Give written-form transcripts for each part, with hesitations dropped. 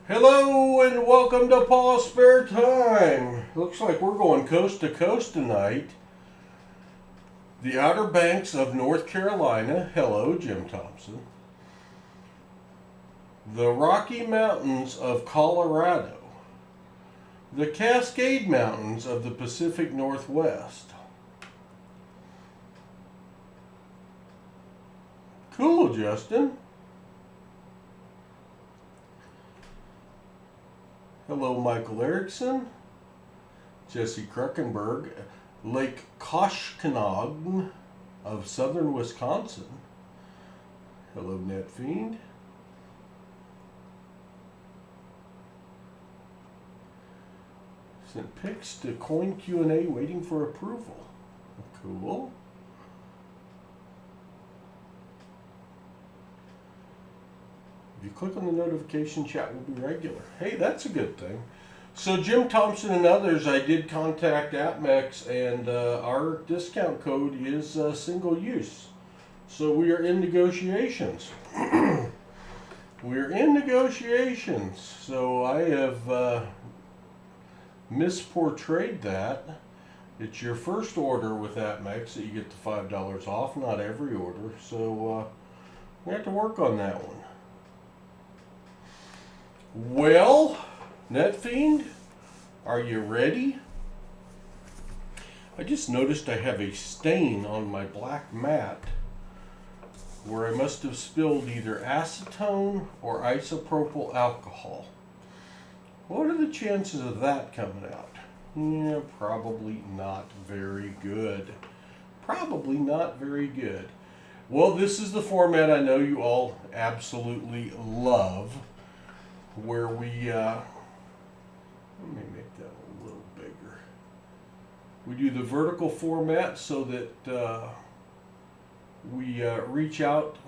Hello and welcome to PasSpareTime. Looks like we're going coast to coast tonight. The Outer Banks of North Carolina. Hello, Jim Thompson. The Rocky Mountains of Colorado. The Cascade Mountains of the Pacific Northwest. Cool, Justin. Hello, Michael Erickson, Jesse Kruckenberg, Lake Koshkonong of southern Wisconsin. Hello, NetFiend. Sent pics to Coin Q&A waiting for approval. Cool. If you click on the notification, chat will be regular. Hey, that's a good thing. So Jim Thompson and others, I did contact AppMex, and our discount code is single use. So we are in negotiations. We're in negotiations. So I have misportrayed that. It's your first order with AppMex that you get the $5 off, not every order. So we have to work on that one. Well, NetFiend, are you ready? I just noticed I have a stain on my black mat where I must have spilled either acetone or isopropyl alcohol. What are the chances of that coming out? Yeah, probably not very good. Probably not very good. Well, this is the format I know you all absolutely love, where we, let me make that a little bigger. We do the vertical format so that we reach out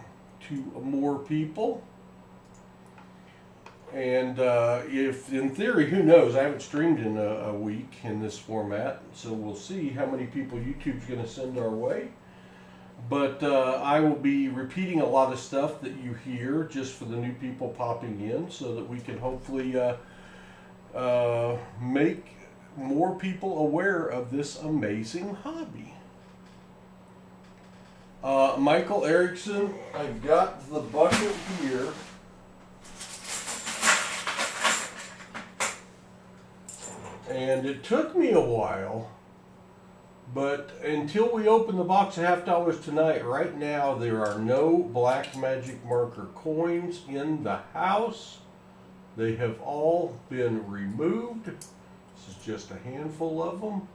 to more people. And if, in theory, who knows, I haven't streamed in a week in this format, so we'll see how many people YouTube's going to send our way. But I will be repeating a lot of stuff that you hear just for the new people popping in so that we can hopefully make more people aware of this amazing hobby. Michael Erickson, I got the bucket here. And it took me a while. But until we open the box at $50 tonight, right now there are no black magic marker coins in the house. They have all been removed. This is just a handful of them.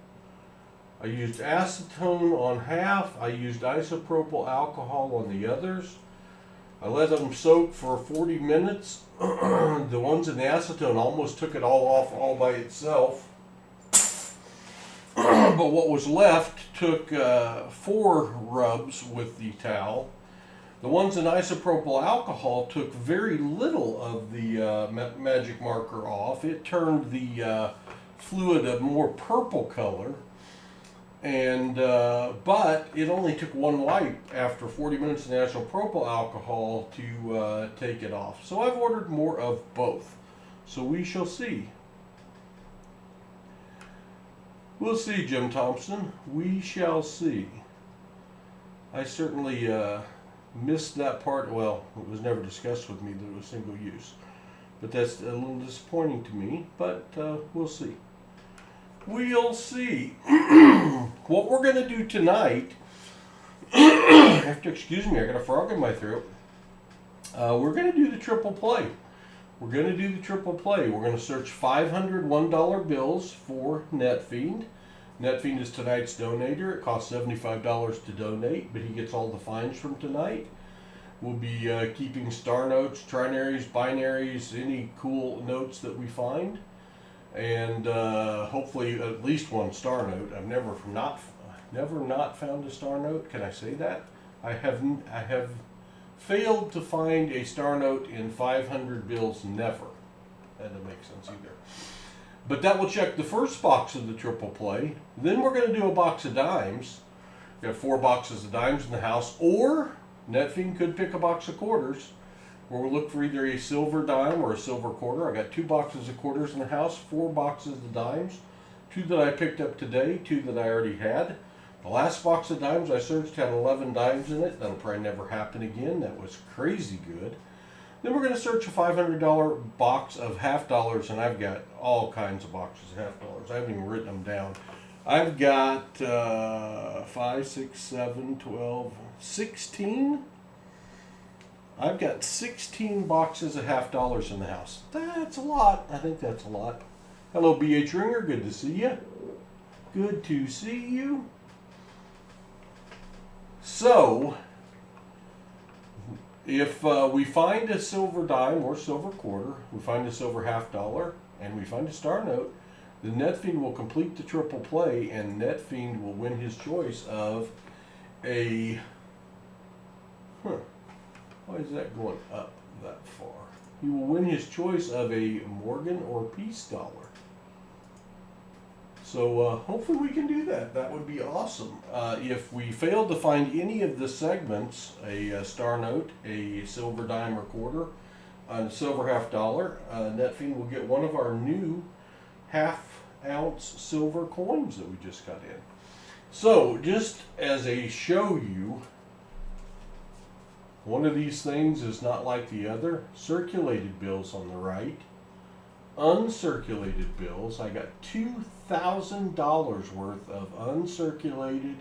I used acetone on half. I used isopropyl alcohol on the others. I let them soak for 40 minutes. The ones in the acetone almost took it all off all by itself. But what was left took 4 rubs with the towel. The ones in isopropyl alcohol took very little of the magic marker off. It turned the fluid a more purple color, and but it only took 1 wipe after 40 minutes of isopropyl alcohol to take it off. So I've ordered more of both. So we shall see. We'll see, Jim Thompson. We shall see. I certainly missed that part. Well, it was never discussed with me that it was single use. But that's a little disappointing to me. But we'll see. We'll see. What we're going to do tonight, excuse me, I got a frog in my throat. We're going to do the triple play. We're going to do the triple play. We're going to search 500 $1 bills for NetFiend. NetFiend is tonight's donator. It costs $75 to donate, but he gets all the finds from tonight. We'll be keeping star notes, trinaries, binaries, any cool notes that we find. And hopefully at least 1 star note. I've never not found a star note. Can I say that? I have failed to find a star note in 500 bills, never. That doesn't make sense either. But that will check the first box of the triple play. Then we're going to do a box of dimes. We have 4 boxes of dimes in the house, or NetFiend could pick a box of quarters. We'll look for either a silver dime or a silver quarter. I got 2 boxes of quarters in the house, 4 boxes of dimes, 2 that I picked up today, 2 that I already had. The last box of dimes I searched had 11 dimes in it. That'll probably never happen again. That was crazy good. Then we're going to search a $500 box of half dollars, and I've got all kinds of boxes of half dollars. I haven't even written them down. I've got 5, 6, 7, 12, 16. I've got 16 boxes of half dollars in the house. That's a lot. I think that's a lot. Hello, B.H. Ringer. Good to see you. Good to see you. So, if we find a silver dime or silver quarter, we find a silver half dollar, and we find a star note, the NetFiend will complete the triple play, and NetFiend will win his choice of a... Why is that going up that far? He will win his choice of a Morgan or Peace dollar. So hopefully we can do that. That would be awesome. If we fail to find any of the segments, a star note, a silver dime or quarter, and a silver half dollar, NetFiend will get one of our new half-ounce silver coins that we just got in. So just as a show you, one of these things is not like the other. Circulated bills on the right. Uncirculated bills. I got $2,000 worth of uncirculated,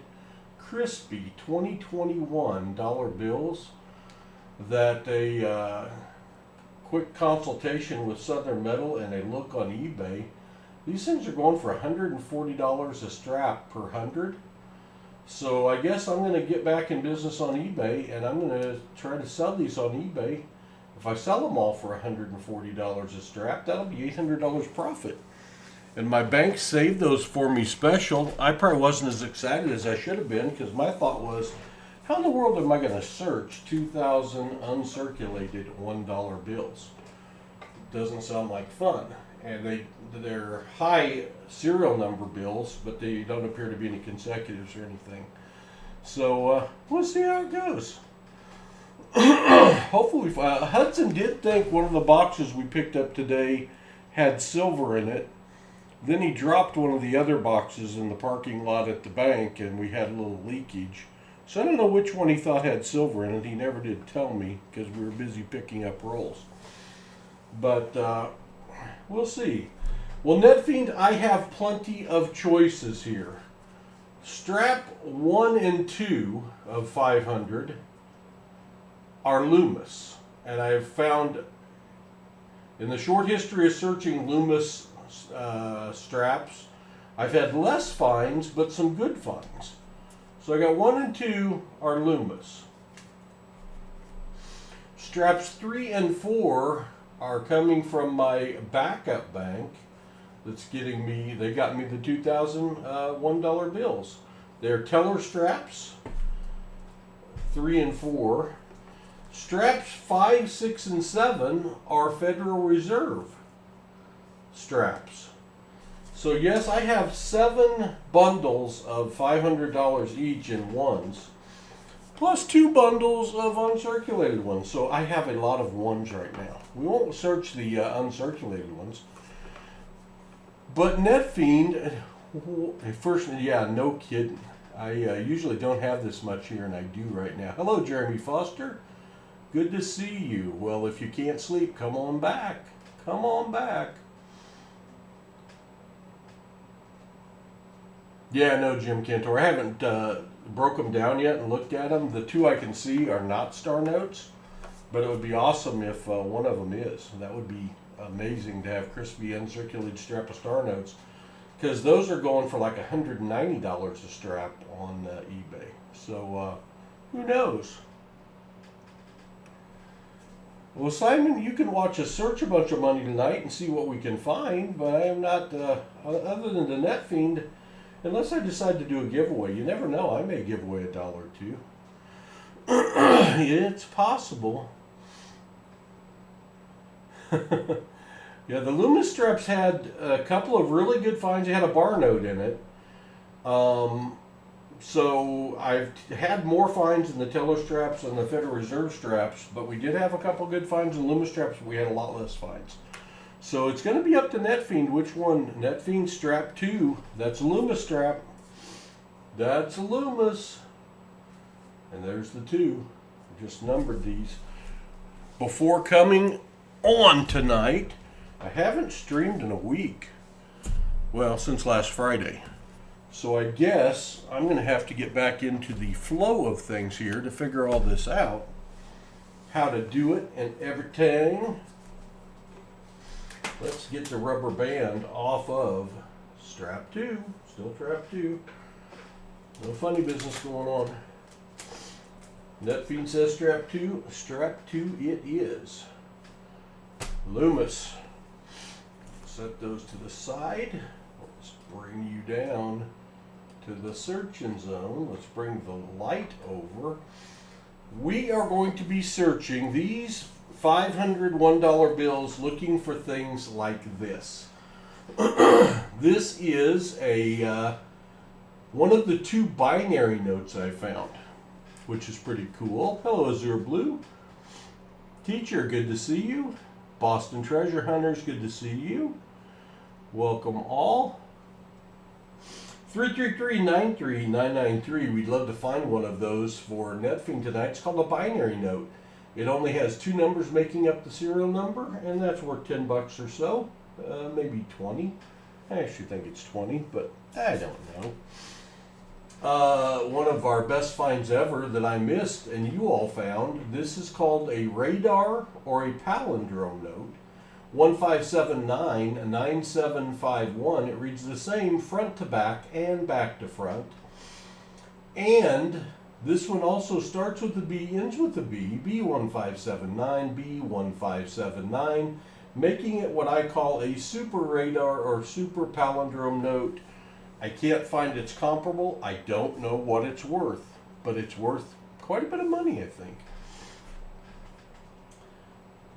crispy 2021 dollar bills that a quick consultation with Southern Metal and a look on eBay. These things are going for $140 a strap per 100. So I guess I'm going to get back in business on eBay, and I'm going to try to sell these on eBay. If I sell them all for $140 a strap, that'll be $800 profit. And my bank saved those for me special. I probably wasn't as excited as I should have been, because my thought was, how in the world am I going to search 2,000 uncirculated $1 bills? Doesn't sound like fun. And they're high serial number bills, but they don't appear to be any consecutives or anything. So we'll see how it goes. Hopefully, Hudson did think one of the boxes we picked up today had silver in it. Then he dropped one of the other boxes in the parking lot at the bank, and we had a little leakage. So I don't know which one he thought had silver in it. He never did tell me because we were busy picking up rolls. But we'll see. Well, NetFiend, I have plenty of choices here. Strap 1 and 2 of 500 are Loomis. And I've found, in the short history of searching Loomis straps, I've had less finds, but some good finds. So I got 1 and 2 are Loomis. Straps 3 and 4 are coming from my backup bank that's getting me, they got me the 2,000 $1 bills. They're teller straps, 3 and 4. Straps 5, 6, and 7 are Federal Reserve straps. So yes, I have 7 bundles of $500 each in ones, plus 2 bundles of uncirculated ones. So I have a lot of ones right now. We won't search the uncirculated ones. But NetFiend, first, yeah, no kidding. I usually don't have this much here, and I do right now. Hello, Jeremy Foster. Good to see you. Well, if you can't sleep, come on back. Come on back. Yeah, no, Jim Cantor. I haven't broke them down yet and looked at them. The 2 I can see are not star notes, but it would be awesome if one of them is. That would be amazing to have crispy uncirculated strap of star notes, because those are going for like $190 a strap on eBay. So who knows? Well, Simon, you can watch us search a bunch of money tonight and see what we can find, but I am not, other than the NetFiend, unless I decide to do a giveaway. You never know, I may give away $1 or 2. It's possible. Yeah, the Loomis straps had a couple of really good finds. They had a bar note in it. So I've had more finds in the teller straps and the Federal Reserve straps, but we did have a couple good finds in Loomis straps, but we had a lot less finds. So it's going to be up to NetFiend which one. NetFiend strap 2, that's a Loomis strap. That's a Loomis. And there's the 2. Just numbered these. Before coming on tonight, I haven't streamed in a week. Well, since last Friday. So I guess I'm going to have to get back into the flow of things here to figure all this out. How to do it and everything. Let's get the rubber band off of strap 2. Still strap 2. No funny business going on. NetFiend says strap 2. Strap 2 it is. Loomis. Set those to the side. Let's bring you down to the searching zone. Let's bring the light over. We are going to be searching these $500 $1 bills looking for things like this. This is a one of the 2 binary notes I found, which is pretty cool. Hello, Azure Blue. Teacher, good to see you. Boston Treasure Hunters, good to see you. Welcome all. 333-93993. We'd love to find one of those for NetFiend tonight. It's called a binary note. It only has 2 numbers making up the serial number, and that's worth $10 or so. Maybe 20. I actually think it's 20, but I don't know. One of our best finds ever that I missed and you all found. This is called a radar or a palindrome note. 1579-9751. It reads the same front to back and back to front. And this one also starts with a B, ends with a B. B1579, B1579, making it what I call a super radar or super palindrome note. I can't find its comparable. I don't know what it's worth, but it's worth quite a bit of money, I think.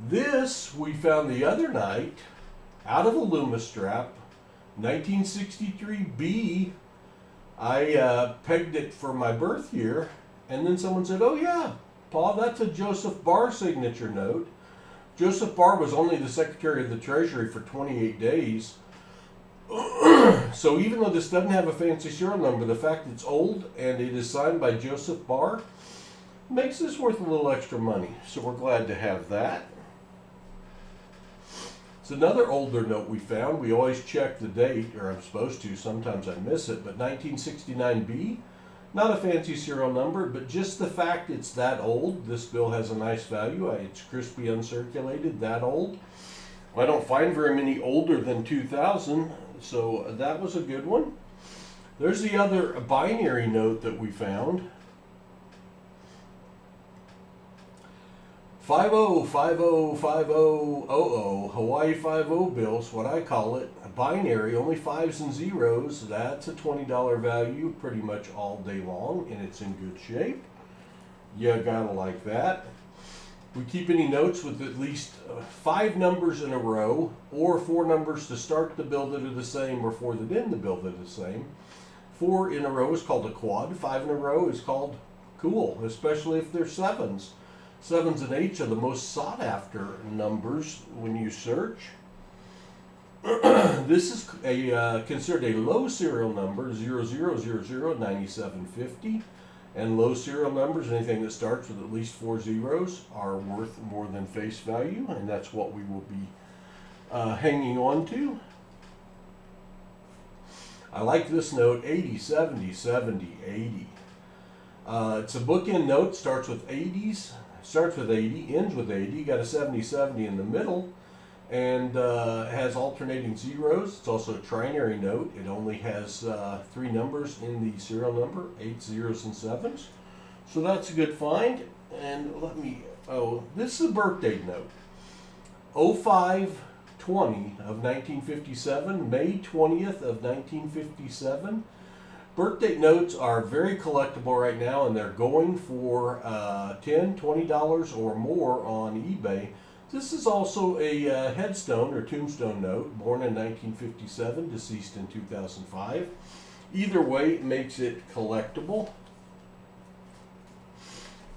This we found the other night out of a Loomis strap, 1963B. I pegged it for my birth year, and then someone said, "Oh yeah, Paul, that's a Joseph Barr signature note." Joseph Barr was only the Secretary of the Treasury for 28 days. So even though this doesn't have a fancy serial number, the fact it's old and it is signed by Joseph Barr makes this worth a little extra money. So we're glad to have that. It's another older note we found. We always check the date, or I'm supposed to. Sometimes I miss it. But 1969B, not a fancy serial number, but just the fact it's that old. This bill has a nice value. It's crispy, uncirculated, that old. I don't find very many older than 2000, so that was a good one. There's the other binary note that we found. 50505000 Hawaii 50 bills, what I call it, a binary, only 5s and 0s. That's a $20 value pretty much all day long, and it's in good shape. You gotta like that. We keep any notes with at least 5 numbers in a row, or 4 numbers to start the bill that are the same, or 4 that end the bill that are the same. 4 in a row is called a quad. 5 in a row is called cool, especially if they're 7s. 7s and 8s are the most sought after numbers when you search. This is considered a low serial number, 00009750. And low serial numbers, anything that starts with at least 4 zeros, are worth more than face value, and that's what we will be hanging on to. I like this note, 80, 70, 70, 80. It's a bookend note, starts with 80s, starts with 80, ends with 80, got a 70, 70 in the middle, and has alternating zeros. It's also a trinary note. It only has 3 numbers in the serial number, 8s, 0s, and 7s. So that's a good find. And this is a birth date note. 05/20 of 1957, May 20th of 1957. Birth date notes are very collectible right now, and they're going for $10, $20 or more on eBay. This is also a headstone or tombstone note, born in 1957, deceased in 2005. Either way, it makes it collectible.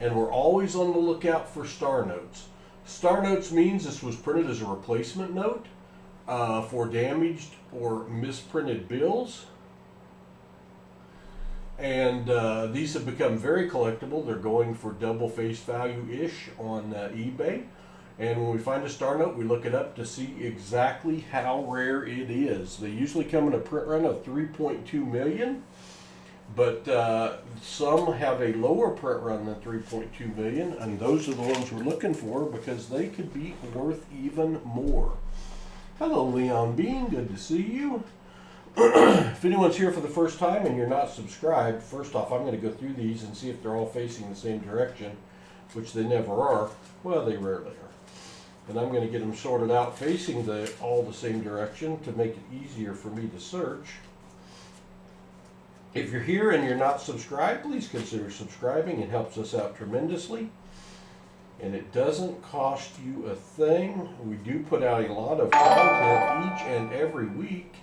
And we're always on the lookout for star notes. Star notes means this was printed as a replacement note for damaged or misprinted bills. And these have become very collectible. They're going for double face value-ish on eBay. And when we find a star note, we look it up to see exactly how rare it is. They usually come in a print run of 3.2 million, but some have a lower print run than 3.2 million, and those are the ones we're looking for because they could be worth even more. Hello, Leon Bean. Good to see you. If anyone's here for the first time and you're not subscribed, first off, I'm going to go through these and see if they're all facing the same direction, which they never are. Well, they rarely are. And I'm going to get them sorted out facing all the same direction to make it easier for me to search. If you're here and you're not subscribed, please consider subscribing. It helps us out tremendously. And it doesn't cost you a thing. We do put out a lot of content each and every week.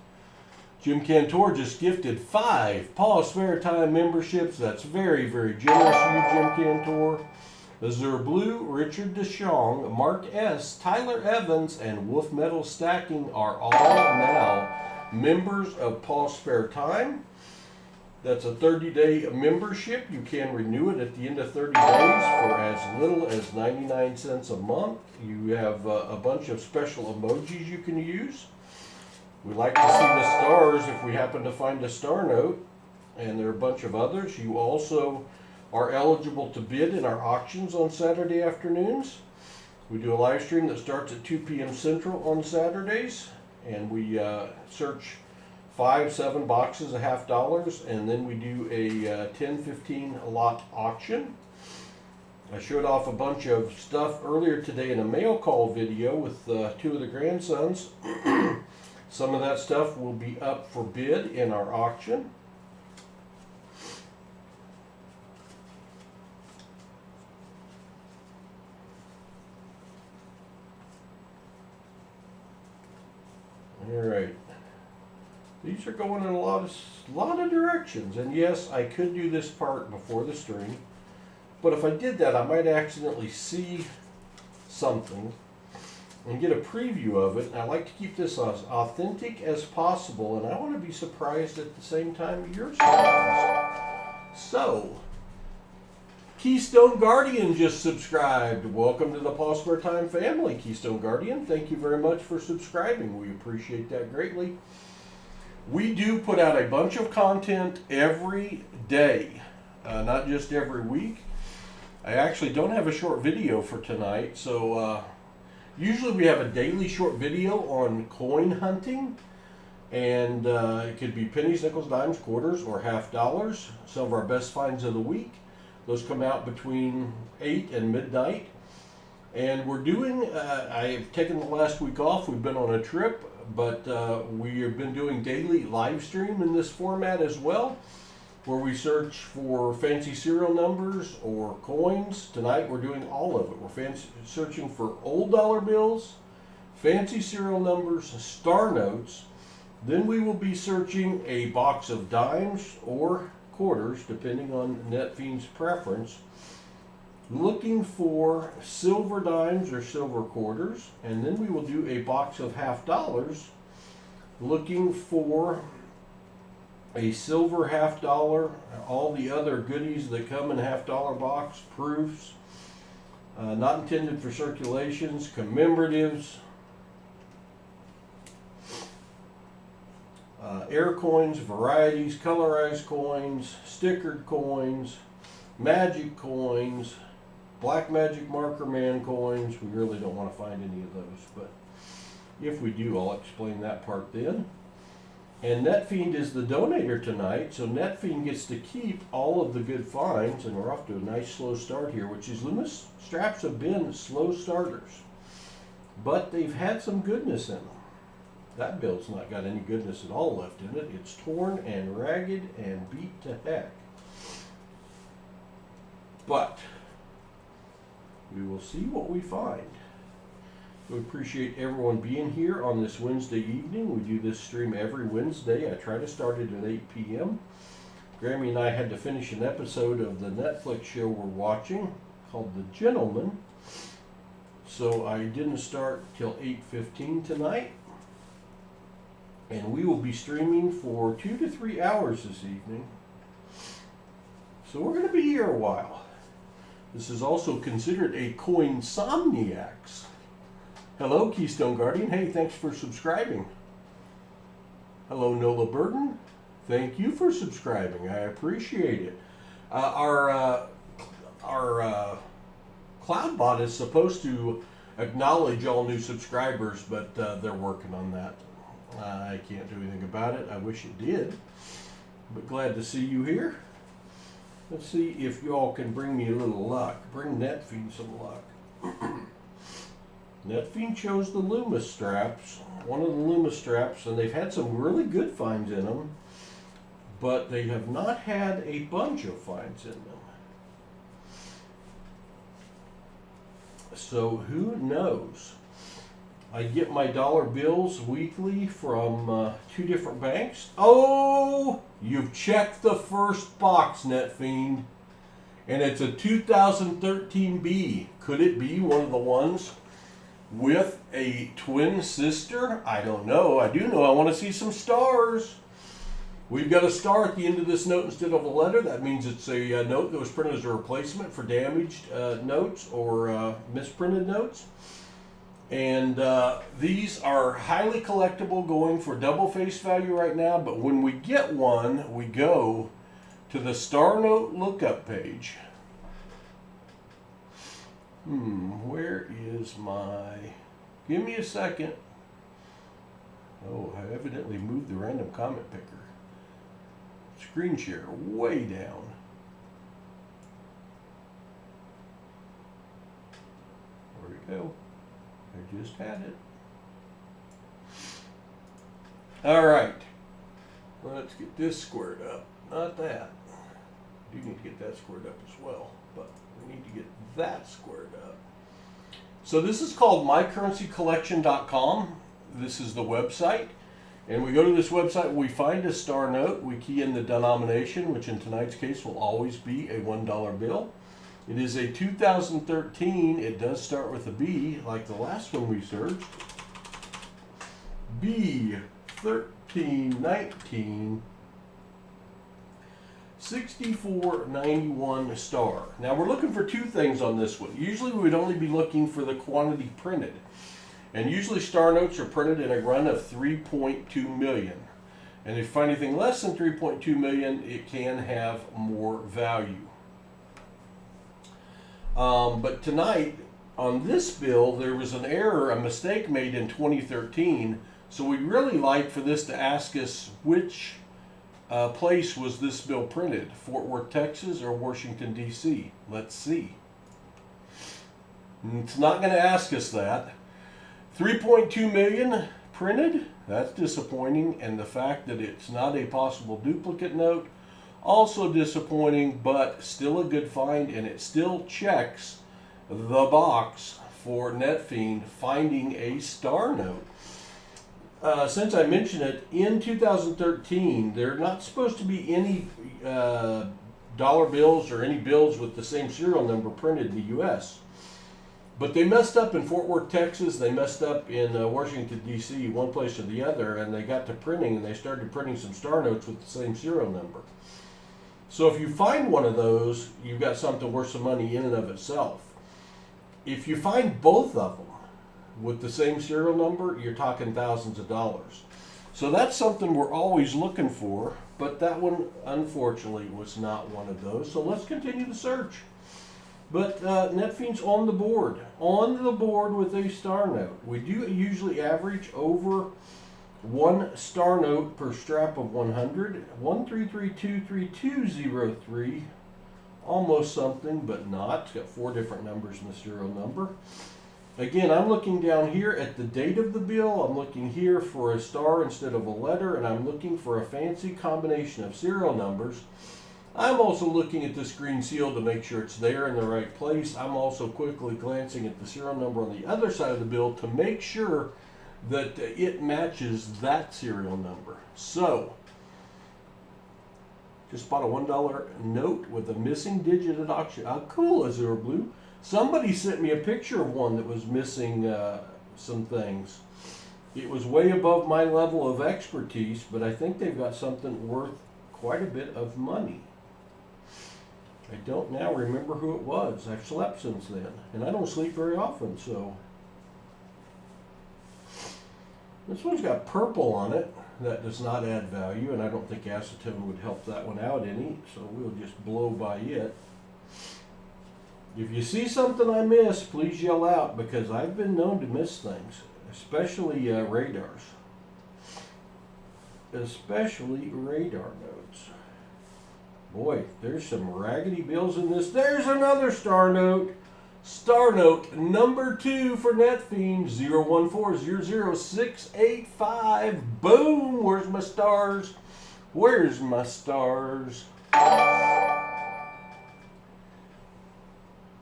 Jim Cantor just gifted 5 PasSpareTime memberships. That's very, very generous of you, Jim Cantor. Azure Blue, Richard DeShong, Mark S., Tyler Evans, and Wolf Metal Stacking are all now members of PasSpareTime. That's a 30-day membership. You can renew it at the end of 30 days for as little as 99 cents a month. You have a bunch of special emojis you can use. We like to see the stars if we happen to find a star note, and there are a bunch of others. You also are eligible to bid in our auctions on Saturday afternoons. We do a live stream that starts at 2 p.m. Central on Saturdays, and we search 5-7 boxes of $50, and then we do a 10-15 lot auction. I showed off a bunch of stuff earlier today in a mail call video with 2 of the grandsons. Some of that stuff will be up for bid in our auction. All right. These are going in a lot of directions. And yes, I could do this part before the stream. But if I did that, I might accidentally see something and get a preview of it. And I like to keep this as authentic as possible, and I want to be surprised at the same time you're surprised. So, Keystone Guardian just subscribed. Welcome to the PasSpareTime family, Keystone Guardian. Thank you very much for subscribing. We appreciate that greatly. We do put out a bunch of content every day, not just every week. I actually don't have a short video for tonight, so usually we have a daily short video on coin hunting, and it could be pennies, nickels, dimes, quarters, or $50. Some of our best finds of the week. Those come out between 8 and midnight. And we're doing, I've taken the last week off. We've been on a trip, but we have been doing daily live stream in this format as well, where we search for fancy serial numbers or coins. Tonight we're doing all of it. We're searching for old dollar bills, fancy serial numbers, star notes. Then we will be searching a box of dimes or quarters, depending on NetFiend's preference, looking for silver dimes or silver quarters. And then we will do a box of $50, looking for a silver $50, all the other goodies that come in a $50 box, proofs, not intended for circulations, commemoratives, air coins, varieties, colorized coins, stickered coins, magic coins, black magic marker man coins. We really don't want to find any of those, but if we do, I'll explain that part then. And NetFiend is the donator tonight, so NetFiend gets to keep all of the good finds, and we're off to a nice slow start here, which is Loomis straps have been slow starters, but they've had some goodness in them. That bill's not got any goodness at all left in it. It's torn and ragged and beat to heck. But we will see what we find. We appreciate everyone being here on this Wednesday evening. We do this stream every Wednesday. I try to start it at 8 p.m. Grammy and I had to finish an episode of the Netflix show we're watching called The Gentleman. So I didn't start till 8:15 tonight. And we will be streaming for 2 to 3 hours this evening. So we're going to be here a while. This is also considered a coinsomniacs. Hello, Keystone Guardian. Hey, thanks for subscribing. Hello, Nola Burden. Thank you for subscribing. I appreciate it. Our CloudBot is supposed to acknowledge all new subscribers, but they're working on that. I can't do anything about it. I wish it did. But glad to see you here. Let's see if y'all can bring me a little luck. Bring Netfiend some luck. Netfiend chose the Luma straps, one of the Luma straps, and they've had some really good finds in them, but they have not had a bunch of finds in them. So who knows? I get my dollar bills weekly from 2 different banks. Oh, you've checked the first box, Netfiend, and it's a 2013 B. Could it be one of the ones with a twin sister? I don't know. I do know I want to see some stars. We've got a star at the end of this note instead of a letter. That means it's a note that was printed as a replacement for damaged notes or misprinted notes. And these are highly collectible, going for double face value right now. But when we get one, we go to the star note lookup page. Where is my... Give me a second. Oh, I evidently moved the random comment picker. Screen share way down. There we go. I just had it. All right. Let's get this squared up. Not that. We do need to get that squared up as well, but we need to get that squared up. So this is called mycurrencycollection.com. This is the website. And we go to this website, we find a star note, we key in the denomination, which in tonight's case will always be a $1 bill. It is a 2013, it does start with a B, like the last one we searched. B, 13, 19, 64.91 star. Now we're looking for 2 things on this one. Usually we would only be looking for the quantity printed. And usually star notes are printed in a run of 3.2 million. And if you find anything less than 3.2 million, it can have more value. But tonight, on this bill, there was an error, a mistake made in 2013. So we'd really like for this to ask us which place was this bill printed, Fort Worth, Texas, or Washington, D.C. Let's see. It's not going to ask us that. 3.2 million printed, that's disappointing, and the fact that it's not a possible duplicate note, also disappointing, but still a good find, and it still checks the box for Netfiend finding a star note. Since I mentioned it, in 2013, there are not supposed to be any dollar bills or any bills with the same serial number printed in the U.S., but they messed up in Fort Worth, Texas. They messed up in Washington, D.C., one place or the other, and they got to printing, and they started printing some star notes with the same serial number. So if you find one of those, you've got something worth some money in and of itself. If you find both of them with the same serial number, you're talking thousands of dollars. So that's something we're always looking for, but that one, unfortunately, was not one of those. So let's continue to search. But Netfiend's on the board with a star note. We do usually average over 1 star note per strap of 100. 133223203, almost something, but not. It's got 4 different numbers in the serial number. Again, I'm looking down here at the date of the bill. I'm looking here for a star instead of a letter, and I'm looking for a fancy combination of serial numbers. I'm also looking at this green seal to make sure it's there in the right place. I'm also quickly glancing at the serial number on the other side of the bill to make sure that it matches that serial number. So, just bought a $1 note with a missing digit at auction. How cool is Azure Blue? Somebody sent me a picture of one that was missing some things. It was way above my level of expertise, but I think they've got something worth quite a bit of money. I don't now remember who it was. I've slept since then, and I don't sleep very often, so. This one's got purple on it. That does not add value, and I don't think acetone would help that one out any, so we'll just blow by it. If you see something I miss, please yell out, because I've been known to miss things, especially radars. Especially radar notes. Boy, there's some raggedy bills in this. There's another star note. Star note number 2 for NetFiend 014000685. Boom! Where's my stars? Where's my stars?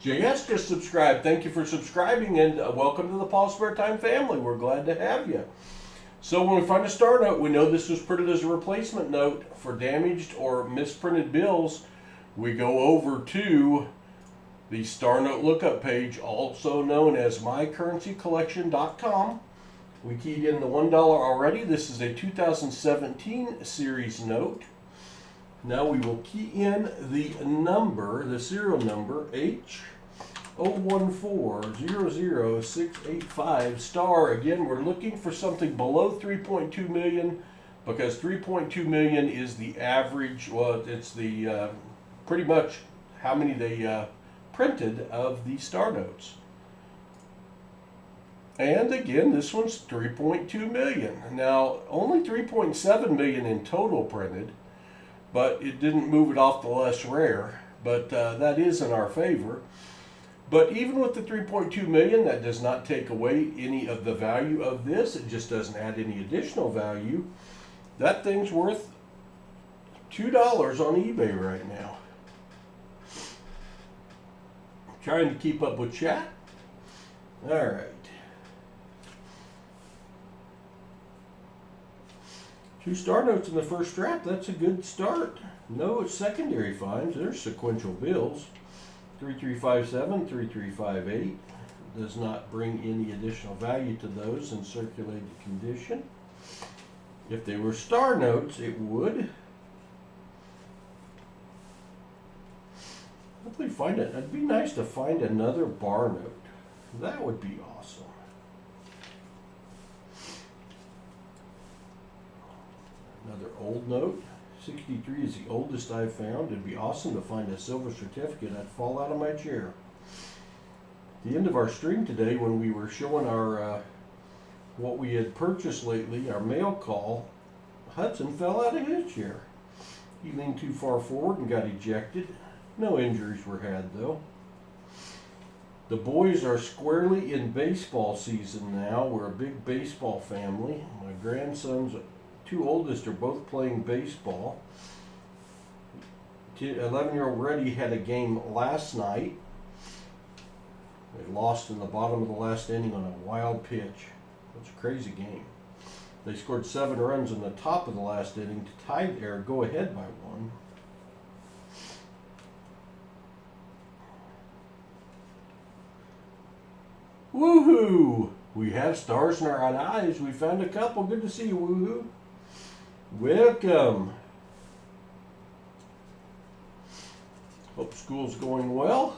JS just subscribed. Thank you for subscribing, and welcome to the PasSpareTime family. We're glad to have you. So when we find a star note, we know this was printed as a replacement note for damaged or misprinted bills. We go over to the star note lookup page, also known as mycurrencycollection.com. We keyed in the $1 already. This is a 2017 series note. Now we will key in the number, the serial number, H01400685 star. Again, we're looking for something below 3.2 million, because 3.2 million is the average. Well, it's the pretty much how many they printed of the star notes. And again, this one's 3.2 million. Now, only 3.7 million in total printed, but it didn't move it off the less rare, but that is in our favor. But even with the 3.2 million, that does not take away any of the value of this. It just doesn't add any additional value. That thing's worth $2 on eBay right now. Trying to keep up with chat. All right. 2 star notes in the first strap. That's a good start. No secondary finds. There's sequential bills. 3357, 3358. Does not bring any additional value to those in circulated condition. If they were star notes, it would. Hopefully find it. It'd be nice to find another bar note. That would be awesome. Another old note. 63 is the oldest I've found. It'd be awesome to find a silver certificate. I'd fall out of my chair. At the end of our stream today, when we were showing our what we had purchased lately, our mail call, Hudson fell out of his chair. He leaned too far forward and got ejected. No injuries were had, though. The boys are squarely in baseball season now. We're a big baseball family. My grandsons, 2 oldest, are both playing baseball. 11-year-old Reddy had a game last night. They lost in the bottom of the last inning on a wild pitch. It's a crazy game. They scored 7 runs in the top of the last inning to tie or go ahead by 1. Woohoo! We have stars in our eyes. We found a couple. Good to see you, woohoo. Welcome. Hope school's going well.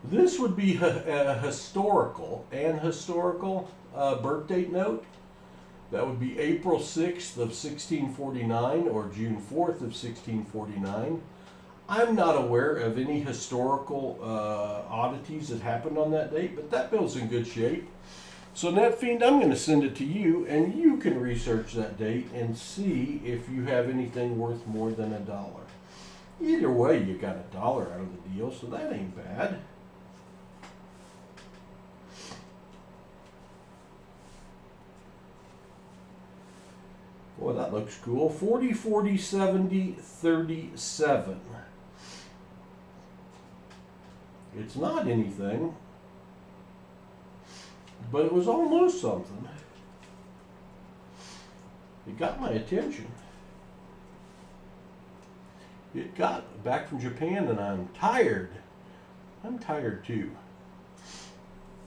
This would be a historical birth date note. That would be April 6th of 1649 or June 4th of 1649. I'm not aware of any historical oddities that happened on that date, but that bill's in good shape. So NetFiend, I'm going to send it to you, and you can research that date and see if you have anything worth more than $1. Either way, you got $1 out of the deal, so that ain't bad. Well, that looks cool. 40, 40, 70, 37. It's not anything, but it was almost something. It got my attention. It got back from Japan, and I'm tired. I'm tired too.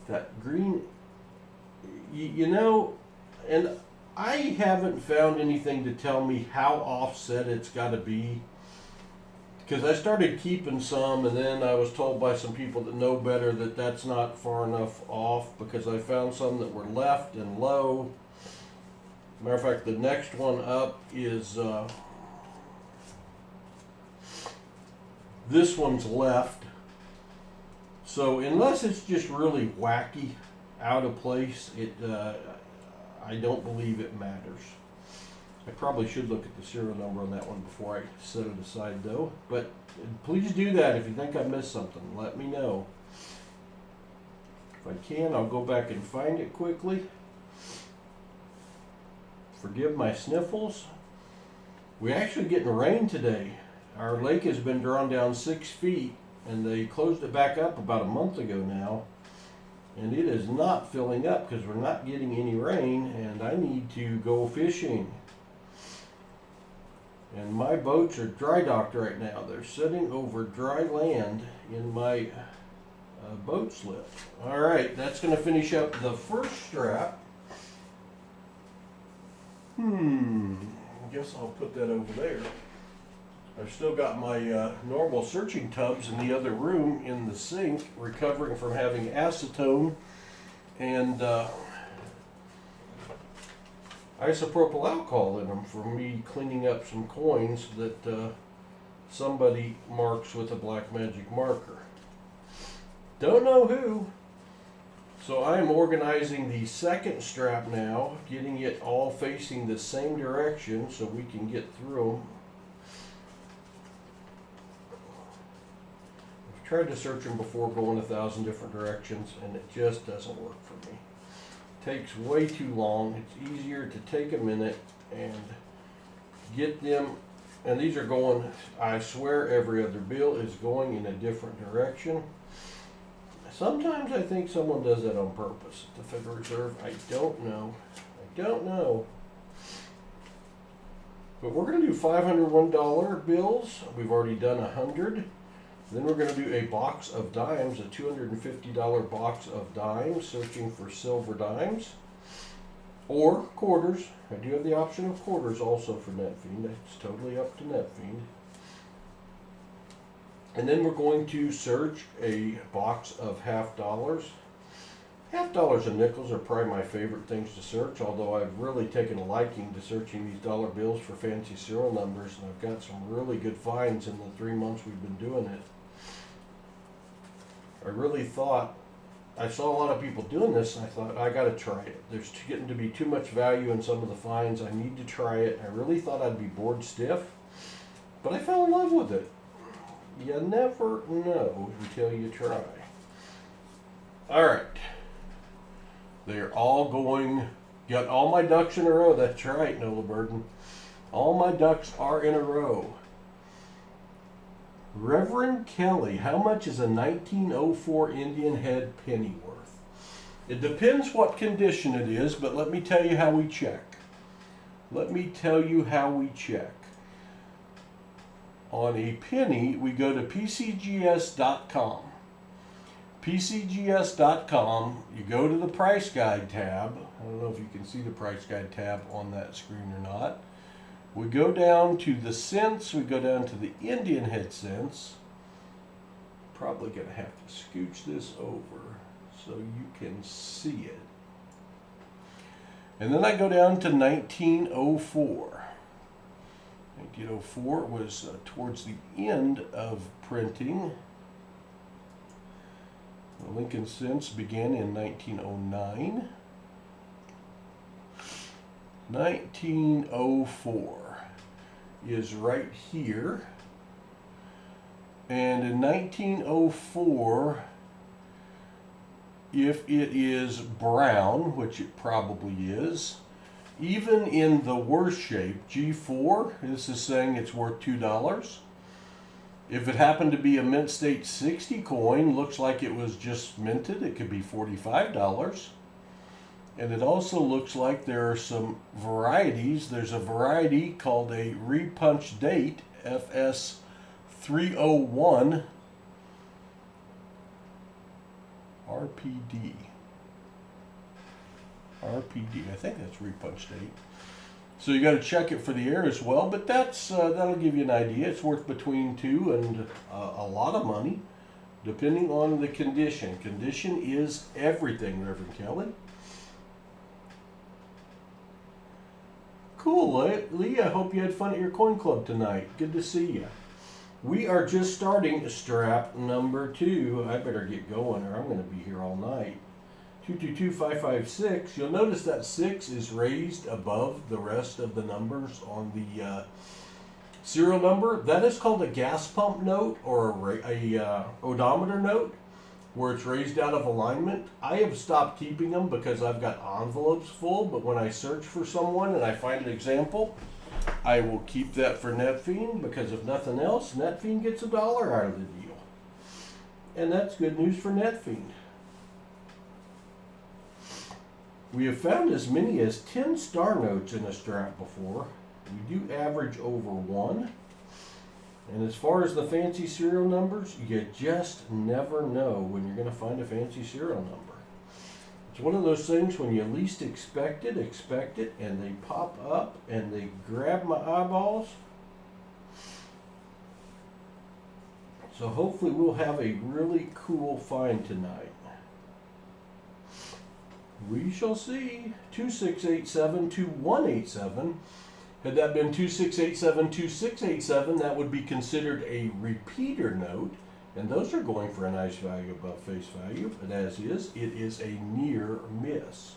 That green, you know, and I haven't found anything to tell me how offset it's got to be, because I started keeping some, and then I was told by some people that know better that that's not far enough off, because I found some that were left and low. Matter of fact, the next one up is this one's left. So unless it's just really wacky, out of place, I don't believe it matters. I probably should look at the serial number on that one before I set it aside though. But please do that if you think I missed something. Let me know. If I can, I'll go back and find it quickly. Forgive my sniffles. We're actually getting rain today. Our lake has been drawn down 6 feet, and they closed it back up about a month ago now. And it is not filling up because we're not getting any rain, and I need to go fishing. And my boats are dry docked right now. They're sitting over dry land in my boat slip. All right, that's going to finish up the first strap. I guess I'll put that over there. I've still got my normal searching tubs in the other room in the sink, recovering from having acetone and isopropyl alcohol in them for me cleaning up some coins that somebody marks with a black magic marker. Don't know who. So I'm organizing the second strap now, getting it all facing the same direction so we can get through them. I've tried to search them before going 1,000 different directions, and it just doesn't work for me. It takes way too long. It's easier to take a minute and get them, and these are going, I swear every other bill is going in a different direction. Sometimes I think someone does that on purpose at the Federal Reserve. I don't know. I don't know. But we're going to do $501 bills. We've already done 100. Then we're going to do a box of dimes, a $250 box of dimes, searching for silver dimes or quarters. I do have the option of quarters also for NetFiend. It's totally up to NetFiend. And then we're going to search a box of half dollars. Half dollars and nickels are probably my favorite things to search, although I've really taken a liking to searching these dollar bills for fancy serial numbers, and I've got some really good finds in the 3 months we've been doing it. I really thought, I saw a lot of people doing this, and I thought, I gotta try it. There's getting to be too much value in some of the finds. I need to try it. I really thought I'd be bored stiff, but I fell in love with it. You never know until you try. All right. They're all going, got all my ducks in a row. That's right, Nola Burden. All my ducks are in a row. Reverend Kelly, how much is a 1904 Indian head penny worth? It depends what condition it is, but let me tell you how we check. Let me tell you how we check. On a penny, we go to PCGS.com. PCGS.com, you go to the price guide tab. I don't know if you can see the price guide tab on that screen or not. We go down to the cents, we go down to the Indian head cents. Probably gonna have to scooch this over so you can see it. And then I go down to 1904. 1904 was towards the end of printing. The Lincoln cents began in 1909. 1904 is right here. And in 1904, if it is brown, which it probably is Even in the worst shape, G4, this is saying it's worth $2. If it happened to be a mint state 60 coin, looks like it was just minted, it could be $45. And it also looks like there are some varieties. There's a variety called a repunch date, FS301 RPD. I think that's repunch date. So you got to check it for the air as well, but that'll give you an idea. It's worth between $2 and a lot of money, depending on the condition. Condition is everything, Reverend Kelly. Cool, Lee. I hope you had fun at your coin club tonight. Good to see you. We are just starting strap number 2. I better get going or I'm going to be here all night. 222556. You'll notice that 6 is raised above the rest of the numbers on the serial number. That is called a gas pump note or a odometer note, where it's raised out of alignment. I have stopped keeping them because I've got envelopes full, but when I search for someone and I find an example, I will keep that for NetFiend, because if nothing else, NetFiend gets $1 out of the deal. And that's good news for NetFiend. We have found as many as 10 star notes in a strap before. We do average over 1. And as far as the fancy serial numbers, you just never know when you're going to find a fancy serial number. It's one of those things when you least expect it, and they pop up and they grab my eyeballs. So hopefully we'll have a really cool find tonight. We shall see. 2687-2187. Had that been 2687-2687, that would be considered a repeater note, and those are going for a nice value above face value, but as is, it is a near miss.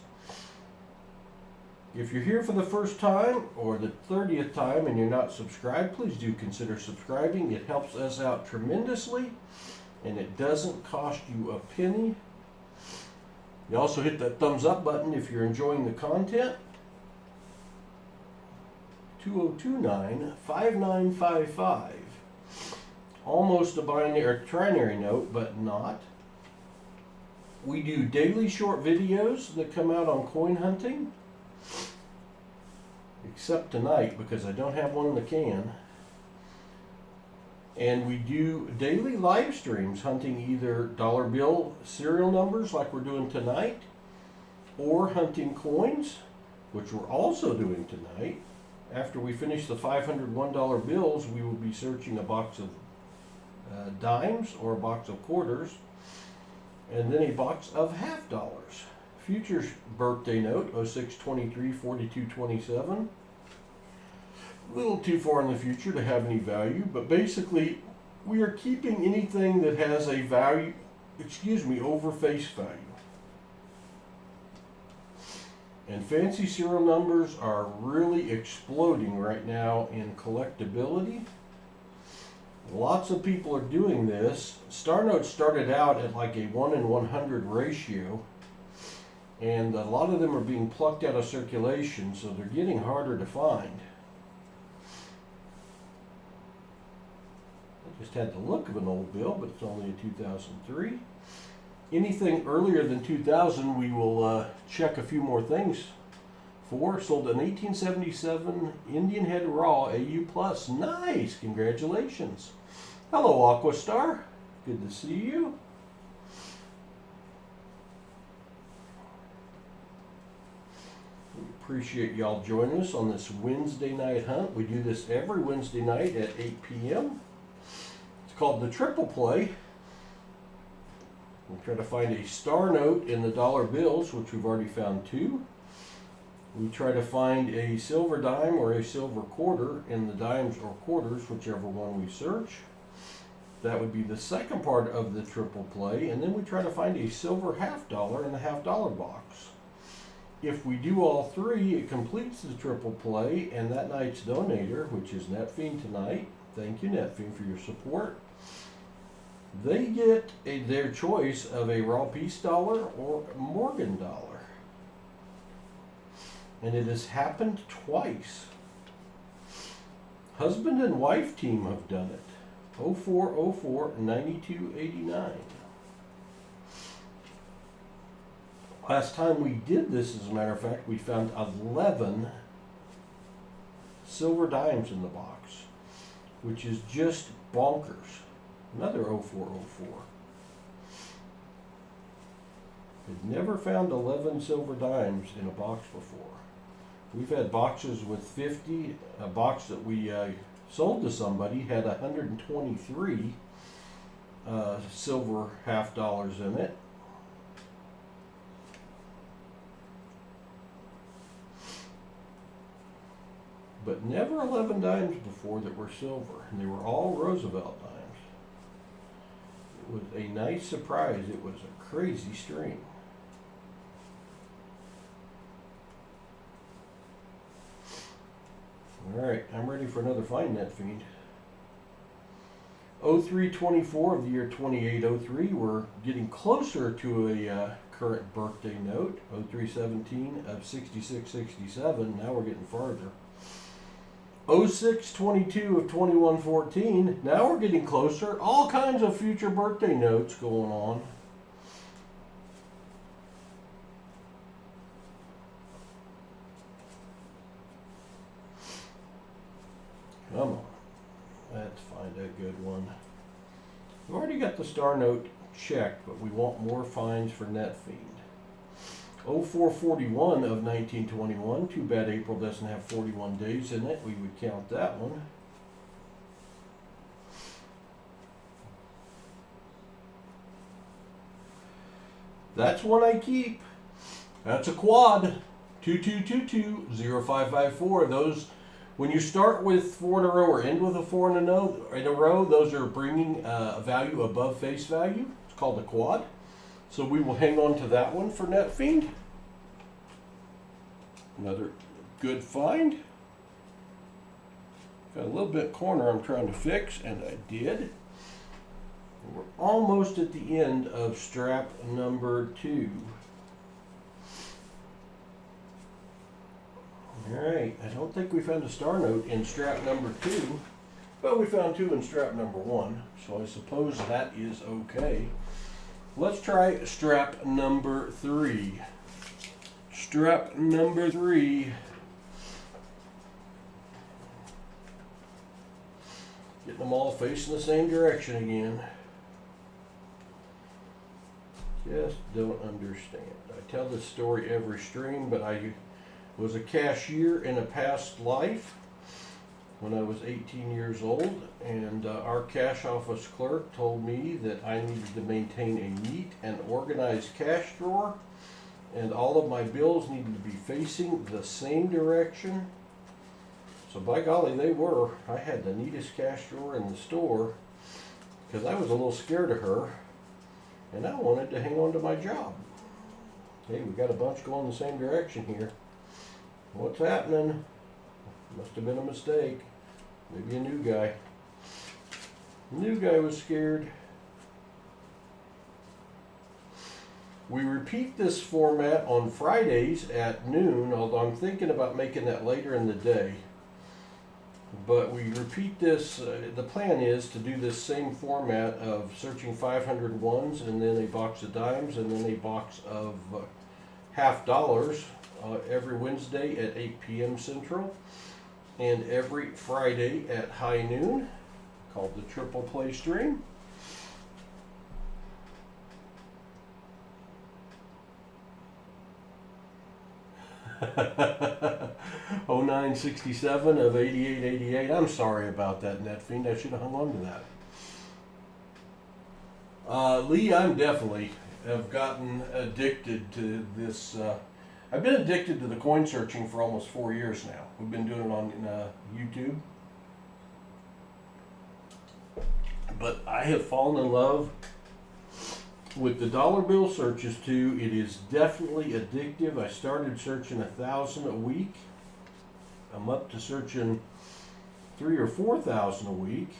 If you're here for the first time or the 30th time and you're not subscribed, please do consider subscribing. It helps us out tremendously, and it doesn't cost you a penny. You also hit that thumbs up button if you're enjoying the content. 2029-5955. Almost a binary or trinary note, but not. We do daily short videos that come out on coin hunting. Except tonight, because I don't have one in the can. And we do daily live streams hunting either dollar bill serial numbers like we're doing tonight, or hunting coins, which we're also doing tonight. After we finish the $501 bills, we will be searching a box of dimes or a box of quarters, and then a box of half dollars. Futures birthday note 06-23-42-27. A little too far in the future to have any value, but basically we are keeping anything that has a value, over face value. And fancy serial numbers are really exploding right now in collectability. Lots of people are doing this. Star notes started out at like a 1 in 100 ratio, and a lot of them are being plucked out of circulation, so they're getting harder to find. I just had the look of an old bill, but it's only a 2003. Anything earlier than 2000, we will check a few more things for. Sold an 1877 Indian Head Raw AU Plus. Nice! Congratulations. Hello, Aquastar. Good to see you. We appreciate y'all joining us on this Wednesday night hunt. We do this every Wednesday night at 8 p.m. It's called the Triple Play. We'll try to find a star note in the dollar bills, which we've already found 2. We try to find a silver dime or a silver quarter in the dimes or quarters, whichever one we search. That would be the second part of the triple play. And then we try to find a silver half dollar in the half dollar box. If we do all 3, it completes the triple play, and that night's donator, which is NetFiend tonight. Thank you, NetFiend, for your support. They get their choice of a raw piece dollar or Morgan dollar. and it has happened twice. Husband and wife team have done it. 0404 9289. Last time we did this, as a matter of fact, we found 11 silver dimes in the box, which is just bonkers. Another 0404. We've never found 11 silver dimes in a box before. We've had boxes with 50. A box that we sold to somebody had 123 silver half dollars in it. But never 11 dimes before that were silver, and they were all Roosevelt dimes. It was a nice surprise. It was a crazy string. Alright, I'm ready for another fine net feed. 0324 of the year 2803, we're getting closer to a current birthday note. 0317 of 6667, now we're getting farther. 0622 of 2114, now we're getting closer. All kinds of future birthday notes going on. Come on, let's find a good one. We've already got the star note checked, but we want more finds for net fiend. 0441 of 1921, too bad April doesn't have 41 days in it. We would count that one. That's one I keep. That's a quad. 2222-0554. Those, when you start with 4 in a row or end with a 4 in a row, those are bringing a value above face value. It's called a quad. So we will hang on to that one for net fiend. Another good find. Got a little bit corner I'm trying to fix, and I did. We're almost at the end of strap number 2. Alright, I don't think we found a star note in strap number 2, but we found 2 in strap number 1, so I suppose that is okay. Let's try strap number 3. Strap number 3. Getting them all facing the same direction again. Just don't understand. I tell this story every stream, but I was a cashier in a past life when I was 18 years old, and our cash office clerk told me that I needed to maintain a neat and organized cash drawer, and all of my bills needed to be facing the same direction. So by golly, they were. I had the neatest cash drawer in the store because I was a little scared of her, and I wanted to hang on to my job. Hey, we got a bunch going the same direction here. What's happening? Must have been a mistake. Maybe a new guy. New guy was scared. We repeat this format on Fridays at noon, although I'm thinking about making that later in the day. But we repeat this, the plan is to do this same format of searching 500 ones and then a box of dimes and then a box of half dollars every Wednesday at 8 p.m. Central and every Friday at high noon, called the Triple Play Stream. Oh 0967 of 8888. I'm sorry about that, NetFiend. I should have hung on to that. Lee, I'm definitely have gotten addicted to this. I've been addicted to the coin searching for almost 4 years now. We've been doing it on YouTube. But I have fallen in love with the dollar bill searches too. It is definitely addictive. I started searching 1,000 a week. I'm up to searching 3,000 or 4,000 a week.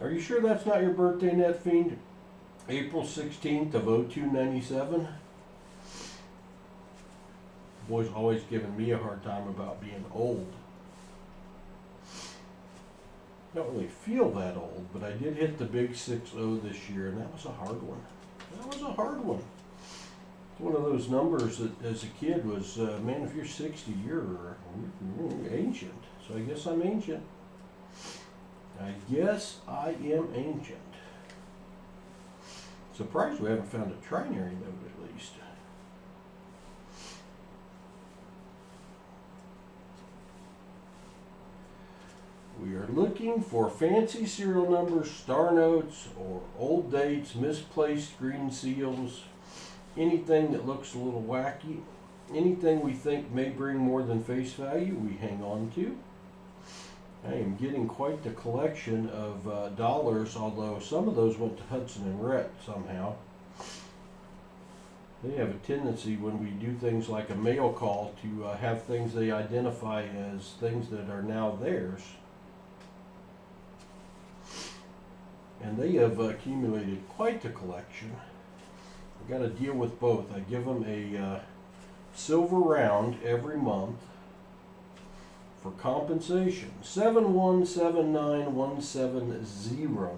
Are you sure that's not your birthday, NetFiend? April 16th of 0297. boys always giving me a hard time about being old. Don't really feel that old, but I did hit the big 6-0 this year, and that was a hard one. That was a hard one. It's one of those numbers that, as a kid, was, man, if you're 60, you're ancient. So I guess I'm ancient. I guess I am ancient. Surprised we haven't found a trinary note, at least. We are looking for fancy serial numbers, star notes, or old dates, misplaced green seals, anything that looks a little wacky, anything we think may bring more than face value, we hang on to. I am getting quite the collection of dollars, although some of those went to Hudson and Rhett somehow. They have a tendency when we do things like a mail call to have things they identify as things that are now theirs. And they have accumulated quite the collection. I've got to deal with both. I give them a silver round every month for compensation. 71791709.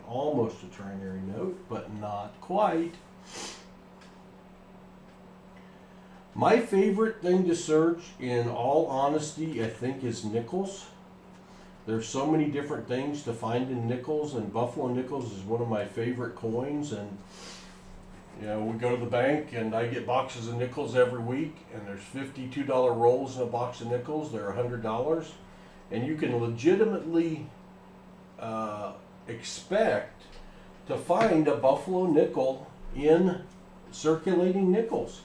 Almost a trinary note, but not quite. My favorite thing to search, in all honesty, I think is nickels. There's so many different things to find in nickels, and Buffalo nickels is one of my favorite coins. And you know, we go to the bank and I get boxes of nickels every week, and there's $52 rolls in a box of nickels. They're $100, and you can legitimately expect to find a Buffalo nickel in circulating nickels.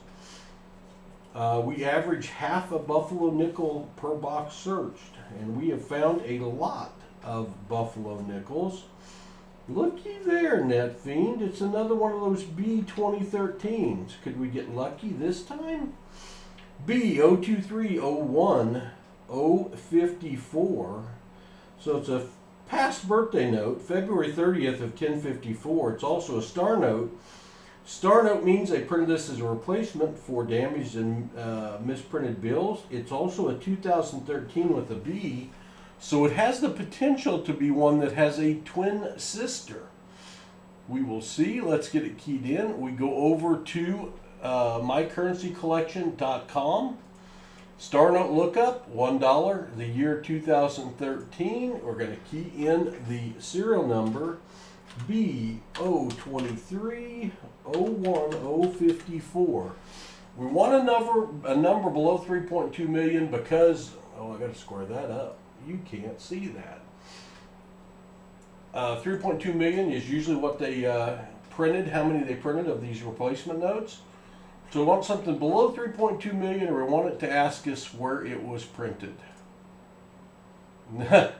We average half a Buffalo nickel per box searched, and we have found a lot of Buffalo nickels. Looky there, Net Fiend. It's another one of those B 2013s. Could we get lucky this time? B 02301 054. So it's a past birthday note, February 30th of 1054. It's also a star note. Star note means they printed this as a replacement for damaged and misprinted bills. It's also a 2013 with a B, so it has the potential to be one that has a twin sister. We will see. Let's get it keyed in. We go over to mycurrencycollection.com. Star note lookup, $1, the year 2013. We're going to key in the serial number B023010054. We want a number below 3.2 million because, I got to square that up. You can't see that. 3.2 million is usually what they printed, how many they printed of these replacement notes. So we want something below 3.2 million, or we want it to ask us where it was printed.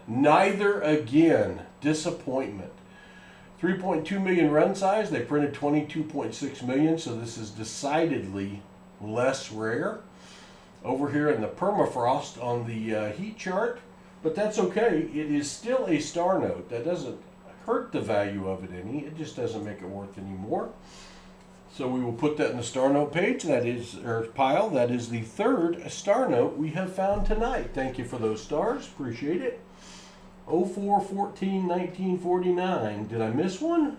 Neither again. Disappointment. 3.2 million run size, they printed 22.6 million, so this is decidedly less rare. Over here in the permafrost on the heat chart, but that's okay. It is still a star note. That doesn't hurt the value of it any. It just doesn't make it worth any more. So we will put that in the star note page. That is, or pile. That is the third star note we have found tonight. Thank you for those stars. Appreciate it. 04-14-1949. Did I miss one?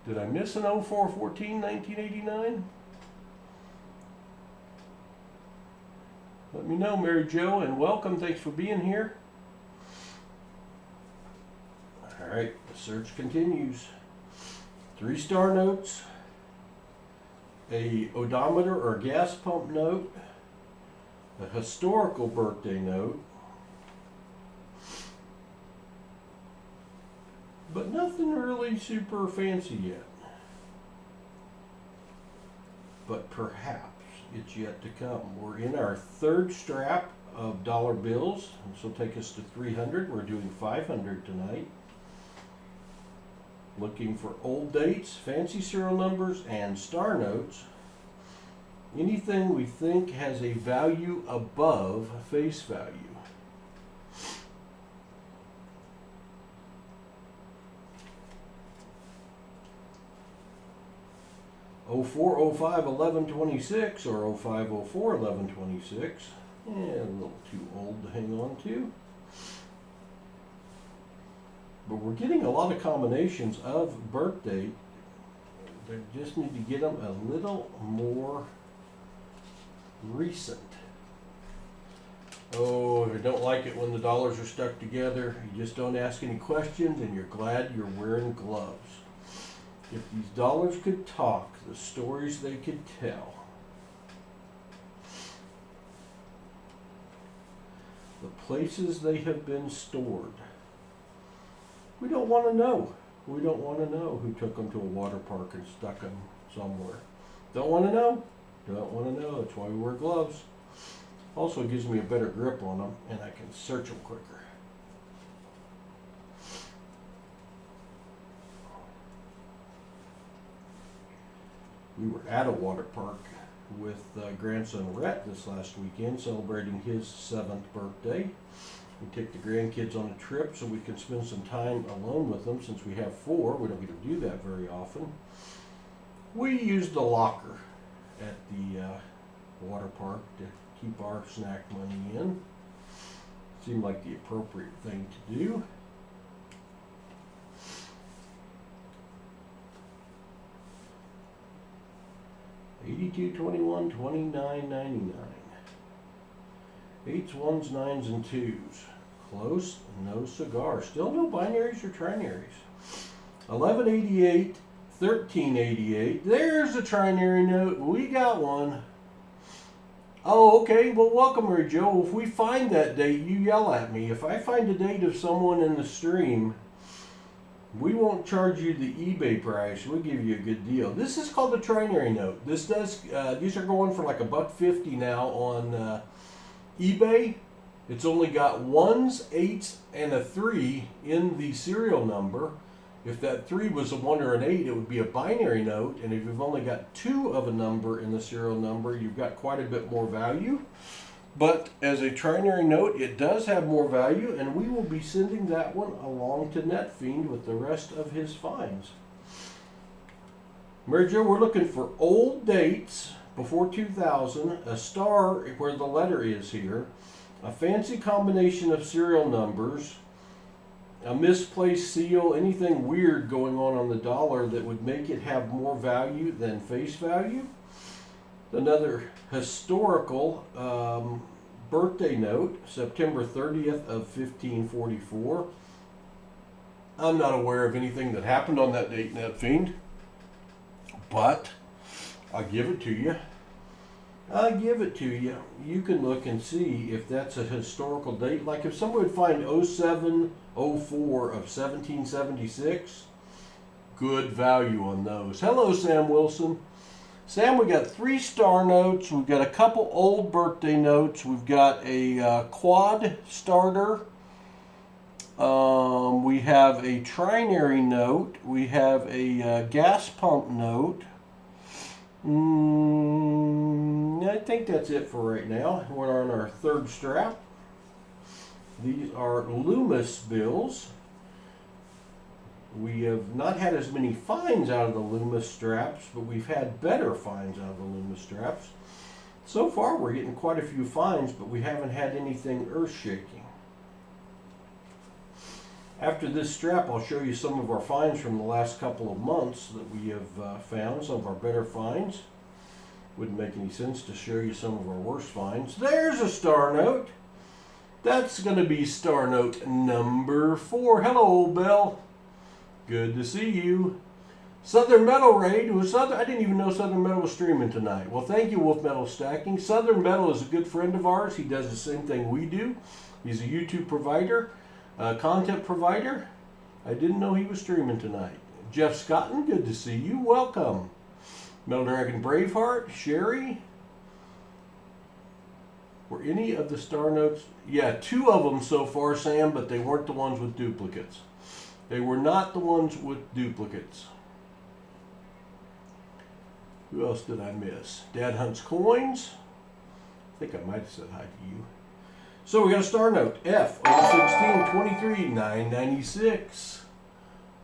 Did I miss an 04-14-1989? Let me know, Mary Jo, and welcome. Thanks for being here. All right, the search continues. 3 star notes, a odometer or gas pump note, a historical birthday note, but nothing really super fancy yet. But perhaps it's yet to come. We're in our third strap of dollar bills. This will take us to 300. We're doing 500 tonight. Looking for old dates, fancy serial numbers, and star notes. Anything we think has a value above face value. 04, 05, 11, 26, or 05, 04, 11, 26. Yeah, a little too old to hang on to. But we're getting a lot of combinations of birthday. They just need to get them a little more recent. Oh, I don't like it when the dollars are stuck together. You just don't ask any questions and you're glad you're wearing gloves. If these dollars could talk, the stories they could tell. The places they have been stored. We don't want to know. We don't want to know who took them to a water park and stuck them somewhere. Don't want to know. Don't want to know. That's why we wear gloves. Also gives me a better grip on them and I can search them quicker. We were at a water park with grandson Rhett this last weekend celebrating his 7th birthday. We take the grandkids on a trip so we can spend some time alone with them. Since we have 4, we don't get to do that very often. We used the locker at the water park to keep our snack money in. Seemed like the appropriate thing to do. $82, $21, $29.99. 8s, 1s, 9s, and 2s. Close, no cigar. Still no binaries or trinaries. 1188, 1388. There's a trinary note. We got one. Oh, okay. Well, welcome, Mary Jo. If we find that date, you yell at me. If I find a date of someone in the stream, we won't charge you the eBay price. We'll give you a good deal. This is called a trinary note. This does. These are going for like $1.50 now on eBay. It's only got 1s, 8s, and a 3 in the serial number. If that 3 was a 1 or an 8, it would be a binary note. And if you've only got 2 of a number in the serial number, you've got quite a bit more value. But as a trinary note, it does have more value, and we will be sending that one along to NetFiend with the rest of his finds. Mary Jo, we're looking for old dates before 2000, a star where the letter is here, a fancy combination of serial numbers, a misplaced seal, anything weird going on the dollar that would make it have more value than face value. Another historical birthday note, September 30th of 1544. I'm not aware of anything that happened on that date, NetFiend, but I'll give it to you. I'll give it to you. You can look and see if that's a historical date. Like if someone would find 0704 of 1776, good value on those. Hello, Sam Wilson. Sam, we got 3 star notes. We've got a couple old birthday notes. We've got a quad starter. We have a trinary note. We have a gas pump note. I think that's it for right now. We're on our 3rd strap. These are Loomis bills. We have not had as many finds out of the Loomis straps, but we've had better finds out of the Loomis straps. So far, we're getting quite a few finds, but we haven't had anything earth-shaking. After this strap, I'll show you some of our finds from the last couple of months that we have found, some of our better finds. Wouldn't make any sense to show you some of our worst finds. There's a star note. That's going to be star note number 4. Hello, Old Bell. Good to see you. Southern Metal Raid. I didn't even know Southern Metal was streaming tonight. Well, thank you, Wolf Metal Stacking. Southern Metal is a good friend of ours. He does the same thing we do. He's a YouTube provider, content provider. I didn't know he was streaming tonight. Jeff Scotton, good to see you. Welcome. Metal Dragon Braveheart, Sherry. Were any of the star notes? Yeah, 2 of them so far, Sam, but they weren't the ones with duplicates. They were not the ones with duplicates. Who else did I miss? Dad Hunts Coins. I think I might have said hi to you. So we got a star note. F 016 23 996.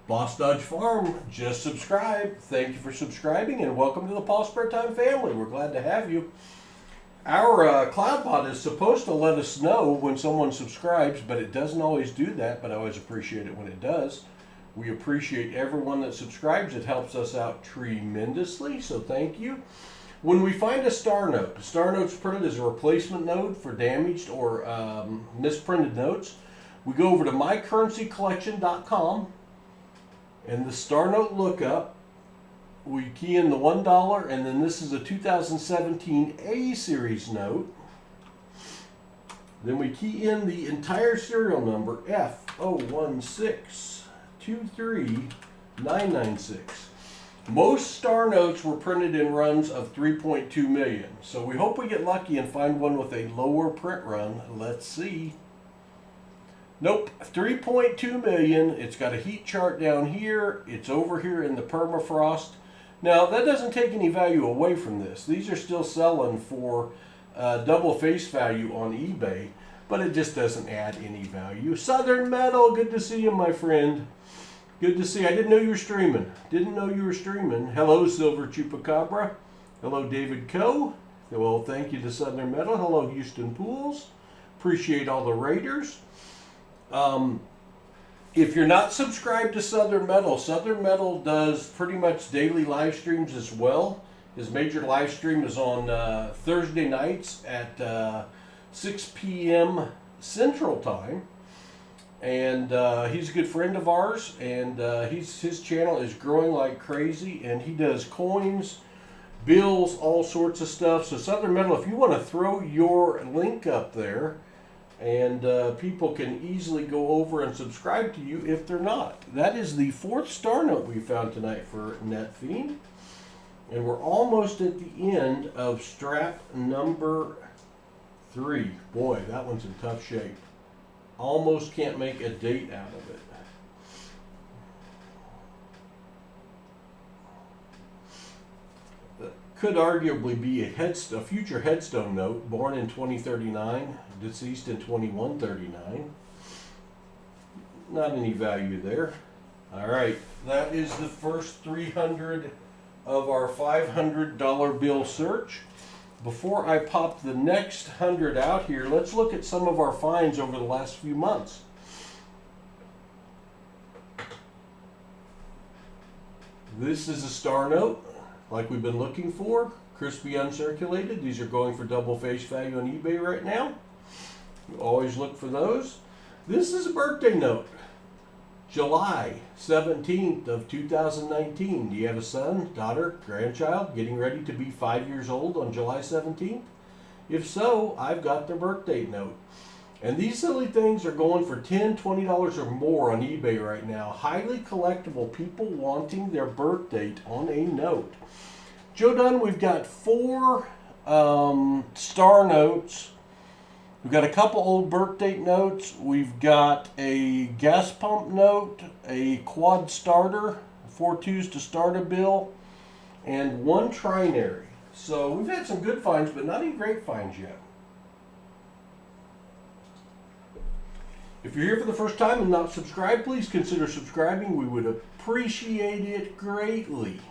Boss Dodge Farm, just subscribe. Thank you for subscribing and welcome to the PasSpareTime family. We're glad to have you. Our CloudPod is supposed to let us know when someone subscribes, but it doesn't always do that, but I always appreciate it when it does. We appreciate everyone that subscribes. It helps us out tremendously, so thank you. When we find a star note's printed as a replacement note for damaged or misprinted notes, we go over to mycurrencycollection.com and the star note lookup, we key in the $1, and then this is a 2017 A series note. Then we key in the entire serial number F016239996. Most star notes were printed in runs of 3.2 million. So we hope we get lucky and find one with a lower print run. Let's see. Nope, 3.2 million. It's got a heat chart down here. It's over here in the permafrost. Now, that doesn't take any value away from this. These are still selling for double face value on eBay, but it just doesn't add any value. Southern Metal, good to see you, my friend. Good to see you. I didn't know you were streaming. Didn't know you were streaming. Hello, Silver Chupacabra. Hello, David Coe. Well, thank you to Southern Metal. Hello, Houston Pools. Appreciate all the Raiders. If you're not subscribed to Southern Metal does pretty much daily live streams as well. His major live stream is on Thursday nights at 6 p.m. Central Time. And he's a good friend of ours, and his channel is growing like crazy, and he does coins, bills, all sorts of stuff. So Southern Metal, if you want to throw your link up there, and people can easily go over and subscribe to you if they're not. That is the 4th star note we found tonight for NetFiend. And we're almost at the end of strap number 3. Boy, that one's in tough shape. Almost can't make a date out of it. Could arguably be a future headstone note, born in 2039, deceased in 2139. Not any value there. All right, that is the first 300 of our $500 bill search. Before I pop the next 100 out here, let's look at some of our finds over the last few months. This is a star note, like we've been looking for, crispy uncirculated. These are going for double face value on eBay right now. You always look for those. This is a birthday note, July 17th of 2019. Do you have a son, daughter, grandchild getting ready to be 5 years old on July 17th? If so, I've got their birthday note. And these silly things are going for $10, $20 or more on eBay right now. Highly collectible, people wanting their birth date on a note. Joe Dunn, we've got 4 star notes. We've got a couple old birth date notes. We've got a gas pump note, a quad starter, 4 twos to start a bill, and 1 trinary. So we've had some good finds, but not any great finds yet. If you're here for the first time and not subscribed, please consider subscribing. We would appreciate it greatly.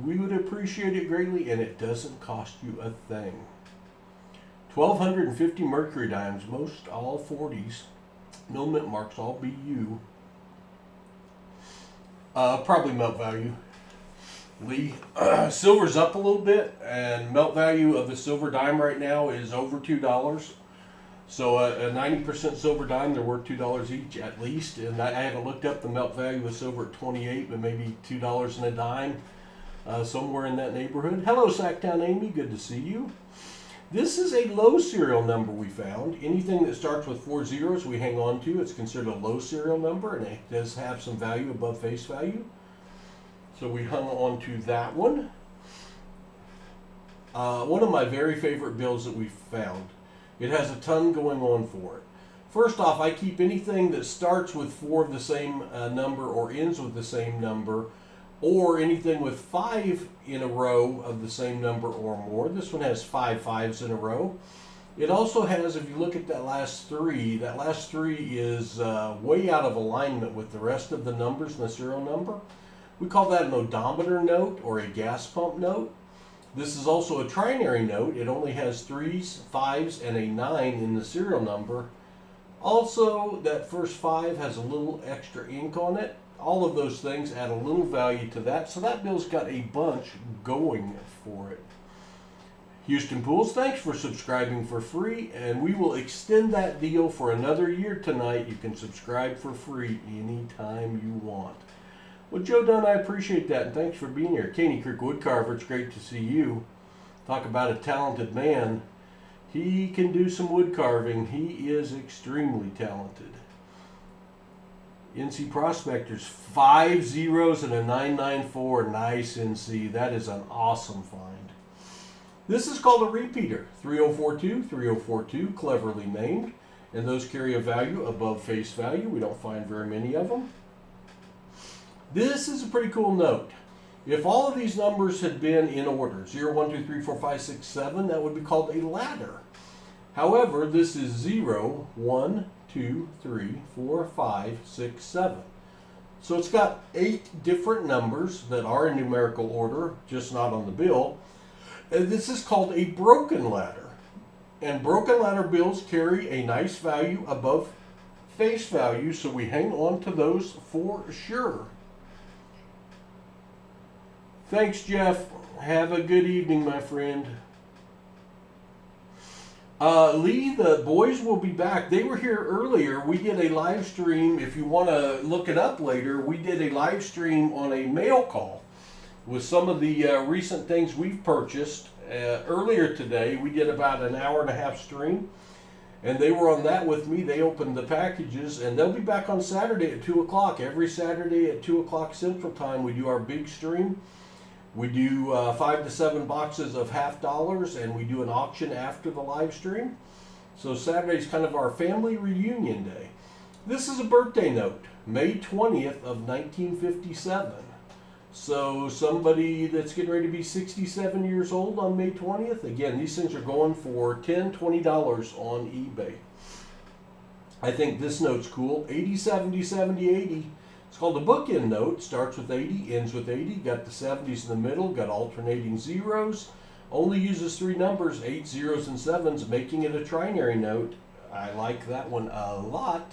We would appreciate it greatly, and it doesn't cost you a thing. 1,250 mercury dimes, most all 40s. No mint marks, all BU. Probably melt value. Lee, silver's up a little bit, and melt value of the silver dime right now is over $2. So a 90% silver dime, they're worth $2 each at least. And I haven't looked up the melt value of silver at 28, but maybe $2 and a dime, somewhere in that neighborhood. Hello, Sacktown Amy, good to see you. This is a low serial number we found. Anything that starts with 4 zeros we hang on to. It's considered a low serial number, and it does have some value above face value. So we hung on to that one. One of my very favorite bills that we found. It has a ton going on for it. First off, I keep anything that starts with 4 of the same number or ends with the same number, or anything with 5 in a row of the same number or more. This one has 5 5s in a row. It also has, if you look at that last three is way out of alignment with the rest of the numbers in the serial number. We call that an odometer note or a gas pump note. This is also a trinary note. It only has 3s, 5s, and a 9 in the serial number. Also, that first 5 has a little extra ink on it. All of those things add a little value to that. So that bill's got a bunch going for it. Houston Pools, thanks for subscribing for free, and we will extend that deal for another year tonight. You can subscribe for free anytime you want. Well, Joe Dunn, I appreciate that, and thanks for being here. Caney Creek Woodcarver, it's great to see you. Talk about a talented man. He can do some wood carving. He is extremely talented. NC Prospectors, 5 zeros and a 994. Nice, NC. That is an awesome find. This is called a repeater, 3042, 3042, cleverly named, and those carry a value above face value. We don't find very many of them. This is a pretty cool note. If all of these numbers had been in order, 0, 1, 2, 3, 4, 5, 6, 7, that would be called a ladder. However, this is 0, 1, 2, 3, 4, 5, 6, 7. So it's got 8 different numbers that are in numerical order, just not on the bill. And this is called a broken ladder. And broken ladder bills carry a nice value above face value, so we hang on to those for sure. Thanks, Jeff. Have a good evening, my friend. Lee, the boys will be back. They were here earlier. We did a live stream. If you want to look it up later, we did a live stream on a mail call with some of the recent things we've purchased. Earlier today, we did about an hour-and-a-half stream, and they were on that with me. They opened the packages, and they'll be back on Saturday at 2 o'clock. Every Saturday at 2 o'clock Central Time, we do our big stream. We do 5 to 7 boxes of $50, and we do an auction after the live stream. So Saturday's kind of our family reunion day. This is a birthday note, May 20th of 1957. So somebody that's getting ready to be 67 years old on May 20th, again, these things are going for $10, $20 on eBay. I think this note's cool, 80, 70, 70, 80. It's called a bookend note, starts with 80, ends with 80, got the 70s in the middle, got alternating zeros, only uses 3 numbers, 8 zeros and 7s, making it a trinary note. I like that one a lot.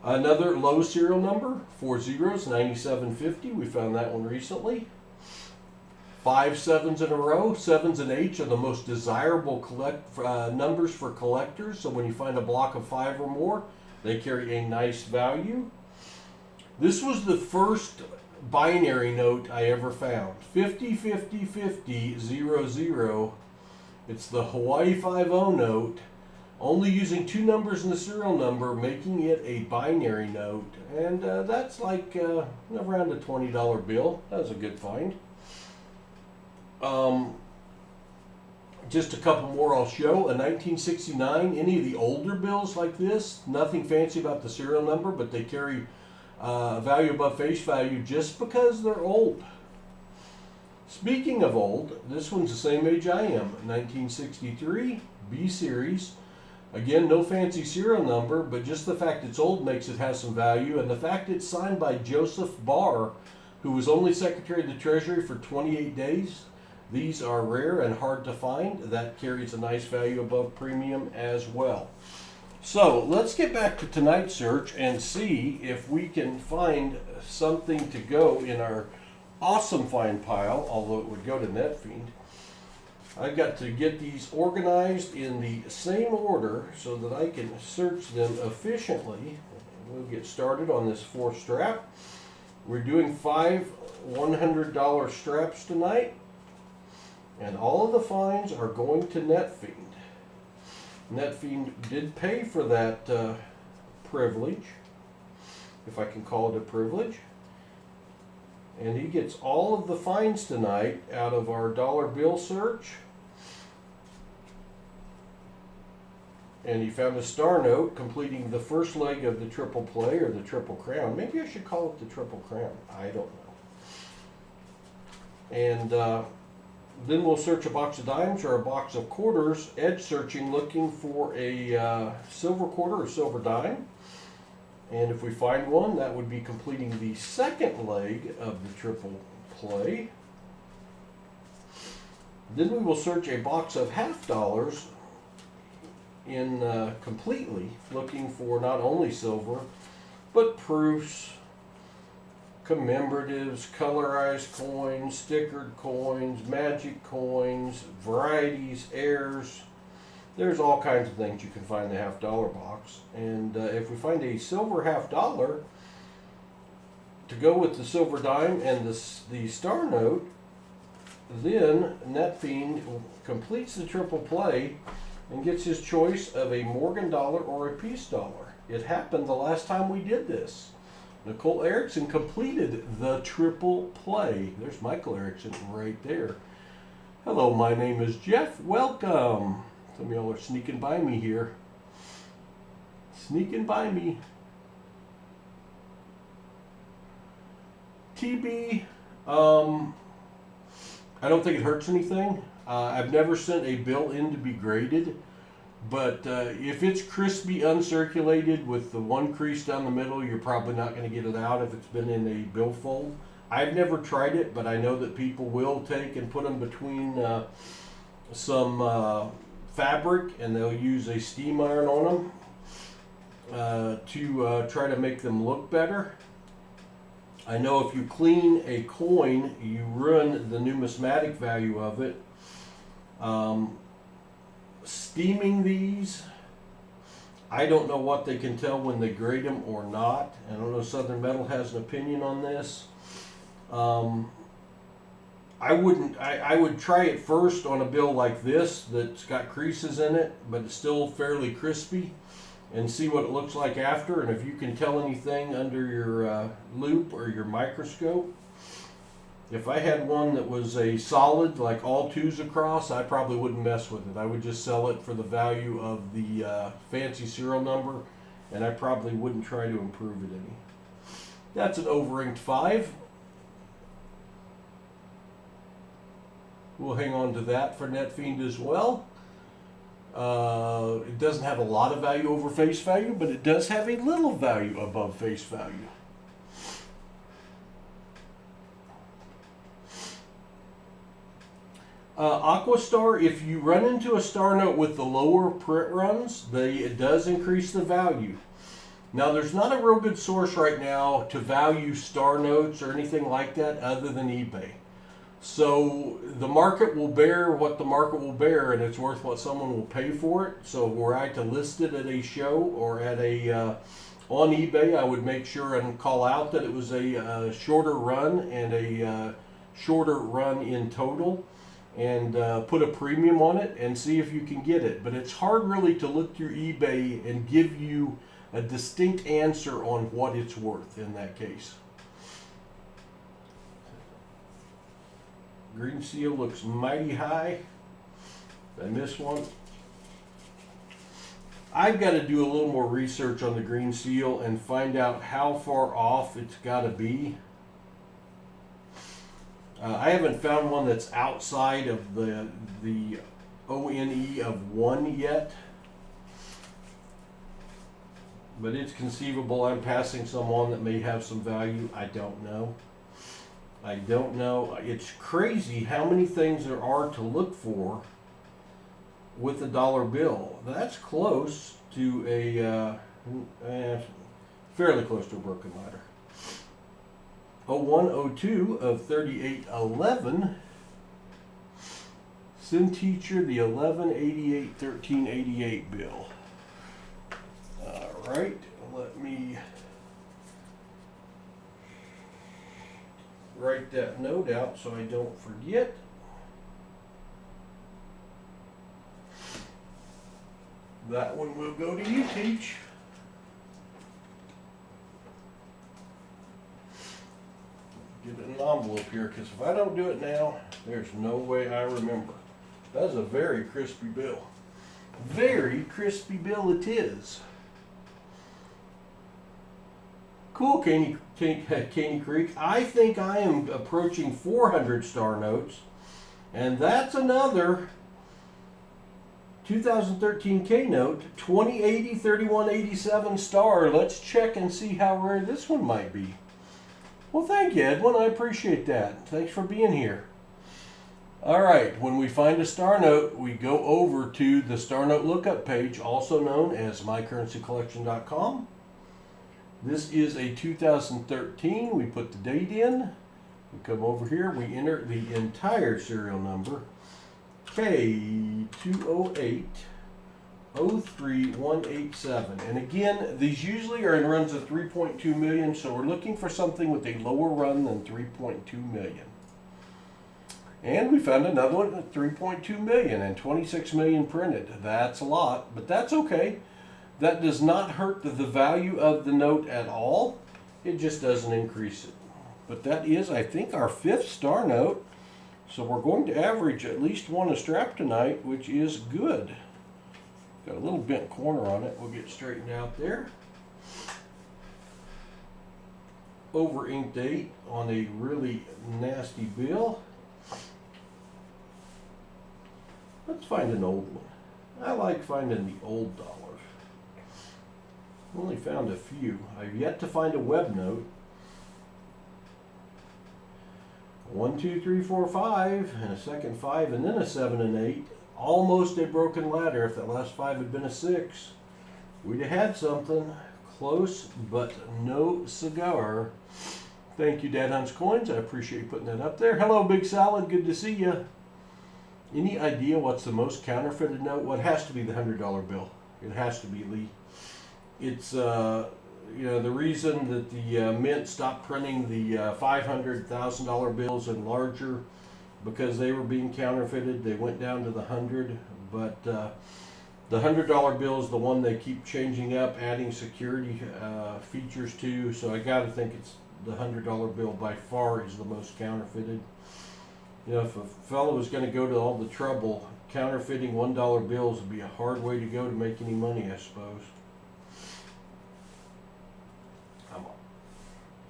Another low serial number, 4 zeros, 9750. We found that one recently. 5 7s in a row. 7s and 8s are the most desirable numbers for collectors. So when you find a block of 5 or more, they carry a nice value. This was the first binary note I ever found. 50 50 50 0 0. It's the Hawaii 5-0 note. Only using 2 numbers in the serial number, making it a binary note. And that's like around a $20 bill. That was a good find. Just a couple more I'll show. A 1969, any of the older bills like this, nothing fancy about the serial number, but they carry value above face value just because they're old. Speaking of old, this one's the same age I am. 1963, B series. Again, no fancy serial number, but just the fact it's old makes it have some value, and the fact it's signed by Joseph Barr, who was only Secretary of the Treasury for 28 days. These are rare and hard to find. That carries a nice value above premium as well. So let's get back to tonight's search and see if we can find something to go in our awesome find pile, although it would go to NetFiend. I've got to get these organized in the same order so that I can search them efficiently. We'll get started on this 4th strap. We're doing 5 $100 straps tonight, and all of the finds are going to NetFiend. NetFiend did pay for that privilege, if I can call it a privilege. And he gets all of the finds tonight out of our dollar bill search. And he found a star note completing the first leg of the triple play, or the triple crown. Maybe I should call it the triple crown. I don't know. And Then we'll search a box of dimes or a box of quarters, edge searching, looking for a silver quarter or silver dime. And if we find one, that would be completing the second leg of the triple play. Then we will search a box of half dollars in completely, looking for not only silver, but proofs, commemoratives, colorized coins, stickered coins, magic coins, varieties, heirs. There's all kinds of things you can find in the half-dollar box. And if we find a silver half-dollar to go with the silver dime and the star note, then NetFiend completes the triple play and gets his choice of a Morgan dollar or a Peace dollar. It happened the last time we did this. Nicole Erickson completed the triple play. There's Michael Erickson right there. Hello, my name is Jeff. Welcome. Some of y'all are sneaking by me here. Sneaking by me. TB, I don't think it hurts anything. I've never sent a bill in to be graded, but if it's crispy uncirculated with the one crease down the middle, you're probably not going to get it out if it's been in a billfold. I've never tried it, but I know that people will take and put them between some fabric, and they'll use a steam iron on them to try to make them look better. I know if you clean a coin, you ruin the numismatic value of it. Steaming these, I don't know what they can tell when they grade them or not. I don't know if Southern Metal has an opinion on this. I would try it first on a bill like this that's got creases in it, but it's still fairly crispy, and see what it looks like after. And if you can tell anything under your loop or your microscope. If I had one that was a solid, like all twos across, I probably wouldn't mess with it. I would just sell it for the value of the fancy serial number, and I probably wouldn't try to improve it any. That's an over-inked 5. We'll hang on to that for NetFiend as well. It doesn't have a lot of value over face value, but it does have a little value above face value. Aquastar, if you run into a star note with the lower print runs, it does increase the value. Now, there's not a real good source right now to value star notes or anything like that other than eBay. So the market will bear what the market will bear, and it's worth what someone will pay for it. So were I to list it at a show or at on eBay, I would make sure and call out that it was a shorter run and a shorter run in total, and put a premium on it and see if you can get it. But it's hard really to look through eBay and give you a distinct answer on what it's worth in that case. Green seal looks mighty high. Did I miss one? I've got to do a little more research on the green seal and find out how far off it's got to be. I haven't found one that's outside of the ONE of 1 yet, but it's conceivable I'm passing some on that may have some value. I don't know. I don't know. It's crazy how many things there are to look for with a dollar bill. That's close to a fairly close to a broken ladder. 0102 of 3811. Sin Teacher, the 1188 1388 bill. All right, let me write that note out so I don't forget. That one will go to you, Teach. Get an envelope here, because if I don't do it now, there's no way I remember. That's a very crispy bill. Very crispy bill it is. Cool, Caney Creek. I think I am approaching 400 star notes, And that's another 2013 K note, 2080 3187 star. Let's check and see how rare this one might be. Well, thank you, Edwin. I appreciate that. Thanks for being here. All right, when we find a star note, we go over to the star note lookup page, also known as mycurrencycollection.com. This is a 2013. We put the date in. We come over here. We enter the entire serial number, K208-03187. And again, these usually are in runs of 3.2 million, so we're looking for something with a lower run than 3.2 million. And we found another one at 3.2 million and 26 million printed. That's a lot, but that's okay. That does not hurt the value of the note at all. It just doesn't increase it. But that is, I think, our 5th star note. So we're going to average at least one a strap tonight, which is good. Got a little bent corner on it. We'll get straightened out there. Over ink date on a really nasty bill. Let's find an old one. I like finding the old dollars. Only found a few. I've yet to find a web note. 1, 2, 3, 4, 5, and a second 5, and then a 7 and 8. Almost a broken ladder. If that last 5 had been a 6, we'd have had something. Close, but no cigar. Thank you, Dad Hunts Coins. I appreciate you putting that up there. Hello, Big Salad. Good to see you. Any idea what's the most counterfeited note? Well, it has to be the $100 bill. It has to be, Lee. It's, you know, the reason that the Mint stopped printing the $500,000 bills and larger, because they were being counterfeited. They went down to the 100, but the $100 bill is the one they keep changing up, adding security features to. So I got to think it's the $100 bill by far is the most counterfeited. You know, if a fellow was going to go to all the trouble, counterfeiting $1 bills would be a hard way to go to make any money, I suppose.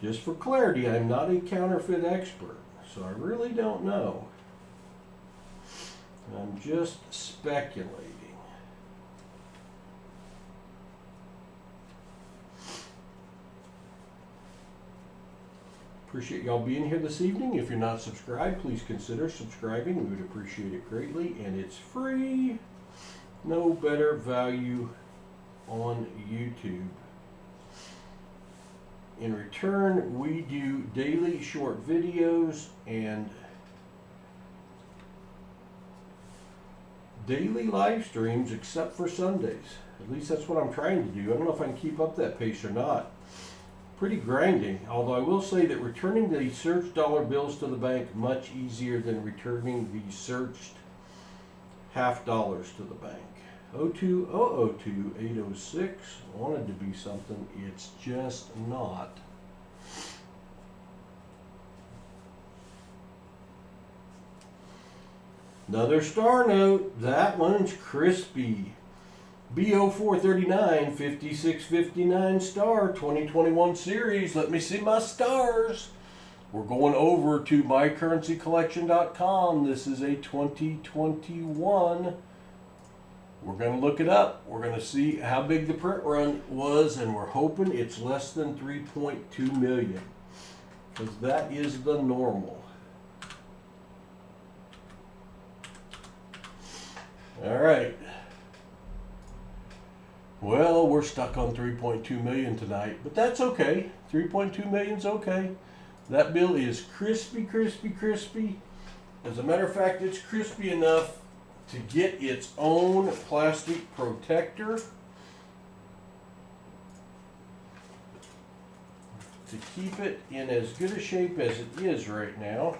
Just for clarity, I'm not a counterfeit expert, so I really don't know. I'm just speculating. Appreciate y'all being here this evening. If you're not subscribed, please consider subscribing. We would appreciate it greatly, and it's free. No better value on YouTube. In return, we do daily short videos and daily live streams, except for Sundays. At least that's what I'm trying to do. I don't know if I can keep up that pace or not. Pretty grinding, although I will say that returning the searched dollar bills to the bank much easier than returning the searched half dollars to the bank. 02002-806 wanted to be something, it's just not. Another star note, that one's crispy. BO439 5659 star 2021 series. Let me see my stars. We're going over to mycurrencycollection.com. This is a 2021. We're going to look it up. We're going to see how big the print run was, and we're hoping it's less than 3.2 million, because that is the normal. All right. Well, we're stuck on 3.2 million tonight, but that's okay. 3.2 million's okay. That bill is crispy, crispy, crispy. As a matter of fact, it's crispy enough to get its own plastic protector to keep it in as good a shape as it is right now.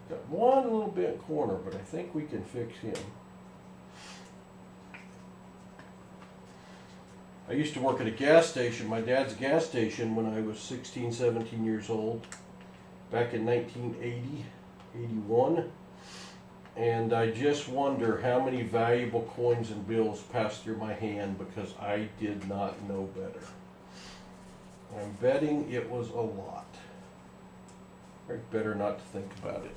Got one little bent corner, but I think we can fix him. I used to work at a gas station, my dad's gas station, when I was 16, 17 years old, back in 1980, 81. And I just wonder how many valuable coins and bills passed through my hand because I did not know better. I'm betting it was a lot. I'd better not to think about it.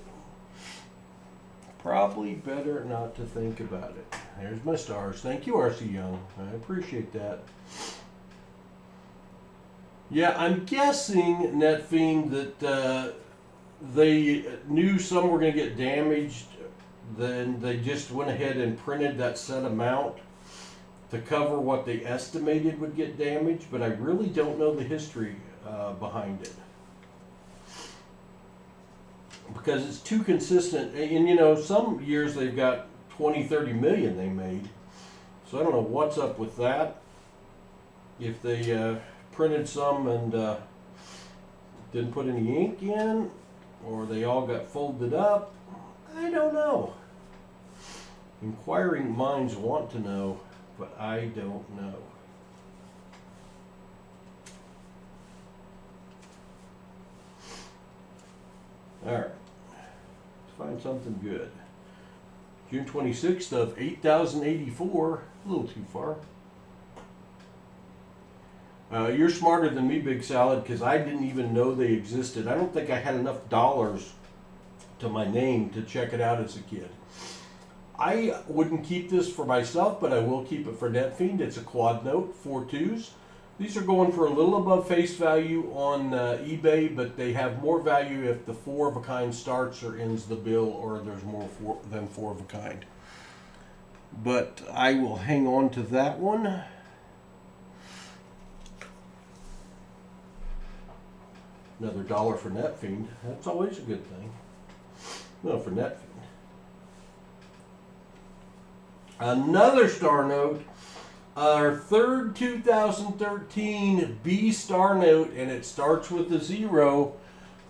probably better not to think about it. There's my stars. Thank you, R.C. Young. I appreciate that. Yeah, I'm guessing, NetFiend, that they knew some were going to get damaged. Then they just went ahead and printed that set amount to cover what they estimated would get damaged, but I really don't know the history behind it. Because it's too consistent, and you know, some years they've got 20, 30 million they made. So I don't know what's up with that. If they printed some and didn't put any ink in, or they all got folded up, I don't know. Inquiring minds want to know, but I don't know. Alright, let's find something good. June 26th of 8,084, a little too far. You're smarter than me, Big Salad, because I didn't even know they existed. I don't think I had enough dollars to my name to check it out as a kid. I wouldn't keep this for myself, but I will keep it for NetFiend. It's a quad note, 4 2s. These are going for a little above face value on eBay, but they have more value if the 4 of a kind starts or ends the bill, or there's more than 4 of a kind. But I will hang on to that one. Another dollar for NetFiend. That's always a good thing. No, for NetFiend. Another star note. Our third 2013 B star note, and it starts with a 0.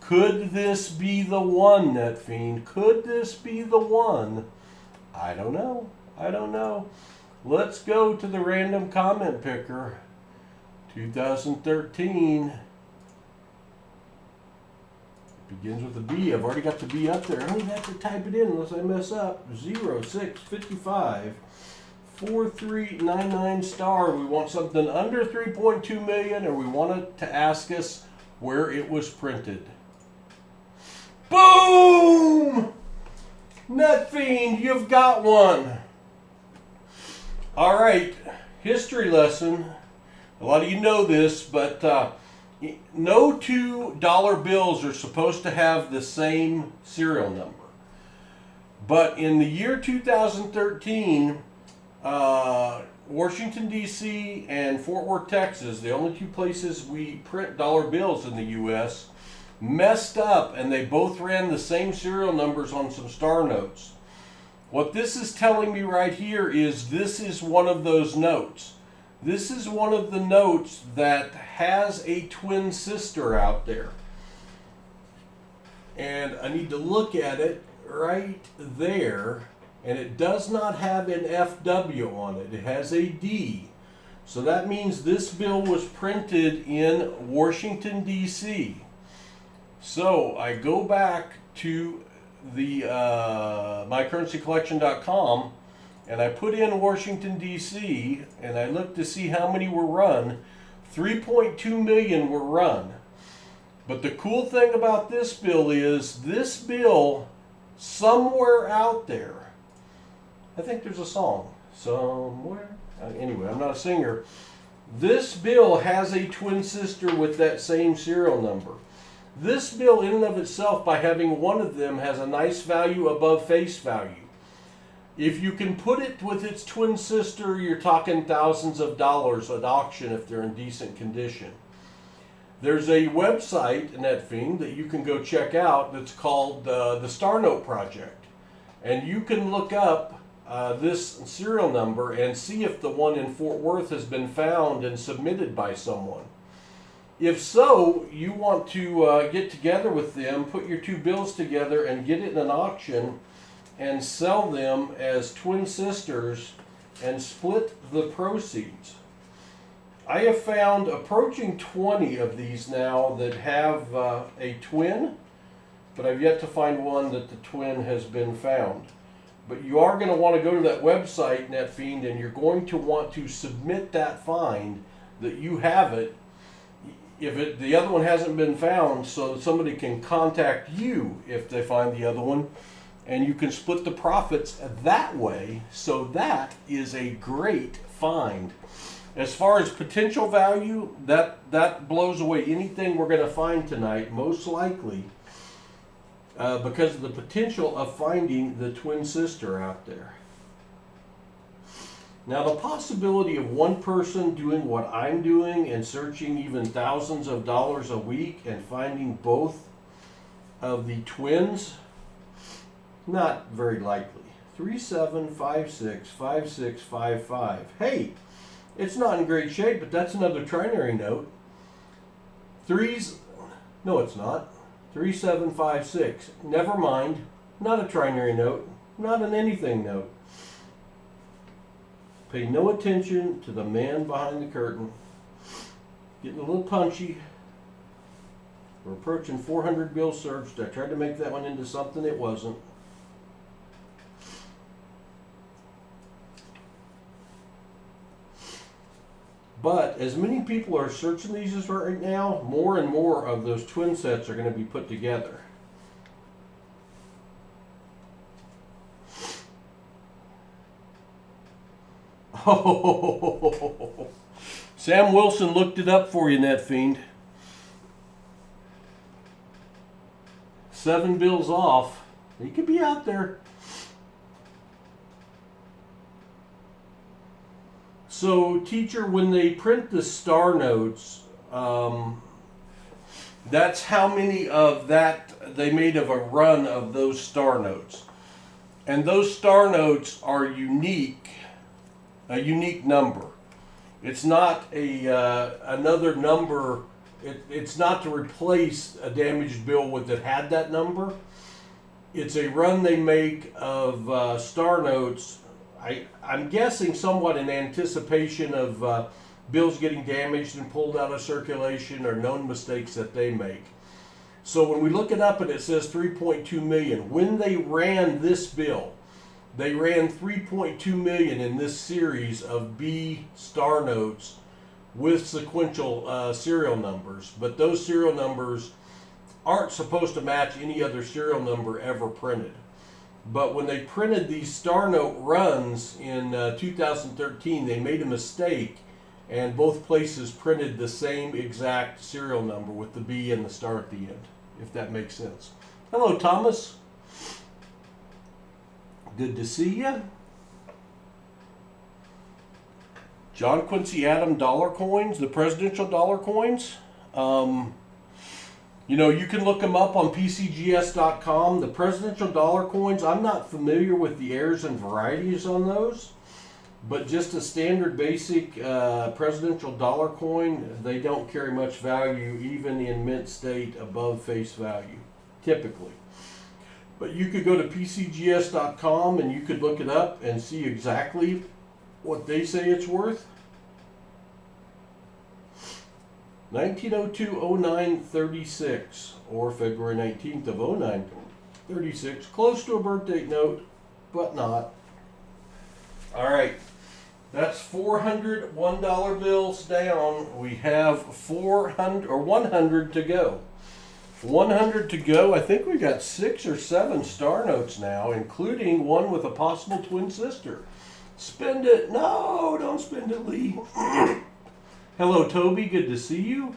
Could this be the one, NetFiend? Could this be the one? I don't know. I don't know. Let's go to the random comment picker. 2013. Begins with a B. I've already got the B up there. I don't even have to type it in unless I mess up. 0, 6, 55, 4399 star. We want something under 3.2 million, or we want it to ask us where it was printed. Boom! NetFiend, you've got one. All right, history lesson. A lot of you know this, but no $2 bills are supposed to have the same serial number. But in the year 2013, Washington, D.C. and Fort Worth, Texas, the only 2 places we print dollar bills in the U.S., messed up, and they both ran the same serial numbers on some star notes. What this is telling me right here is this is one of those notes. This is one of the notes that has a twin sister out there. And I need to look at it right there. And it does not have an FW on it. It has a D. So that means this bill was printed in Washington, D.C. So I go back to the mycurrencycollection.com, and I put in Washington, D.C., and I look to see how many were run. 3.2 million were run. But the cool thing about this bill is this bill, somewhere out there, I think there's a song, somewhere. Anyway, I'm not a singer. This bill has a twin sister with that same serial number. This bill in and of itself, by having one of them, has a nice value above face value. If you can put it with its twin sister, you're talking thousands of dollars at auction if they're in decent condition. There's a website, NetFiend, that you can go check out that's called the Star Note Project. And you can look up this serial number and see if the one in Fort Worth has been found and submitted by someone. If so, you want to get together with them, put your 2 bills together and get it in an auction and sell them as twin sisters and split the proceeds. I have found approaching 20 of these now that have a twin, but I've yet to find one that the twin has been found. But you are going to want to go to that website, NetFiend, and you're going to want to submit that find that you have it. If the other one hasn't been found, so somebody can contact you if they find the other one, and you can split the profits that way. So that is a great find. As far as potential value, that blows away anything we're going to find tonight, most likely, because of the potential of finding the twin sister out there. Now, the possibility of one person doing what I'm doing and searching even thousands of dollars a week and finding both of the twins, not very likely. 3756 5655. Hey, it's not in great shape, but that's another trinary note. No, it's not. 3756. Never mind. Not a trinary note. Not an anything note. Pay no attention to the man behind the curtain. Getting a little punchy. We're approaching 400 bills searched. I tried to make that one into something it wasn't. But as many people are searching these as right now, more and more of those twin sets are going to be put together. Oh, Sam Wilson looked it up for you, NetFiend. 7 bills off. He could be out there. So, teacher, when they print the star notes, that's how many of that they made of a run of those star notes. And those star notes are unique, a unique number. It's not another number. It's not to replace a damaged bill that had that number. It's a run they make of star notes. I'm guessing somewhat in anticipation of bills getting damaged and pulled out of circulation or known mistakes that they make. So when we look it up and it says 3.2 million, when they ran this bill, they ran 3.2 million in this series of B star notes with sequential serial numbers. But those serial numbers aren't supposed to match any other serial number ever printed. But when they printed these star note runs in 2013, they made a mistake, and both places printed the same exact serial number with the B and the star at the end, if that makes sense. Hello, Thomas. Good to see you. John Quincy Adams dollar coins, the presidential dollar coins. You know, you can look them up on PCGS.com. The presidential dollar coins, I'm not familiar with the adheres and varieties on those, but just a standard basic presidential dollar coin, they don't carry much value even in mint state above face value, typically. But you could go to PCGS.com and you could look it up and see exactly what they say it's worth. 1902-09-36, or February 19th of 09-36, close to a birth date note, but not. All right, that's 400 $1 bills down. We have 100 to go. 100 to go. I think we got 6 or 7 star notes now, including one with a possible twin sister. Spend it. No, don't spend it, Lee. Hello, Toby. Good to see you.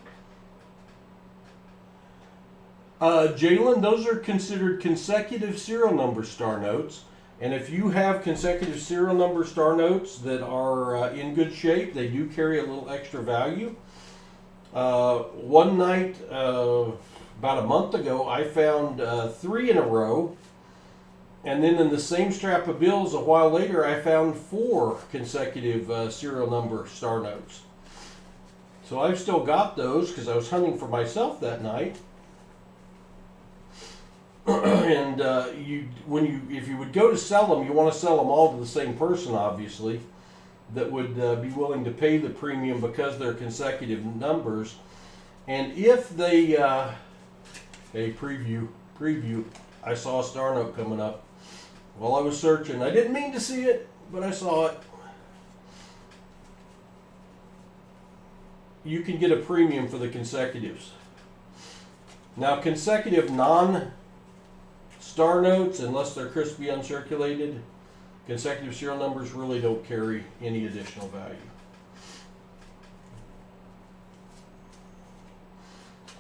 Jalen, those are considered consecutive serial number star notes. And if you have consecutive serial number star notes that are in good shape, they do carry a little extra value. One night, about a month ago, I found 3 in a row. And then in the same strap of bills, a while later, I found 4 consecutive serial number star notes. So I've still got those because I was hunting for myself that night. And if you would go to sell them, you want to sell them all to the same person, obviously, that would be willing to pay the premium because they're consecutive numbers. And if they, hey, preview, I saw a star note coming up while I was searching. I didn't mean to see it, but I saw it. You can get a premium for the consecutives. Now, consecutive non-star Star notes, unless they're crispy uncirculated, consecutive serial numbers really don't carry any additional value.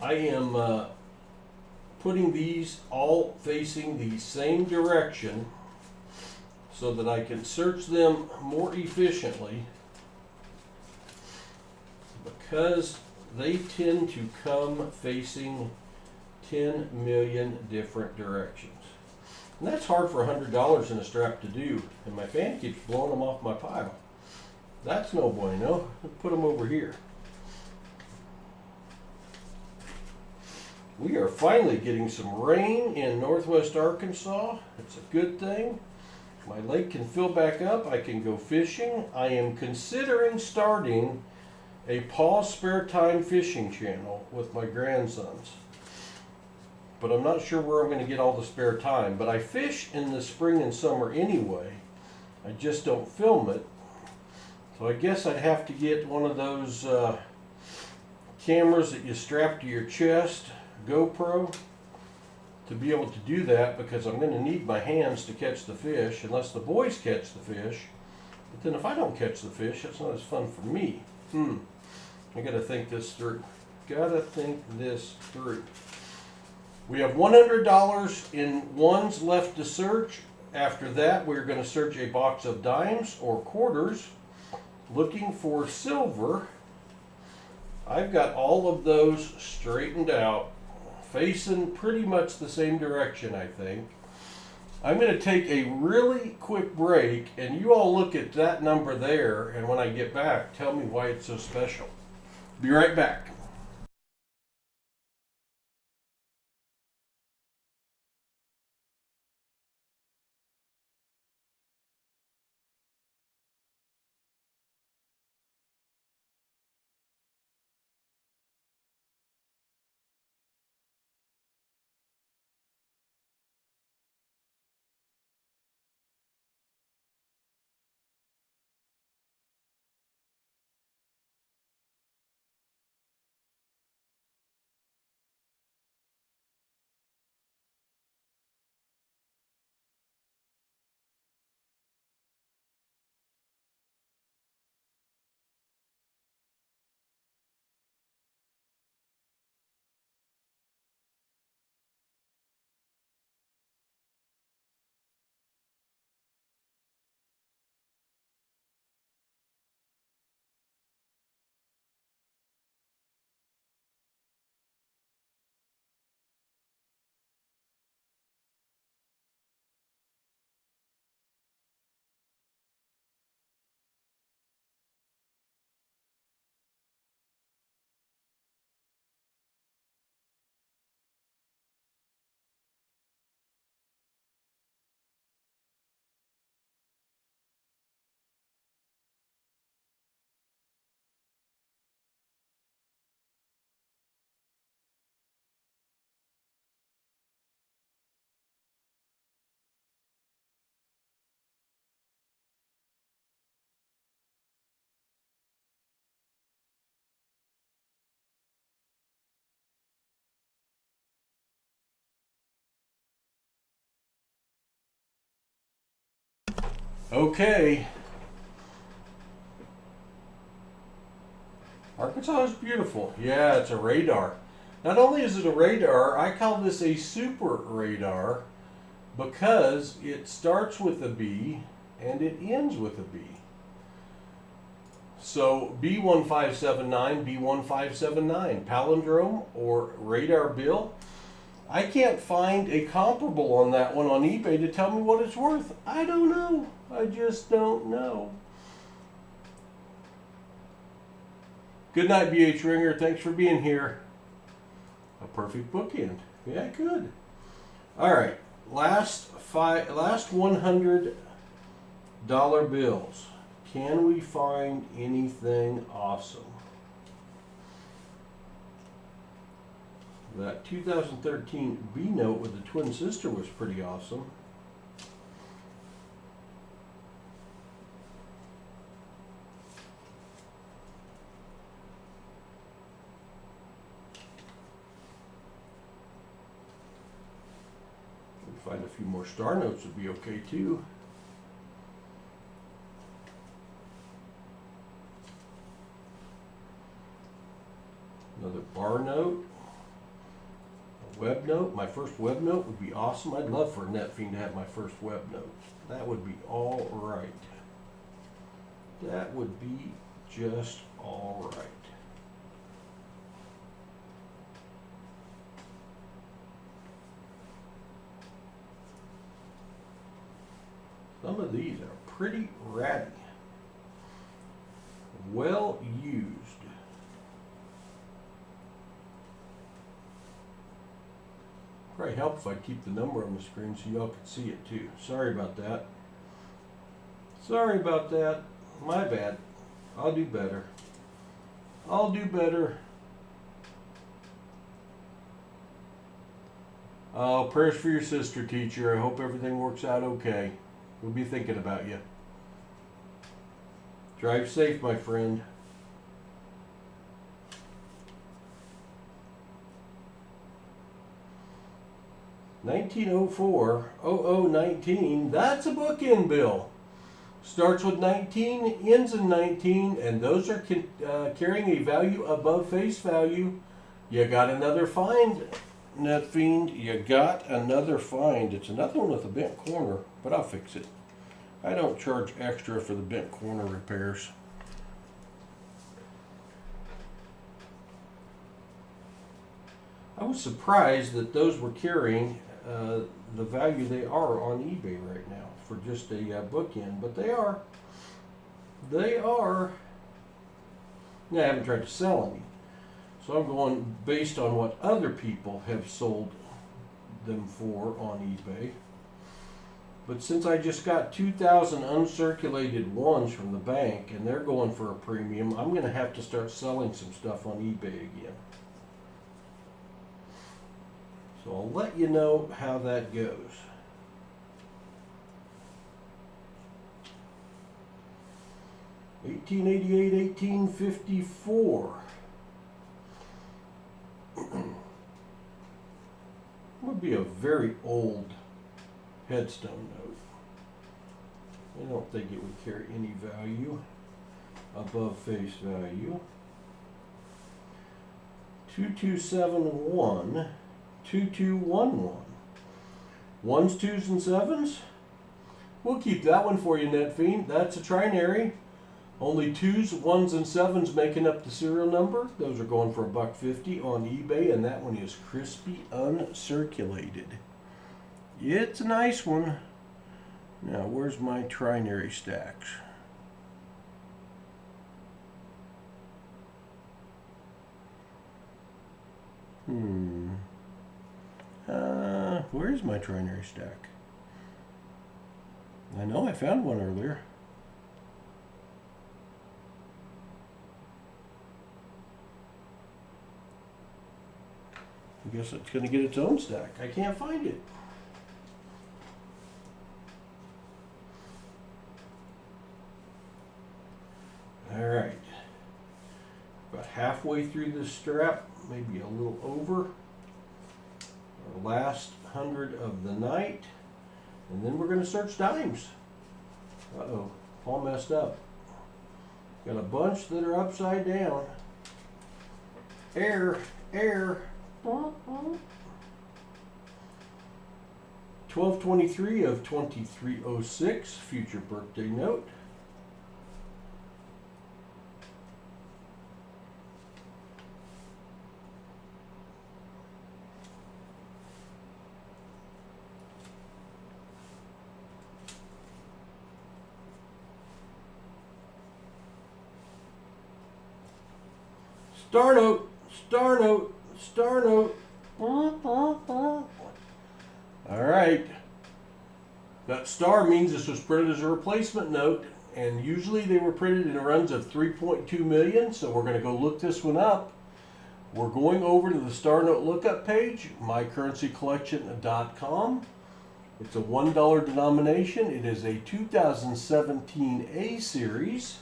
I am putting these all facing the same direction so that I can search them more efficiently, because they tend to come facing 10 million different directions. And that's hard for $100 in a strap to do, and my fan keeps blowing them off my pile. That's no bueno. Put them over here. We are finally getting some rain in northwest Arkansas. It's a good thing. My lake can fill back up. I can go fishing. I am considering starting a PasSpareTime fishing channel with my grandsons. But I'm not sure where I'm going to get all the spare time. But I fish in the spring and summer anyway. I just don't film it. So I guess I'd have to get one of those cameras that you strap to your chest, GoPro, to be able to do that, because I'm going to need my hands to catch the fish, unless the boys catch the fish. But then if I don't catch the fish, that's not as fun for me. I got to think this through. We have $100 in ones left to search. After that, we're going to search a box of dimes or quarters, looking for silver. I've got all of those straightened out, facing pretty much the same direction, I think. I'm going to take a really quick break, and you all look at that number there, and when I get back, tell me why it's so special. Be right back. Okay. Arkansas is beautiful. Yeah, it's a radar. Not only is it a radar, I call this a super radar because it starts with a B and it ends with a B. So B1579, B1579, palindrome or radar bill. I can't find a comparable on that one on eBay to tell me what it's worth. I don't know. I just don't know. Good night, BH Ringer. Thanks for being here. A perfect bookend. Yeah, good. All right. Last $100 bills. Can we find anything awesome? That 2013 B note with the twin sister was pretty awesome. Find a few more star notes would be okay too. Another bar note. A web note. My first web note would be awesome. I'd love for NetFiend to have my first web note. That would be all right. That would be just all right. Some of these are pretty ratty. Well used. Probably help if I keep the number on the screen so y'all can see it too. Sorry about that. Sorry about that. My bad. I'll do better. I'll do better. Oh, prayers for your sister, teacher. I hope everything works out okay. We'll be thinking about you. Drive safe, my friend. $1904-0019. That's a bookend bill. Starts with 19, ends in 19, and those are carrying a value above face value. You got another find, NetFiend. You got another find. It's another one with a bent corner, but I'll fix it. I don't charge extra for the bent corner repairs. I was surprised that those were carrying the value they are on eBay right now for just a bookend, but they are. They are. Now, I haven't tried to sell any, so I'm going based on what other people have sold them for on eBay. But since I just got 2,000 uncirculated ones from the bank and they're going for a premium, I'm going to have to start selling some stuff on eBay again. So I'll let you know how that goes. $1888, $1854. Would be a very old headstone note. I don't think it would carry any value above face value. 2271, 2211. Ones, twos, and sevens. We'll keep that one for you, NetFiend. That's a trinary. Only twos, ones, and sevens making up the serial number. Those are going for $1.50 on eBay, and that one is crispy uncirculated. It's a nice one. Now, where's my trinary stacks? Where's my trinary stack? I know I found one earlier. I guess it's going to get its own stack. I can't find it. All right. About halfway through this strap, maybe a little over. Our last 100 of the night. And then we're going to search dimes. Uh-oh, all messed up. Got a bunch that are upside down. Error, error. 1223 of 2306, future birthday note. Star note, star note, star note. All right. That star means this was printed as a replacement note, and usually they were printed in runs of 3.2 million, so we're going to go look this one up. We're going over to the star note lookup page, mycurrencycollection.com. It's a $1 denomination. It is a 2017 A series.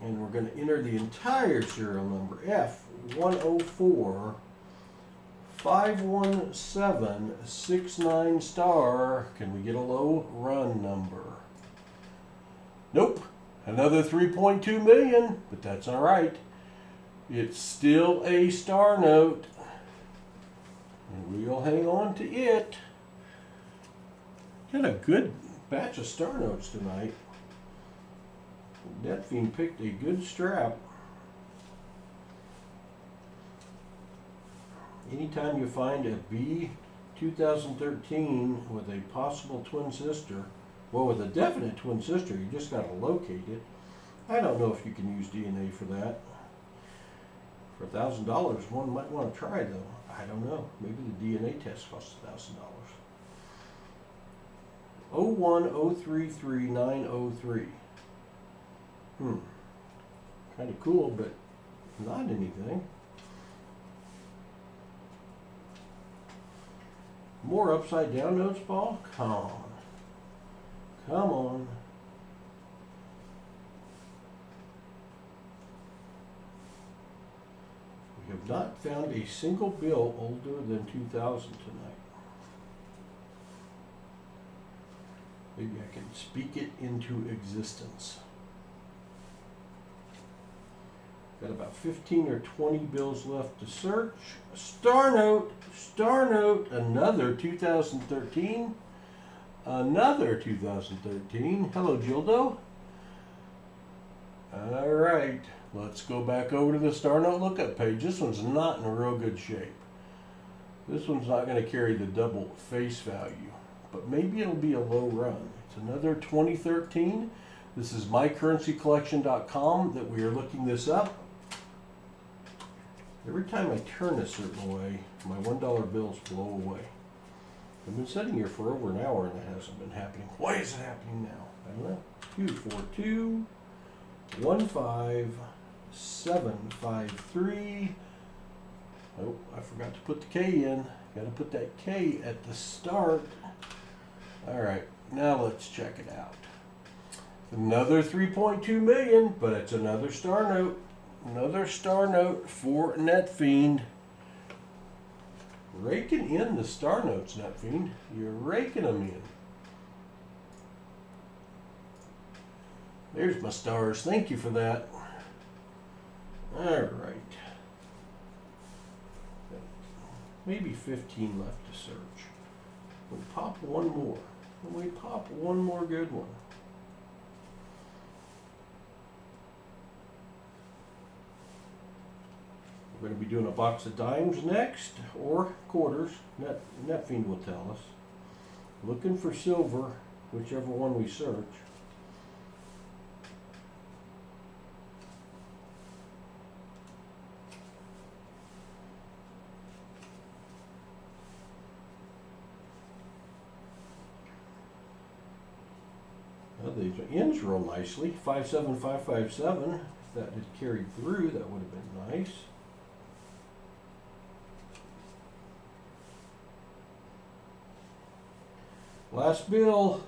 And we're going to enter the entire serial number, F104 51769 star. Can we get a low run number? Nope. Another 3.2 million, but that's all right. It's still a star note, and we'll hang on to it. Got a good batch of star notes tonight. NetFiend picked a good strap. Anytime you find a B 2013 with a possible twin sister, well, with a definite twin sister, you just got to locate it. I don't know if you can use DNA for that. For $1,000, one might want to try though. I don't know. Maybe the DNA test costs $1,000. 01033 Kind of cool, but not anything. More upside down notes, Paul? Come on. Come on. We have not found a single bill older than 2000 tonight. Maybe I can speak it into existence. Got about 15 or 20 bills left to search. Star note, another 2013. Another 2013. Hello, Gildo. All right, let's go back over to the star note lookup page. This one's not in a real good shape. This one's not going to carry the double face value, but maybe it'll be a low run. It's another 2013. This is mycurrencycollection.com that we are looking this up. Every time I turn a certain way, my $1 bills blow away. I've been sitting here for over an hour and it hasn't been happening. Why is it happening now? I don't know. 242 15753. Oh, I forgot to put the K in. Got to put that K at the start. All right, now let's check it out. Another 3.2 million, but it's another star note. Another star note for NetFiend. Raking in the star notes, NetFiend. You're raking them in. There's my stars. Thank you for that. All right. Maybe 15 left to search. We pop one more. We pop one more good one. We're going to be doing a box of dimes next, or quarters. NetFiend will tell us. Looking for silver, whichever one we search. Well, these ends real nicely. 57557. If that had carried through, that would have been nice. Last bill.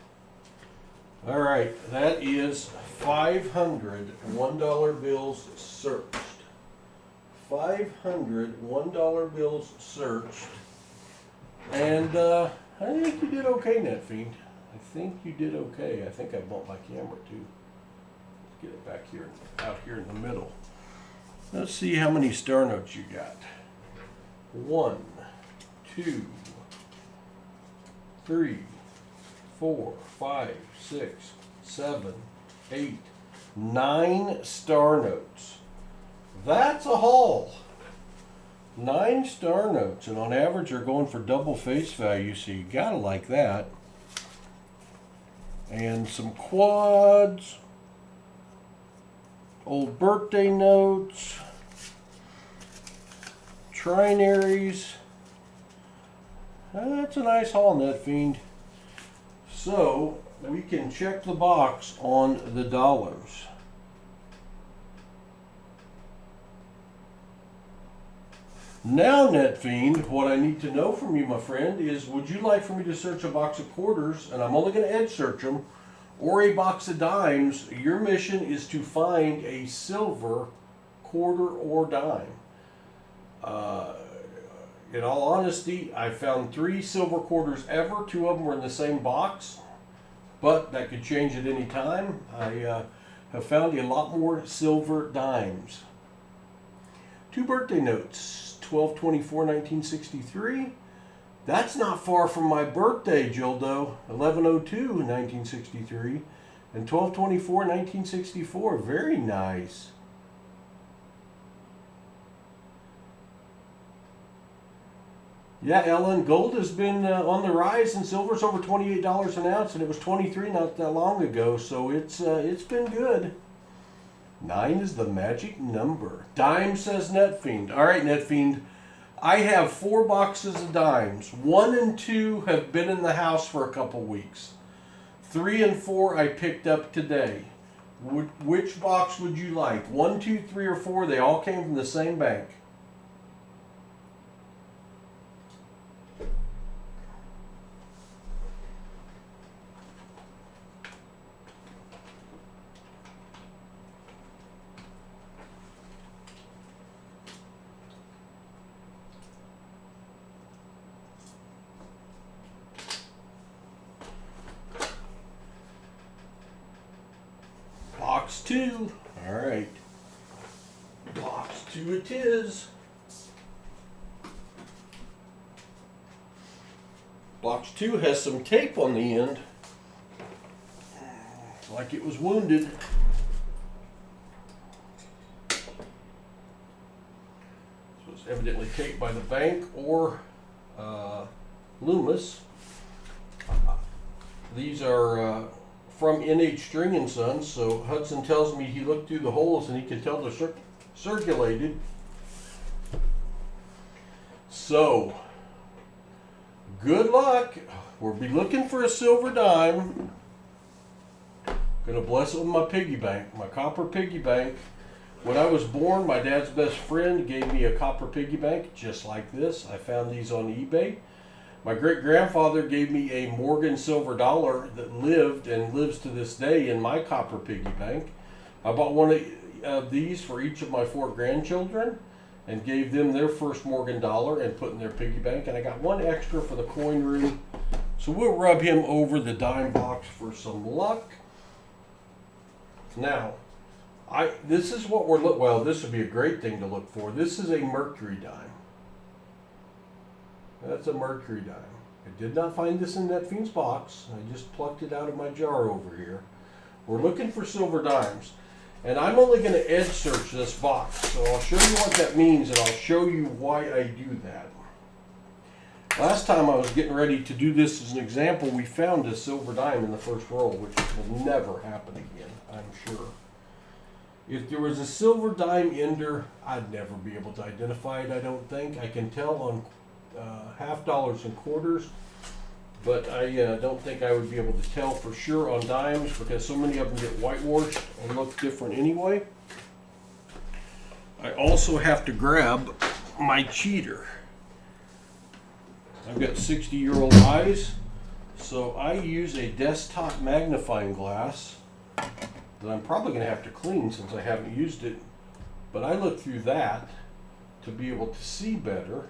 All right, that is 500 $1 bills searched. 500 $1 bills searched. And I think you did okay, NetFiend. I think you did okay. I think I bumped my camera too. Let's get it back here, out here in the middle. Let's see how many star notes you got. 1, 2, 3, 4, 5, 6, 7, 8, 9 star notes. That's a haul. 9 star notes, and on average are going for double face value, so you gotta like that. And some quads, old birthday notes, trinaries. That's a nice haul, NetFiend. So we can check the box on the dollars. Now, NetFiend, what I need to know from you, my friend, is would you like for me to search a box of quarters, and I'm only going to edge search them, or a box of dimes? Your mission is to find a silver quarter or dime. in all honesty, I found 3 silver quarters ever. 2 of them were in the same box, but that could change at any time. I have found a lot more silver dimes. 2 birthday notes, 12/24/1963. That's not far from my birthday, Gildo. 11/02/1963 and 12/24/1964. Very nice. Yeah, Ellen, gold has been on the rise, and silver's over $28 an ounce, and it was 23 not that long ago, so it's been good. 9 is the magic number. Dime, says NetFiend. All right, NetFiend, I have 4 boxes of dimes. 1 and 2 have been in the house for a couple weeks. 3 and 4 I picked up today. Which box would you like? 1, 2, 3, or 4? They all came from the same bank. Box 2. All right. Box 2 it is. Box 2 has some tape on the end, like it was wounded. This was evidently taped by the bank or Loomis. These are from NH String & Sons, so Hudson tells me he looked through the holes and he could tell they're circulated. So, good luck. We'll be looking for a silver dime. Gonna bless it with my piggy bank, my copper piggy bank. When I was born, my dad's best friend gave me a copper piggy bank just like this. I found these on eBay. My great-grandfather gave me a Morgan silver dollar that lived and lives to this day in my copper piggy bank. I bought one of these for each of my 4 grandchildren and gave them their first Morgan dollar and put in their piggy bank. And I got 1 extra for the coin room. So we'll rub him over the dime box for some luck. Now, this is what we're looking, well, this would be a great thing to look for. This is a mercury dime. That's a mercury dime. I did not find this in NetFiend's box. I just plucked it out of my jar over here. We're looking for silver dimes. And I'm only going to edge search this box. So I'll show you what that means and I'll show you why I do that. Last time I was getting ready to do this as an example, we found a silver dime in the first roll, which will never happen again, I'm sure. If there was a silver dime ender, I'd never be able to identify it, I don't think. I can tell on half dollars and quarters, but I don't think I would be able to tell for sure on dimes because so many of them get whitewashed and look different anyway. I also have to grab my cheater. I've got 60-year-old eyes, so I use a desktop magnifying glass that I'm probably going to have to clean since I haven't used it, but I look through that to be able to see better.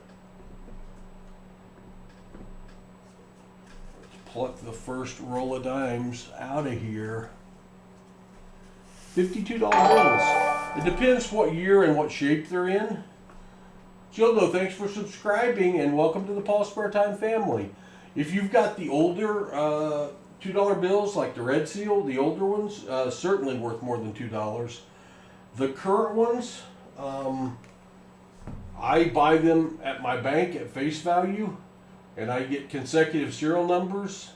Pluck the first roll of dimes out of here. $52 bills. It depends what year and what shape they're in. Gildo, thanks for subscribing and welcome to the PasSpareTime family. If you've got the older $2 bills like the Red Seal, the older ones, certainly worth more than $2. The current ones, I buy them at my bank at face value. And I get consecutive serial numbers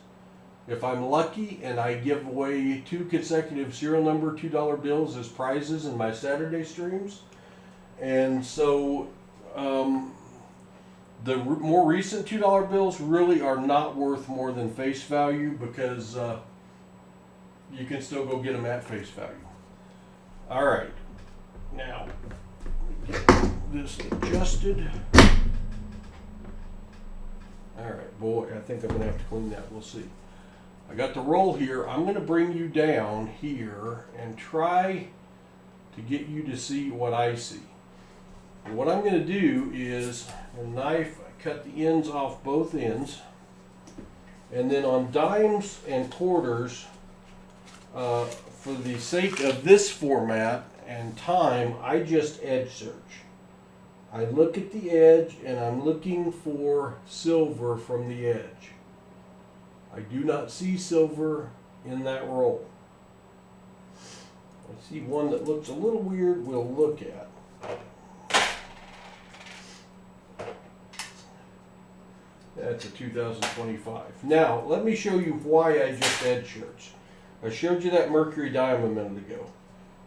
if I'm lucky, and I give away 2 consecutive serial number $2 bills as prizes in my Saturday streams. And so the more recent $2 bills really are not worth more than face value because you can still go get them at face value. All right, now get this adjusted. Alright, boy, I think I'm going to have to clean that. We'll see. I got the roll here. I'm going to bring you down here and try to get you to see what I see. And what I'm going to do is a knife, I cut the ends off both ends. And then on dimes and quarters, for the sake of this format and time, I just edge search. I look at the edge and I'm looking for silver from the edge. I do not see silver in that roll. I see one that looks a little weird, we'll look at. That's a 2025. Now, let me show you why I just edge search. I showed you that mercury dime a minute ago.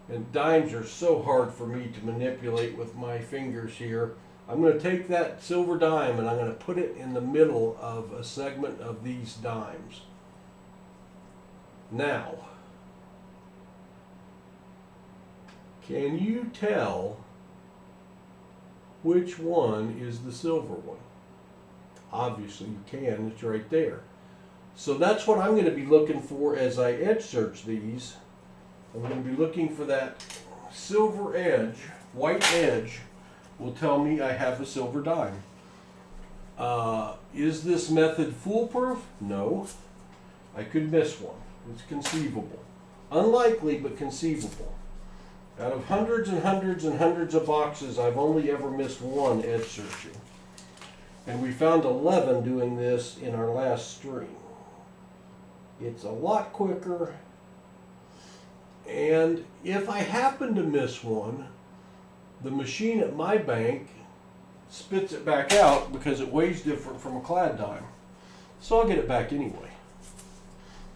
And dimes are so hard for me to manipulate with my fingers here. I'm going to take that silver dime and I'm going to put it in the middle of a segment of these dimes. Now, can you tell which one is the silver one? Obviously you can, it's right there. So that's what I'm going to be looking for as I edge search these. I'm going to be looking for that silver edge, white edge will tell me I have a silver dime. Is this method foolproof? No. I could miss one. It's conceivable. Unlikely, but conceivable. Out of hundreds and hundreds and hundreds of boxes, I've only ever missed one edge searching. And we found 11 doing this in our last stream. It's a lot quicker. And if I happen to miss one, the machine at my bank spits it back out because it weighs different from a clad dime. So I'll get it back anyway.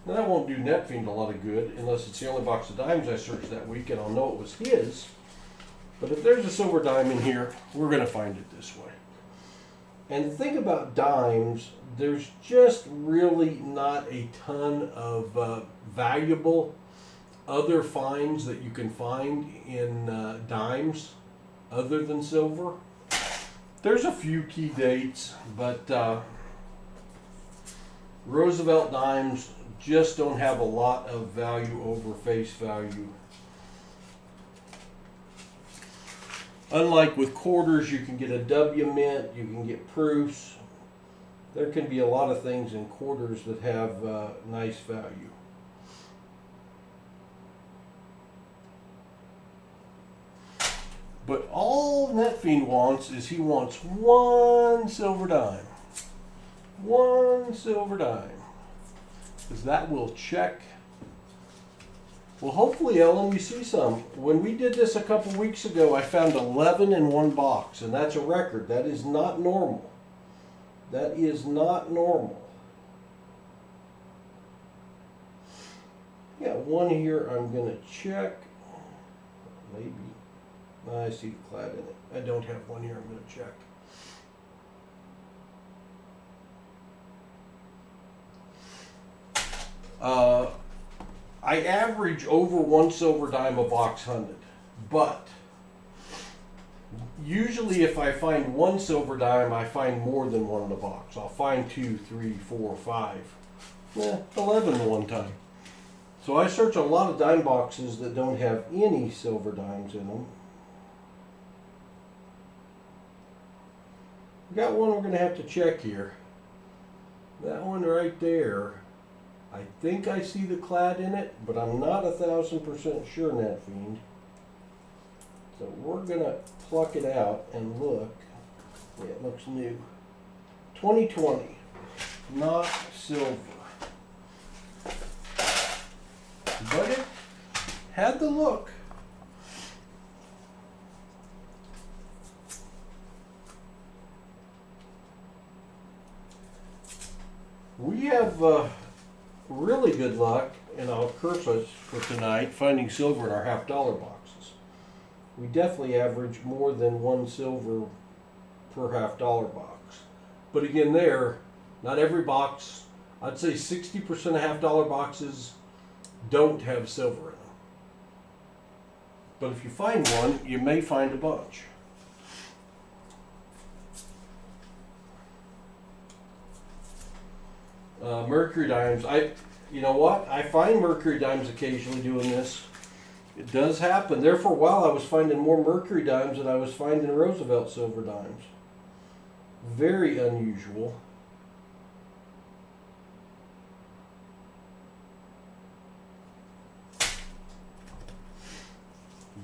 Now that won't do NetFiend a lot of good unless it's the only box of dimes I searched that week and I'll know it was his. But if there's a silver dime in here, we're going to find it this way. And the thing about dimes, there's just really not a ton of valuable other finds that you can find in dimes other than silver. There's a few key dates, but Roosevelt dimes just don't have a lot of value over face value. Unlike with quarters, you can get a W mint, you can get proofs. There can be a lot of things in quarters that have nice value. But all NetFiend wants is he wants one silver dime. One silver dime. Because that will check. Well, hopefully, Ellen, you see some. When we did this a couple weeks ago, I found 11 in one box, and that's a record. That is not normal. That is not normal. Yeah, one here I'm going to check. Maybe. I see the clad in it. I don't have one here I'm going to check. I average over one silver dime a box hunted, but usually if I find one silver dime, I find more than one in a box. I'll find 2, 3, 4, 5, 11 one time. So I search a lot of dime boxes that don't have any silver dimes in them. We got one we're going to have to check here. That one right there. I think I see the clad in it, but I'm not 1,000% sure, NetFiend. So we're going to pluck it out and look. Yeah, it looks new. 2020, not silver. But it had the look. We have really good luck, and I'll curse us for tonight, finding silver in our $50 boxes. We definitely average more than one silver per $50 box. But again there, not every box, I'd say 60% of $50 boxes don't have silver in them. But if you find one, you may find a bunch. Mercury dimes, you know what? I find mercury dimes occasionally doing this. It does happen. There for a while I was finding more mercury dimes than I was finding Roosevelt silver dimes. Very unusual.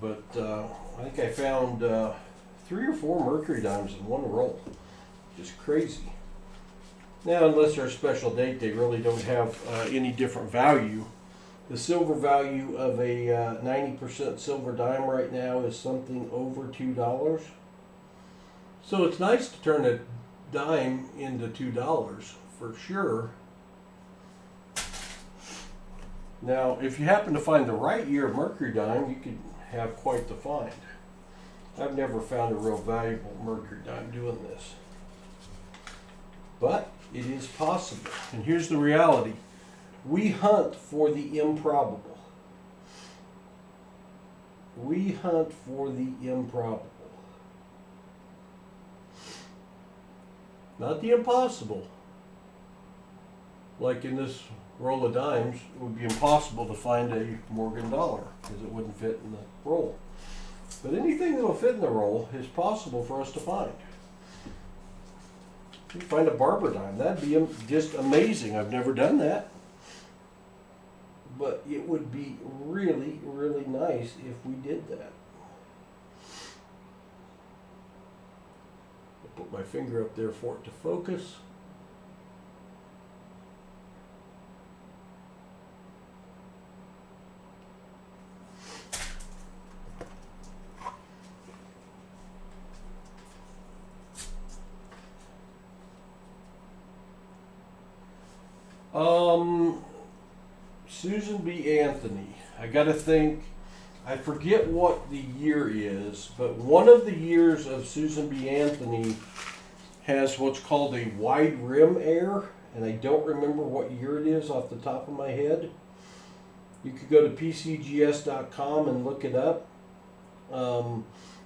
But I think I found 3 or 4 mercury dimes in one roll. Just crazy. Now, unless they're a special date, they really don't have any different value. The silver value of a 90% silver dime right now is something over $2. So it's nice to turn a dime into $2 for sure. Now, if you happen to find the right year mercury dime, you could have quite the find. I've never found a real valuable mercury dime doing this. But it is possible. And here's the reality. We hunt for the improbable. We hunt for the improbable. Not the impossible. Like in this roll of dimes, it would be impossible to find a Morgan dollar because it wouldn't fit in the roll. But anything that will fit in the roll is possible for us to find. You find a barber dime, that'd be just amazing. I've never done that. But it would be really, really nice if we did that. I'll put my finger up there for it to focus. Susan B. Anthony. I gotta think, I forget what the year is, but one of the years of Susan B. Anthony has what's called a wide rim air, and I don't remember what year it is off the top of my head. You could go to pcgs.com and look it up.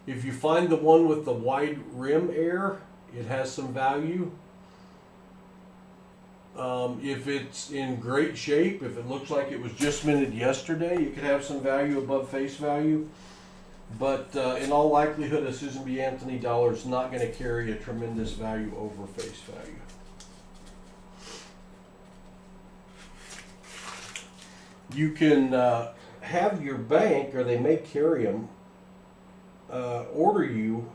If you find the one with the wide rim air, it has some value. If it's in great shape, if it looks like it was just minted yesterday, you could have some value above face value. But in all likelihood, a Susan B. Anthony dollar is not going to carry a tremendous value over face value. You can have your bank, or they may carry them, order you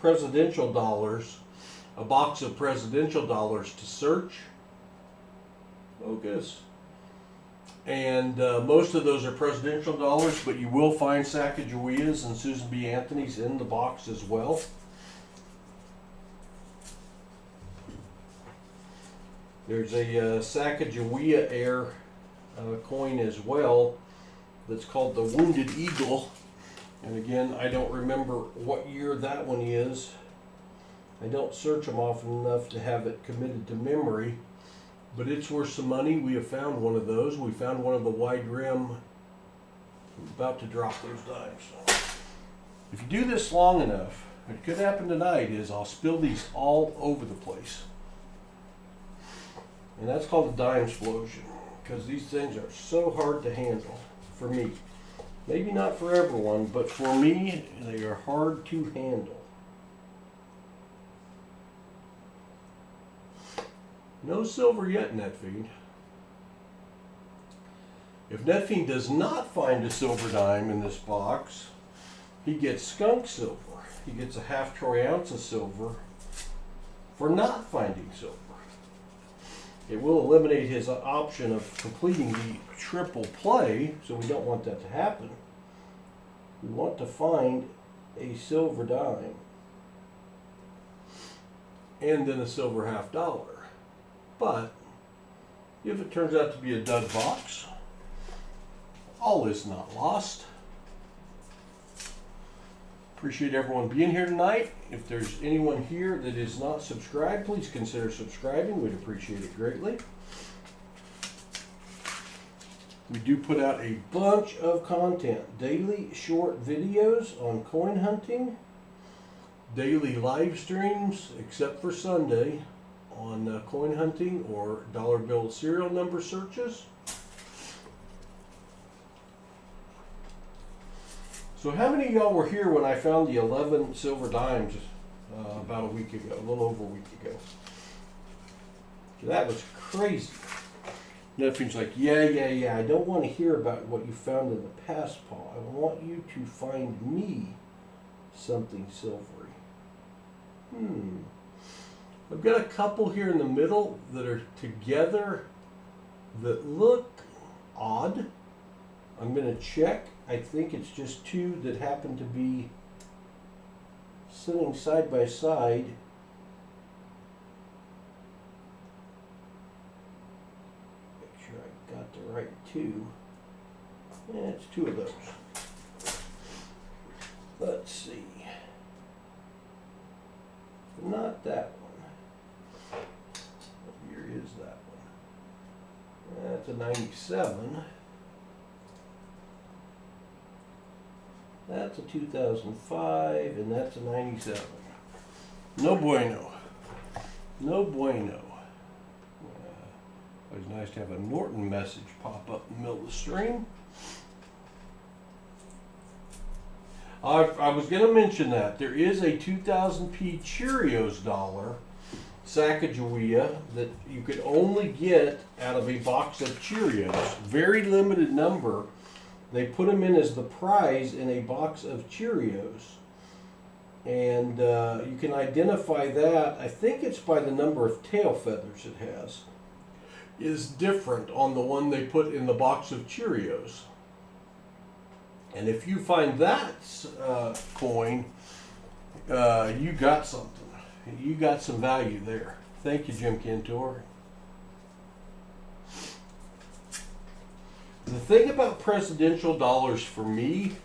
presidential dollars, a box of presidential dollars to search. Focus. And most of those are presidential dollars, but you will find Sacagaweas and Susan B. Anthony's in the box as well. There's a Sacagawea Air coin as well that's called the Wounded Eagle. And again, I don't remember what year that one is. I don't search them often enough to have it committed to memory. But it's worth some money. We have found one of those. We found one of the wide rim. I'm about to drop those dimes. If you do this long enough, what could happen tonight is I'll spill these all over the place. And that's called a dime explosion, because these things are so hard to handle for me. Maybe not for everyone, but for me, they are hard to handle. No silver yet, NetFiend. If NetFiend does not find a silver dime in this box, he gets skunk silver. He gets a ½ troy ounce of silver for not finding silver. It will eliminate his option of completing the triple play, so we don't want that to happen. We want to find a silver dime and then a silver $50. But if it turns out to be a dud box, all is not lost. Appreciate everyone being here tonight. If there's anyone here that is not subscribed, please consider subscribing. We'd appreciate it greatly. We do put out a bunch of content. Daily short videos on coin hunting. Daily live streams, except for Sunday, on coin hunting or dollar bill serial number searches. So how many of y'all were here when I found the 11 silver dimes about a week ago, a little over a week ago. That was crazy. Nephews like, yeah, I don't want to hear about what you found in the past, Paul. I want you to find me something silvery. I've got a couple here in the middle that are together that look odd. I'm going to check. I think it's just two that happen to be sitting side by side. Make sure I got the right two. Yeah, it's two of those. Let's see. Not that one. What year is that one? That's a 97. That's a 2005, and that's a 97. No bueno. No bueno. It's nice to have a Norton message pop up in the middle of the stream. I was going to mention that there is a 2000p Cheerios dollar, Sacagawea, that you could only get out of a box of Cheerios. Very limited number. They put them in as the prize in a box of Cheerios. And you can identify that, I think it's by the number of tail feathers it has, is different on the one they put in the box of Cheerios. And if you find that coin, you got something. You got some value there. Thank you, Jim Cantor. The thing about presidential dollars for me,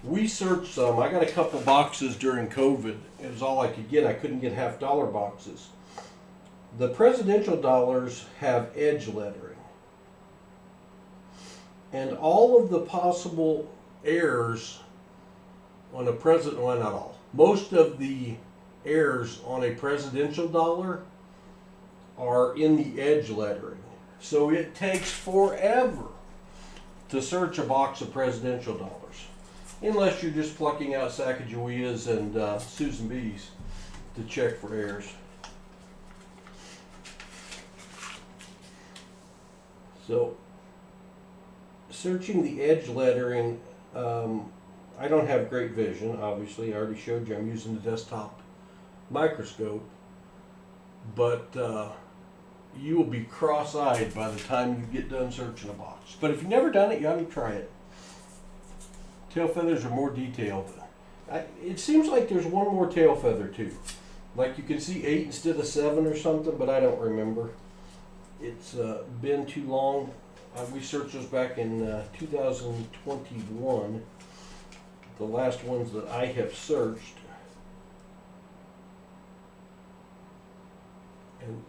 we searched some. I got a couple boxes during COVID. It was all I could get. I couldn't get half-dollar boxes. The presidential dollars have edge lettering. And all of the possible errors on a president, well, not all. Most of the errors on a presidential dollar are in the edge lettering. So it takes forever to search a box of presidential dollars. Unless you're just plucking out Sacagaweas and Susan B's to check for errors. So, searching the edge lettering, I don't have great vision, obviously. I already showed you I'm using the desktop microscope. But you will be cross-eyed by the time you get done searching a box. But if you've never done it, you ought to try it. Tail feathers are more detailed. It seems like there's one more tail feather too. Like you can see 8 instead of 7 or something, but I don't remember. It's been too long. We searched those back in 2021. The last ones that I have searched. And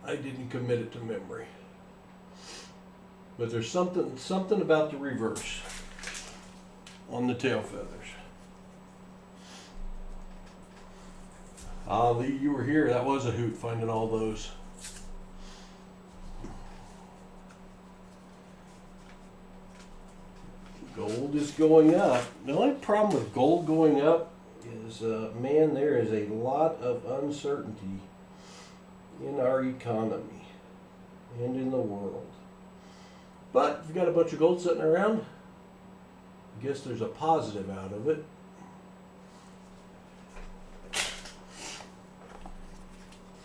I didn't commit it to memory. But there's something about the reverse on the tail feathers. Lee, you were here. That was a hoot finding all those. Gold is going up. The only problem with gold going up is, man, there is a lot of uncertainty in our economy and in the world. But if you've got a bunch of gold sitting around, I guess there's a positive out of it.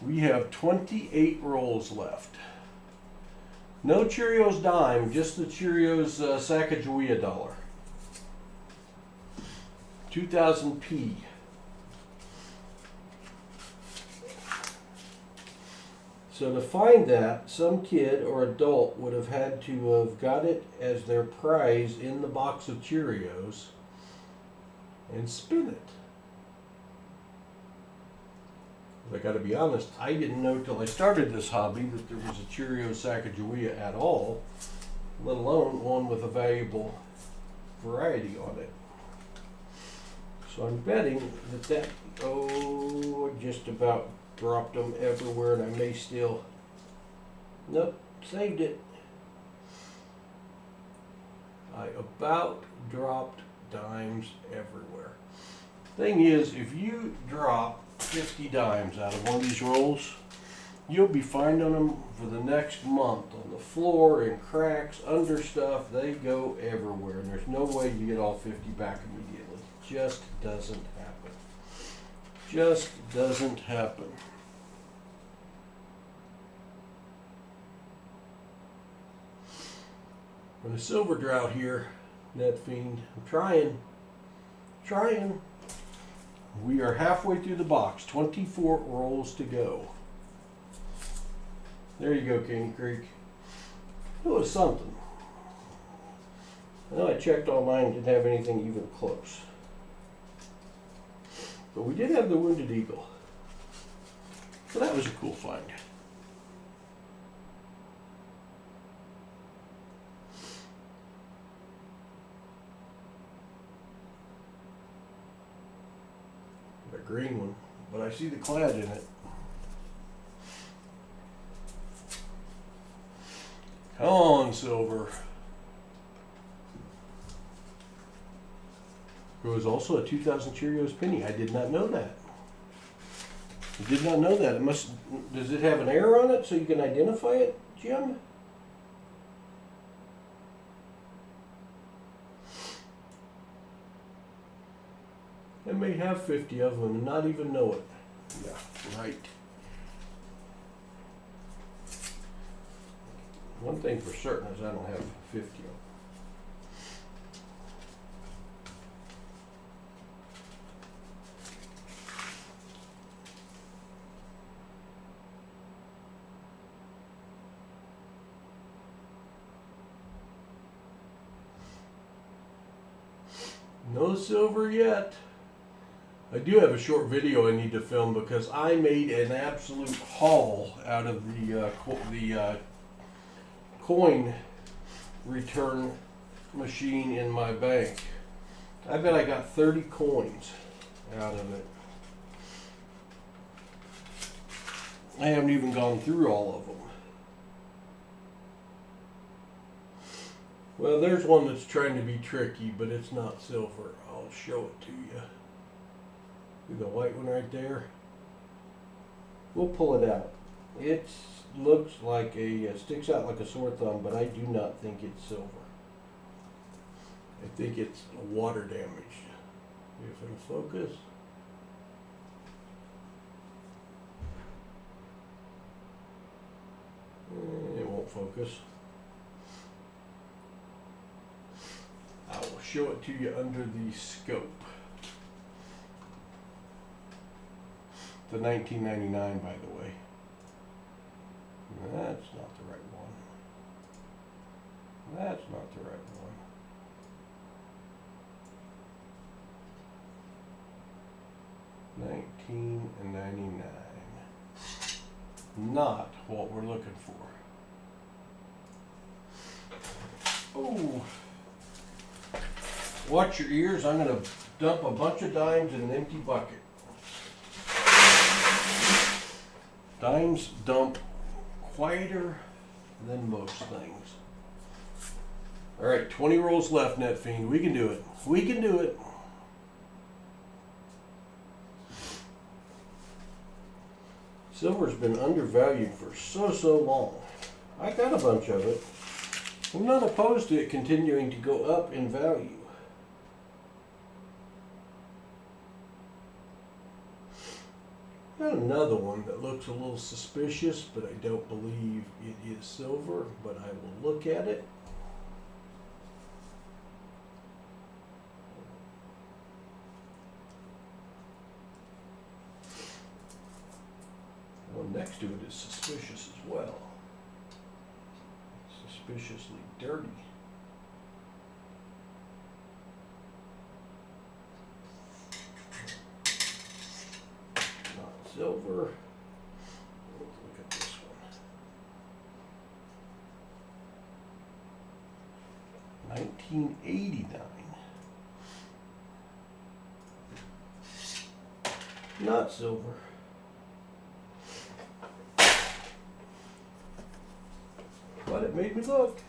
We have 28 rolls left. No Cheerios dime, just the Cheerios Sacagawea dollar. 2000p. So to find that, some kid or adult would have had to have got it as their prize in the box of Cheerios and spin it. I got to be honest, I didn't know till I started this hobby that there was a Cheerios Sacagawea at all, let alone one with a valuable variety on it. So I'm betting that I just about dropped them everywhere, and I may still, nope, saved it. I about dropped dimes everywhere. Thing is, if you drop 50 dimes out of one of these rolls. You'll be finding them for the next month on the floor, in cracks, under stuff. They go everywhere, and there's no way you get all 50 back immediately. Just doesn't happen. Just doesn't happen. In a silver drought here, NetFiend, I'm trying. We are halfway through the box, 24 rolls to go. There you go, King Creek. It was something. I know I checked online and didn't have anything even close. But we did have the Wounded Eagle. So that was a cool find. A green one, but I see the clad in it. Come on, silver. There was also a 2000 Cheerios penny. I did not know that. I did not know that. It must. Does it have an error on it so you can identify it, Jim? I may have 50 of them and not even know it. Yeah, right. One thing for certain is I don't have 50 of them. No silver yet. I do have a short video I need to film because I made an absolute haul out of the coin return machine in my bank. I bet I got 30 coins out of it. I haven't even gone through all of them. Well, there's one that's trying to be tricky, but it's not silver. I'll show it to you. See the white one right there? We'll pull it out. It looks like sticks out like a sore thumb, but I do not think it's silver. I think it's water damage. See if it'll focus. It won't focus. I will show it to you under the scope. The 1999, by the way. That's not the right one. That's not the right one. 1999. Not what we're looking for. Oh. Watch your ears. I'm going to dump a bunch of dimes in an empty bucket. Dimes dump quieter than most things. All right, 20 rolls left, NetFiend. We can do it. We can do it. Silver's been undervalued for so long. I got a bunch of it. I'm not opposed to it continuing to go up in value. Got another one that looks a little suspicious, but I don't believe it is silver, but I will look at it. The one next to it is suspicious as well. Suspiciously dirty. Silver. Let's look at this one. 1989. Not silver. But it made me look.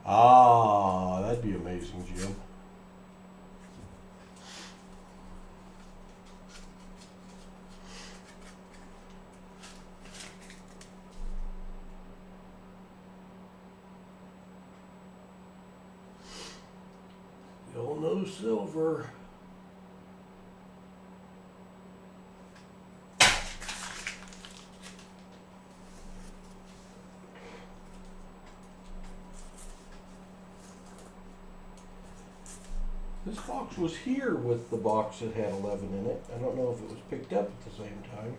Ah. That'd be amazing, Jim. Still no silver. This box was here with the box that had 11 in it. I don't know if it was picked up at the same time.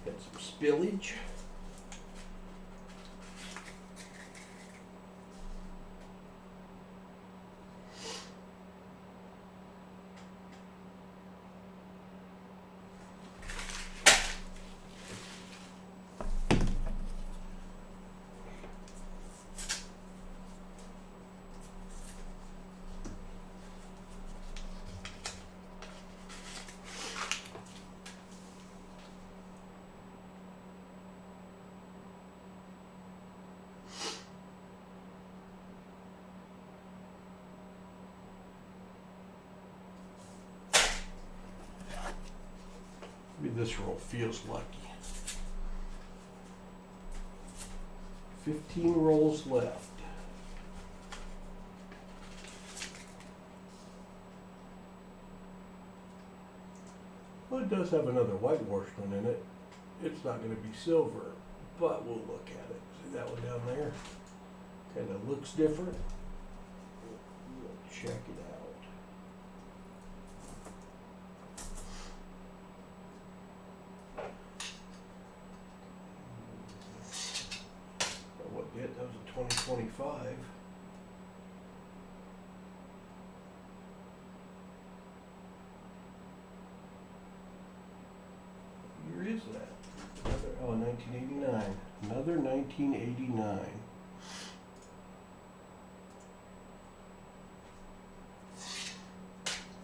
Got some spillage. Maybe this roll feels lucky. 15 rolls left. Well, it does have another whitewashed one in it. It's not going to be silver, but we'll look at it. See that one down there? Kind of looks different. We'll check it out. That was a 2025. What year is that? Another, 1989. Another 1989. I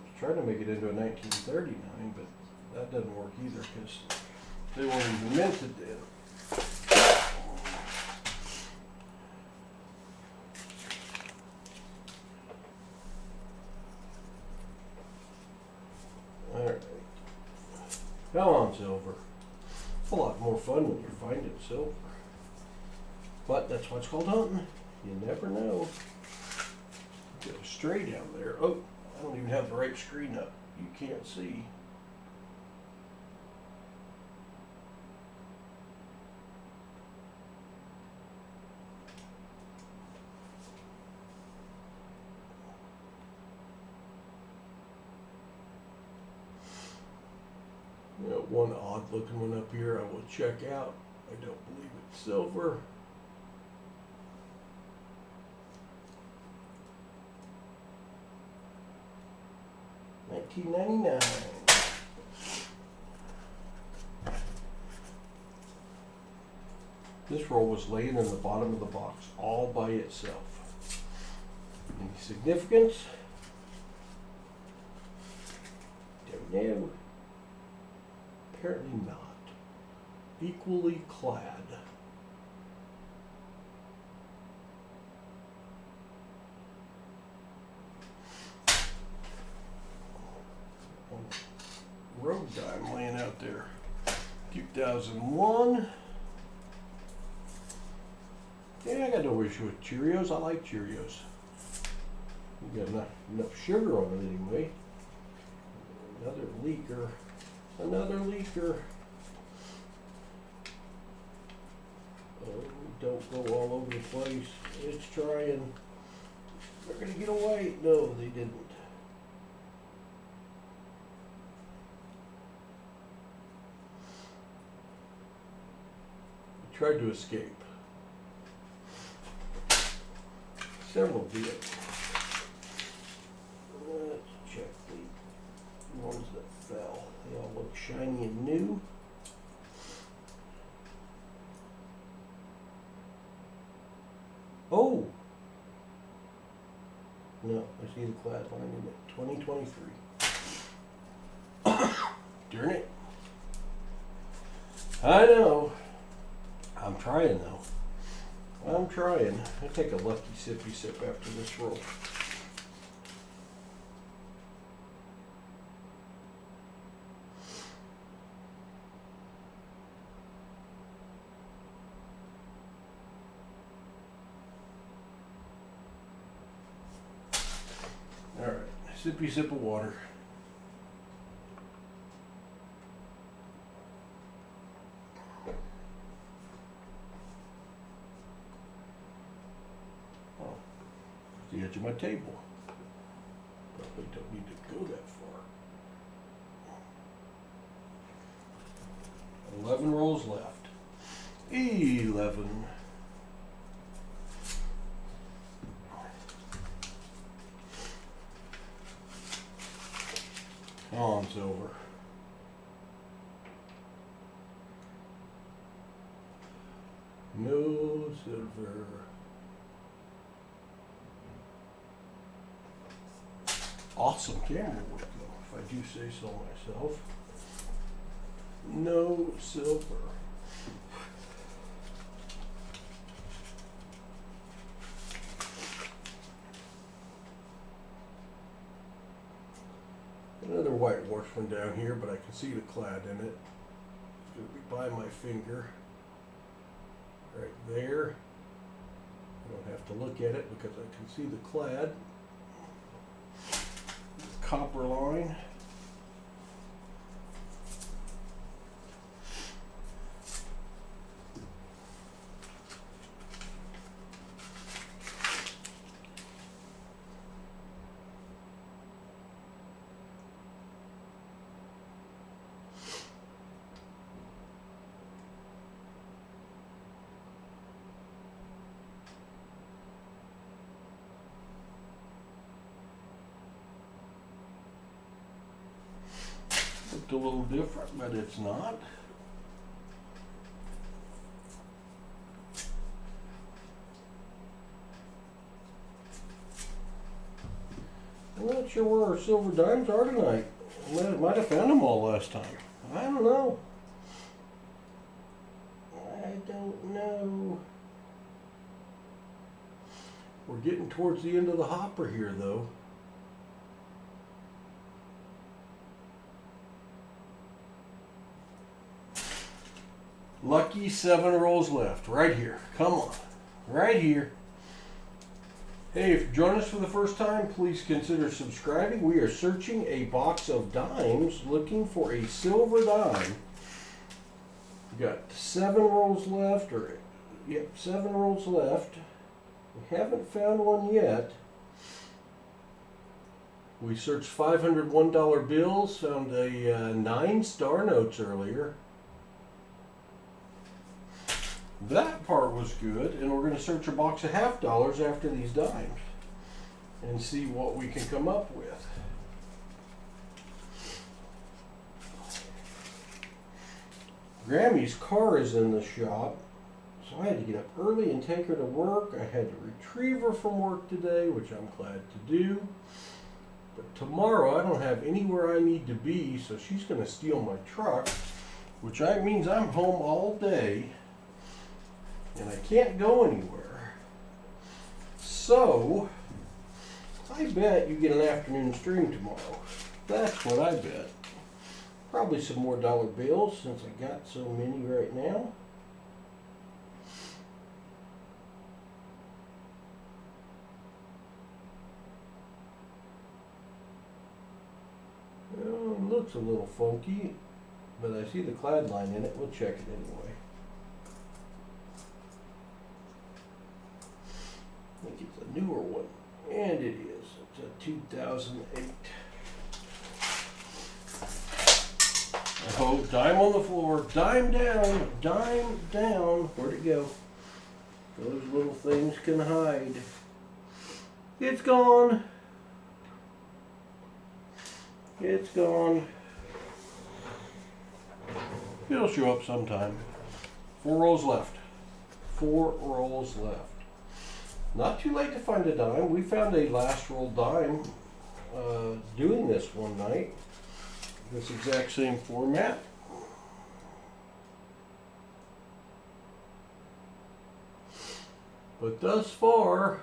was trying to make it into a 1939, but that doesn't work either because they weren't even minted then. Alright. Come on, silver. It's a lot more fun when you're finding silver. But that's what's called hunting. You never know. Got a stray down there. Oh, I don't even have the right screen up. You can't see. One odd looking one up here I will check out. I don't believe it's silver. $19.99. This roll was laying in the bottom of the box all by itself. Any significance? Don't know. Apparently not. Equally clad. Road dime laying out there. 2001. Yeah, I got no issue with Cheerios. I like Cheerios. You got enough sugar on it anyway. Another leaker. Another leaker. Oh, don't go all over the place. It's trying. They're gonna get away. No, they didn't. They tried to escape. Several did. Let's check the ones that fell. They all look shiny and new. Oh! No, I see the clad line in it. 2023. Darn it. I know. I'm trying though. I'm trying. I'll take a lucky sippy sip after this roll. All right, sippy sip of water. The edge of my table. Probably don't need to go that far. 11 rolls left. 11. On silver. No silver. Awesome camera work though, if I do say so myself. No silver. Another white horseman down here, but I can see the clad in it. It's going to be by my finger. Right there. I don't have to look at it because I can see the clad. Copper line. Looked a little different, but it's not. I'm not sure where our silver dimes are tonight. Might have found them all last time. I don't know. I don't know. We're getting towards the end of the hopper here, though. Lucky 7 rolls left, right here. Come on, right here. Hey, if you join us for the first time, please consider subscribing. We are searching a box of dimes, looking for a silver dime. We got 7 rolls left, or yep, 7 rolls left. We haven't found one yet. We searched $501 bills, found a 9 star notes earlier. That part was good, and we're going to search a box of half dollars after these dimes and see what we can come up with. Grammy's car is in the shop, so I had to get up early and take her to work. I had to retrieve her from work today, which I'm glad to do. But tomorrow I don't have anywhere I need to be, so she's going to steal my truck, which means I'm home all day. And I can't go anywhere. So, I bet you get an afternoon stream tomorrow. That's what I bet. Probably some more dollar bills since I got so many right now. Well, it looks a little funky, but I see the clad line in it. We'll check it anyway. I think it's a newer one, and it is. It's a 2008. Oh, dime on the floor, dime down, dime down. Where'd it go? Those little things can hide. It's gone. It's gone. It'll show up sometime. 4 rolls left. 4 rolls left. Not too late to find a dime. We found a last roll dime doing this one night. This exact same format. But thus far,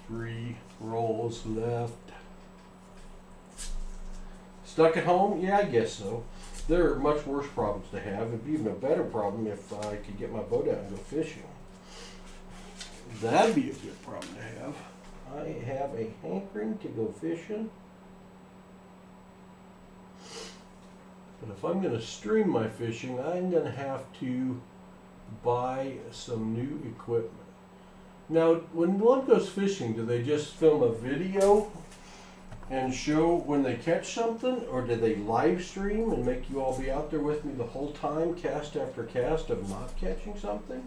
three rolls left. Stuck at home? Yeah, I guess so. There are much worse problems to have. It'd be even a better problem if I could get my boat out and go fishing. That'd be a good problem to have. I have a hankering to go fishing. But if I'm going to stream my fishing, I'm going to have to buy some new equipment. Now, when one goes fishing, do they just film a video and show when they catch something, or do they live stream and make you all be out there with me the whole time, cast after cast, of not catching something?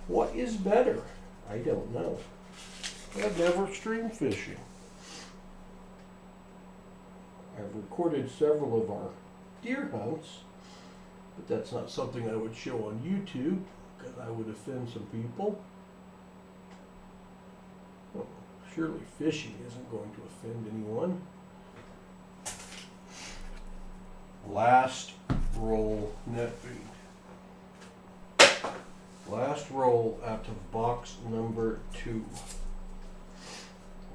What is better? I don't know. I've never streamed fishing. I've recorded several of our deer hunts, but that's not something I would show on YouTube because I would offend some people. Well, surely fishing isn't going to offend anyone. Last roll net feed. Last roll out of box number 2.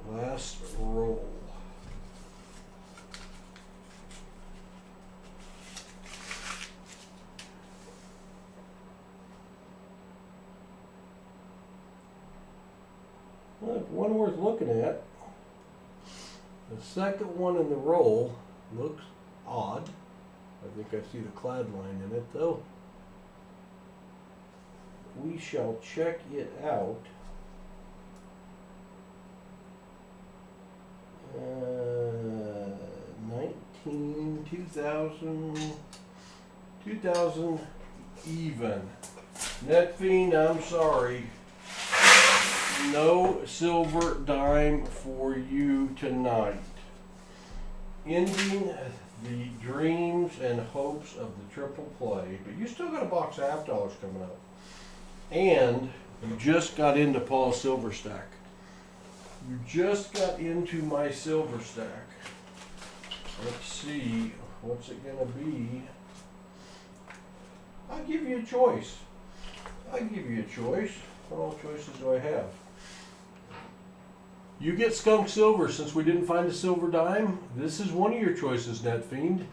Last roll. Look, one worth looking at. The second one in the roll looks odd. I think I see the clad line in it though. We shall check it out. 2000 even. Net Fiend, I'm sorry. No silver dime for you tonight. Ending the dreams and hopes of the triple play, but you still got a box of $half coming up. And you just got into Paul's silver stack. You just got into my silver stack. Let's see, what's it gonna be? I'll give you a choice. I'll give you a choice. What all choices do I have? You get skunk silver since we didn't find a silver dime. This is one of your choices, Net Fiend.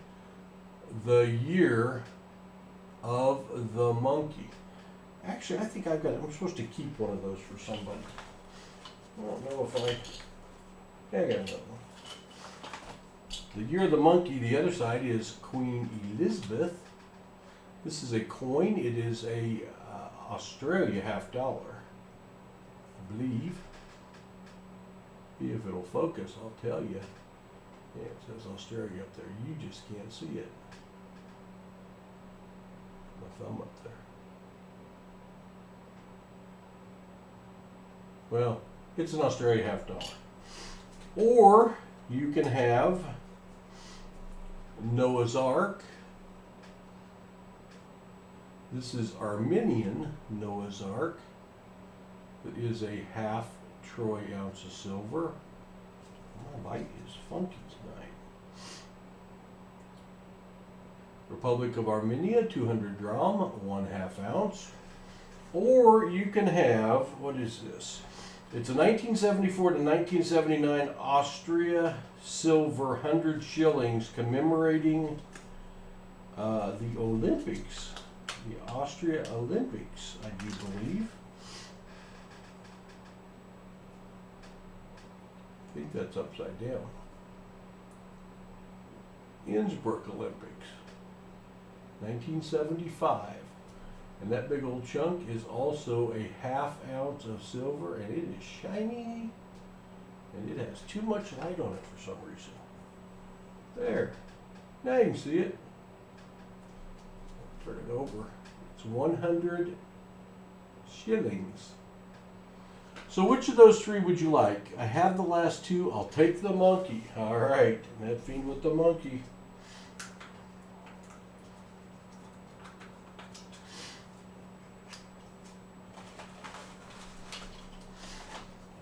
The year of the monkey. Actually, I think I'm supposed to keep one of those for somebody. I don't know if I got another one. The year of the monkey, the other side is Queen Elizabeth. This is a coin. It is a Australia $50, I believe. See if it'll focus, I'll tell you. Yeah, it says Australia up there. You just can't see it. My thumb up there. Well, it's an Australia $50. Or you can have Noah's Ark. This is Armenian Noah's Ark. It is a half troy ounce of silver. My light is funky tonight. Republic of Armenia, 200 dram, 1/2 ounce. Or you can have, what is this? It's a 1974 to 1979 Austria silver 100 shillings commemorating the Olympics. The Austria Olympics, I do believe. I think that's upside down. Innsbruck Olympics, 1975. And that big old chunk is also a ½ ounce of silver, and it is shiny, and it has too much light on it for some reason. There. Now you can see it. Turn it over. It's 100 shillings. So which of those three would you like? I have the last two. I'll take the monkey. All right. Net Fiend with the monkey.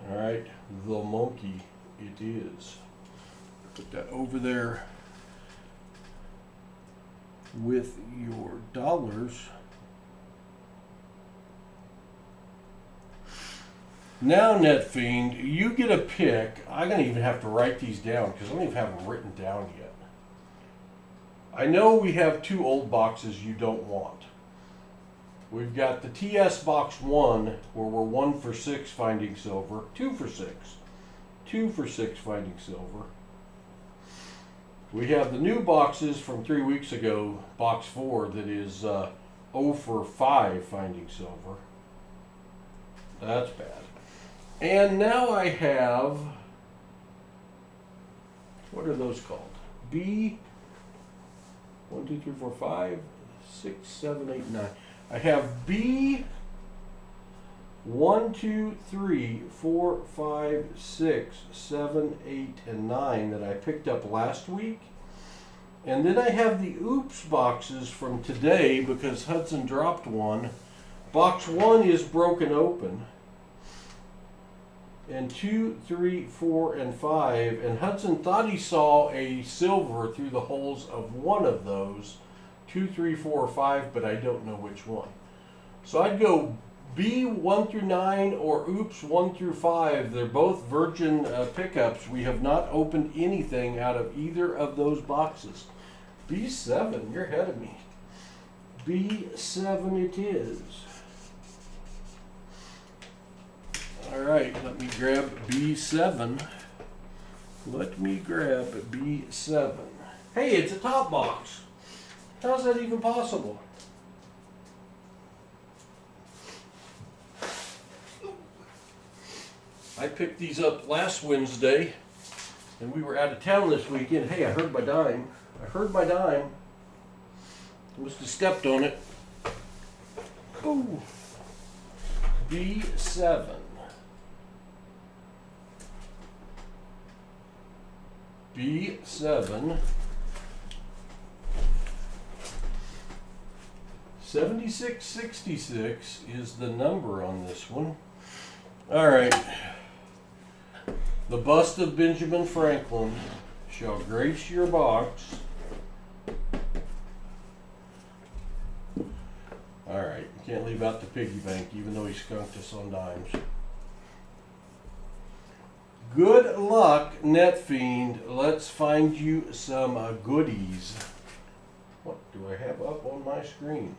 All right. The monkey it is. Put that over there with your dollars. Now, NetFiend, you get a pick. I'm going to even have to write these down because I don't even have them written down yet. I know we have 2 old boxes you don't want. We've got the TS box 1, where we're 1 for 6 finding silver, 2 for 6. 2 for 6 finding silver. We have the new boxes from 3 weeks ago, box 4, that is 0 for 5 finding silver. That's bad. And now I have, what are those called? B, 1, 2, 3, 4, 5, 6, 7, 8, 9. I have B, 1, 2, 3, 4, 5, 6, 7, 8, and 9 that I picked up last week. And then I have the oops boxes from today because Hudson dropped one. Box 1 is broken open. And 2, 3, 4, and 5. And Hudson thought he saw a silver through the holes of one of those. 2, 3, 4, or 5, but I don't know which one. So I'd go B 1 through 9 or oops 1 through 5. They're both virgin pickups. We have not opened anything out of either of those boxes. B7, you're ahead of me. B7 it is. All right, let me grab B7. Let me grab B7. Hey, it's a top box. How's that even possible? I picked these up last Wednesday, and we were out of town this weekend. Hey, I heard my dime. I heard my dime. I must have stepped on it. Ooh. B7. B7. 7666 is the number on this one. All right. The bust of Benjamin Franklin shall grace your box. All right. Can't leave out the piggy bank, even though he skunked us on dimes. Good luck, NetFiend. Let's find you some goodies. What do I have up on my screen?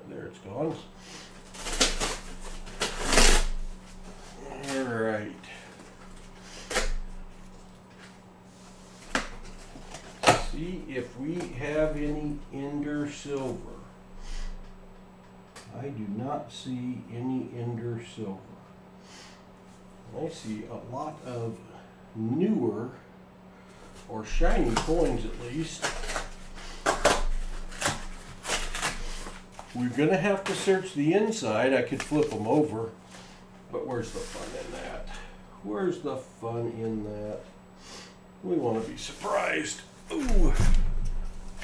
There it's gone. All right. See if we have any Ender silver. I do not see any Ender silver. I see a lot of newer or shiny coins at least. We're going to have to search the inside. I could flip them over, but where's the fun in that? Where's the fun in that? We want to be surprised. Ooh.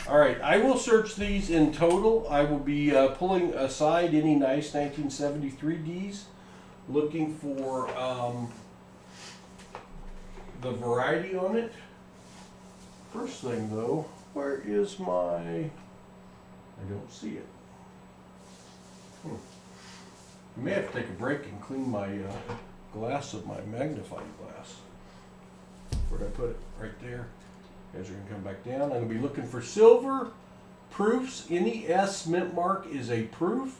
All right, I will search these in total. I will be pulling aside any nice 1973Ds, looking for the variety on it. First thing though, where is my, I don't see it. I may have to take a break and clean my glass of my magnifying glass. Where'd I put it? Right there. You guys are going to come back down. I'm going to be looking for silver proofs. Any S mint mark is a proof.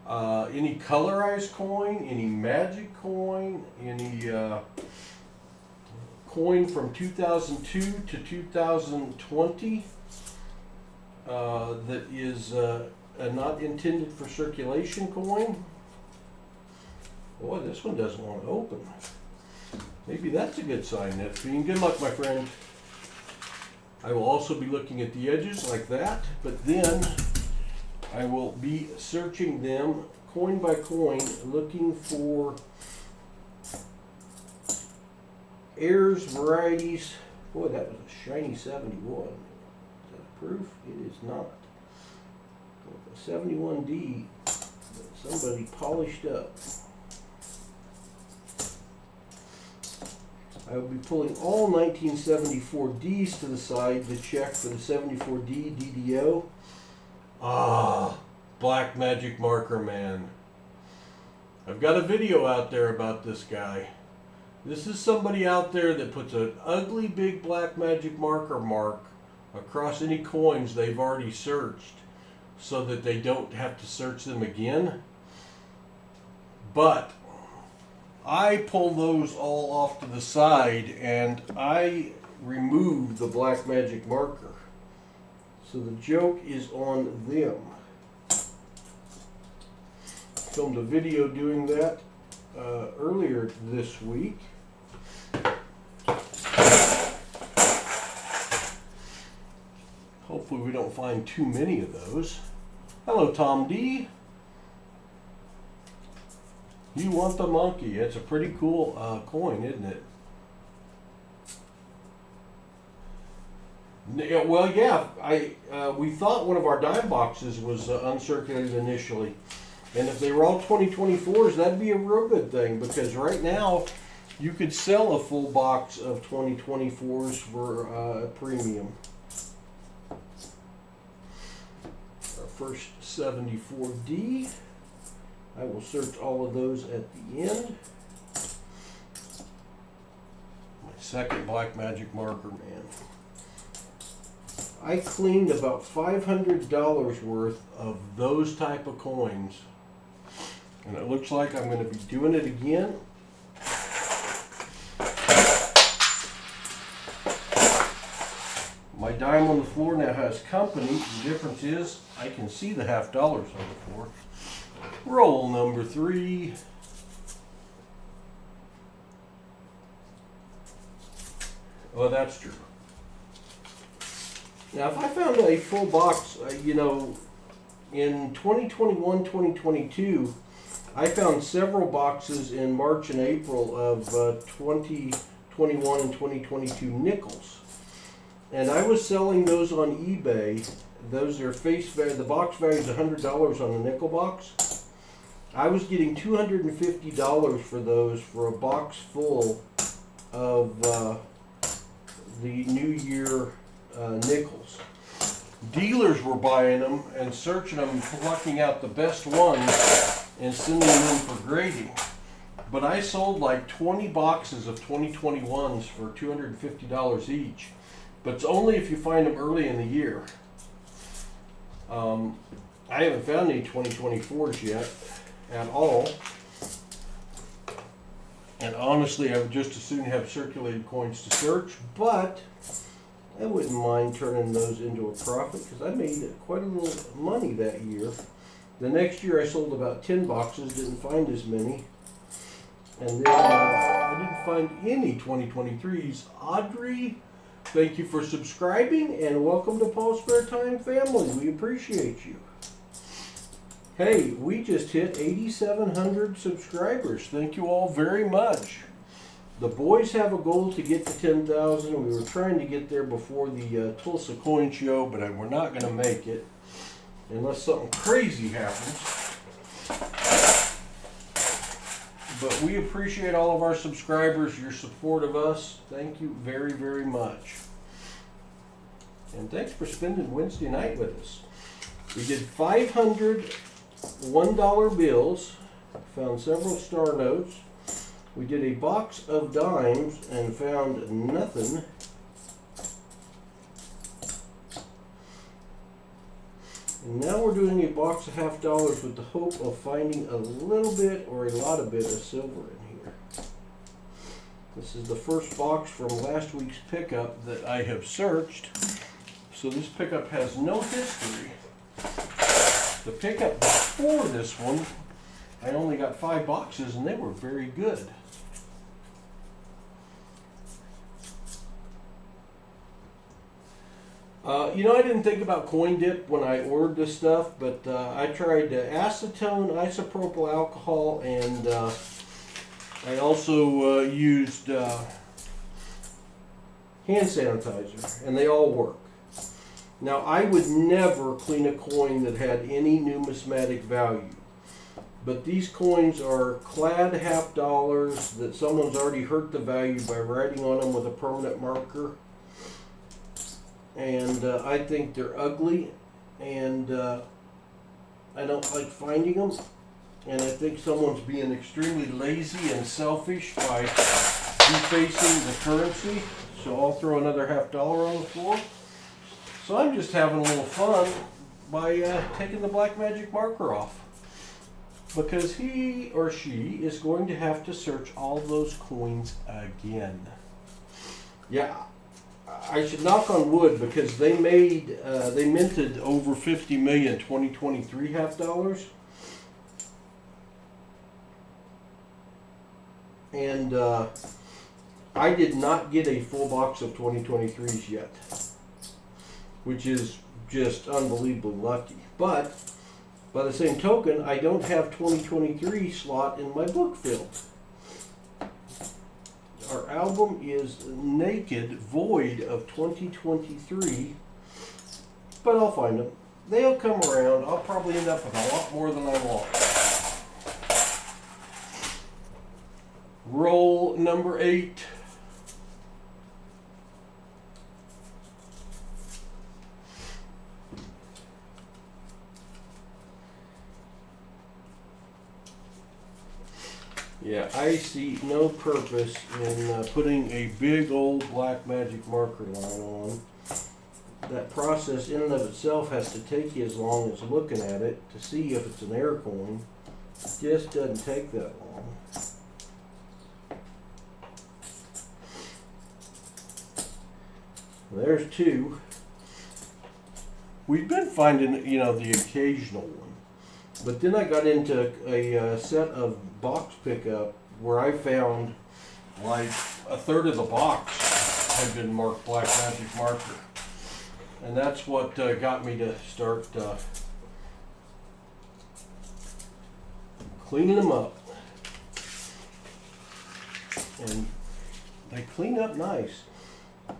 Any colorized coin, any magic coin, any coin from 2002 to 2020 that is not intended for circulation coin. Boy, this one doesn't want to open. Maybe that's a good sign, NetFiend. Good luck, my friend. I will also be looking at the edges like that, but then I will be searching them coin by coin, looking for heirs, varieties. Boy, that was a shiny 71. Is that a proof? It is not. A 71D that somebody polished up. I will be pulling all 1974Ds to the side to check for the 74D DDO. Ah, Black Magic Marker Man. I've got a video out there about this guy. This is somebody out there that puts an ugly big Black Magic Marker mark across any coins they've already searched so that they don't have to search them again. But I pull those all off to the side and I remove the Black Magic Marker. So the joke is on them. Filmed a video doing that earlier this week. Hopefully we don't find too many of those. Hello, Tom D. You want the monkey. It's a pretty cool coin, isn't it? Well, yeah. We thought one of our dime boxes was uncirculated initially. And if they were all 2024s, that'd be a real good thing, because right now you could sell a full box of 2024s for a premium. Our first 74D. I will search all of those at the end. My second Black Magic Marker Man. I cleaned about $500 worth of those type of coins. And it looks like I'm going to be doing it again. My dime on the floor now has company. The difference is I can see the $half on the floor. Roll number 3. Oh, that's true. Now, if I found a full box, you know, in 2021, 2022, I found several boxes in March and April of 2021 and 2022 nickels. And I was selling those on eBay. Those are face value. The box value is $100 on the nickel box. I was getting $250 for those for a box full of the New Year nickels. Dealers were buying them and searching them, plucking out the best ones and sending them in for grading. But I sold like 20 boxes of 2021s for $250 each. But it's only if you find them early in the year. I haven't found any 2024s yet at all. And honestly, I would just as soon have circulated coins to search, but I wouldn't mind turning those into a profit because I made quite a little money that year. The next year I sold about 10 boxes, didn't find as many. And then I didn't find any 2023s. Audrey, thank you for subscribing and welcome to PasSpareTime family. We appreciate you. Hey, we just hit 8,700 subscribers. Thank you all very much. The boys have a goal to get to 10,000. We were trying to get there before the Tulsa Coin Show, but we're not going to make it unless something crazy happens. But we appreciate all of our subscribers, your support of us. Thank you very, very much. And thanks for spending Wednesday night with us. We did 500 $1 bills, found several star notes. We did a box of dimes and found nothing. And now we're doing a box of $half with the hope of finding a little bit or a lot of bit of silver in here. This is the first box from last week's pickup that I have searched. So this pickup has no history. The pickup before this one, I only got 5 boxes and they were very good. You know, I didn't think about coin dip when I ordered this stuff, but I tried acetone, isopropyl alcohol, and I also used hand sanitizer, and they all work. Now, I would never clean a coin that had any numismatic value. But these coins are clad half dollars that someone's already hurt the value by writing on them with a permanent marker. And I think they're ugly, and I don't like finding them. And I think someone's being extremely lazy and selfish by defacing the currency. So I'll throw another half dollar on the floor. So I'm just having a little fun by taking the black magic marker off. Because he or she is going to have to search all those coins again. Yeah, I should knock on wood because they minted over 50 million 2023 half dollars. And I did not get a full box of 2023s yet, which is just unbelievably lucky. But by the same token, I don't have 2023 slot in my book filled. Our album is naked, void of 2023, but I'll find them. They'll come around. I'll probably end up with a lot more than I want. Roll number 8. Yeah, I see no purpose in putting a big old black magic marker line on. That process in and of itself has to take you as long as looking at it to see if it's an air coin. It just doesn't take that long. There's 2. We've been finding, the occasional one. But then I got into a set of box pickup where I found like a third of the box had been marked black magic marker. And that's what got me to start cleaning them up. And they clean up nice.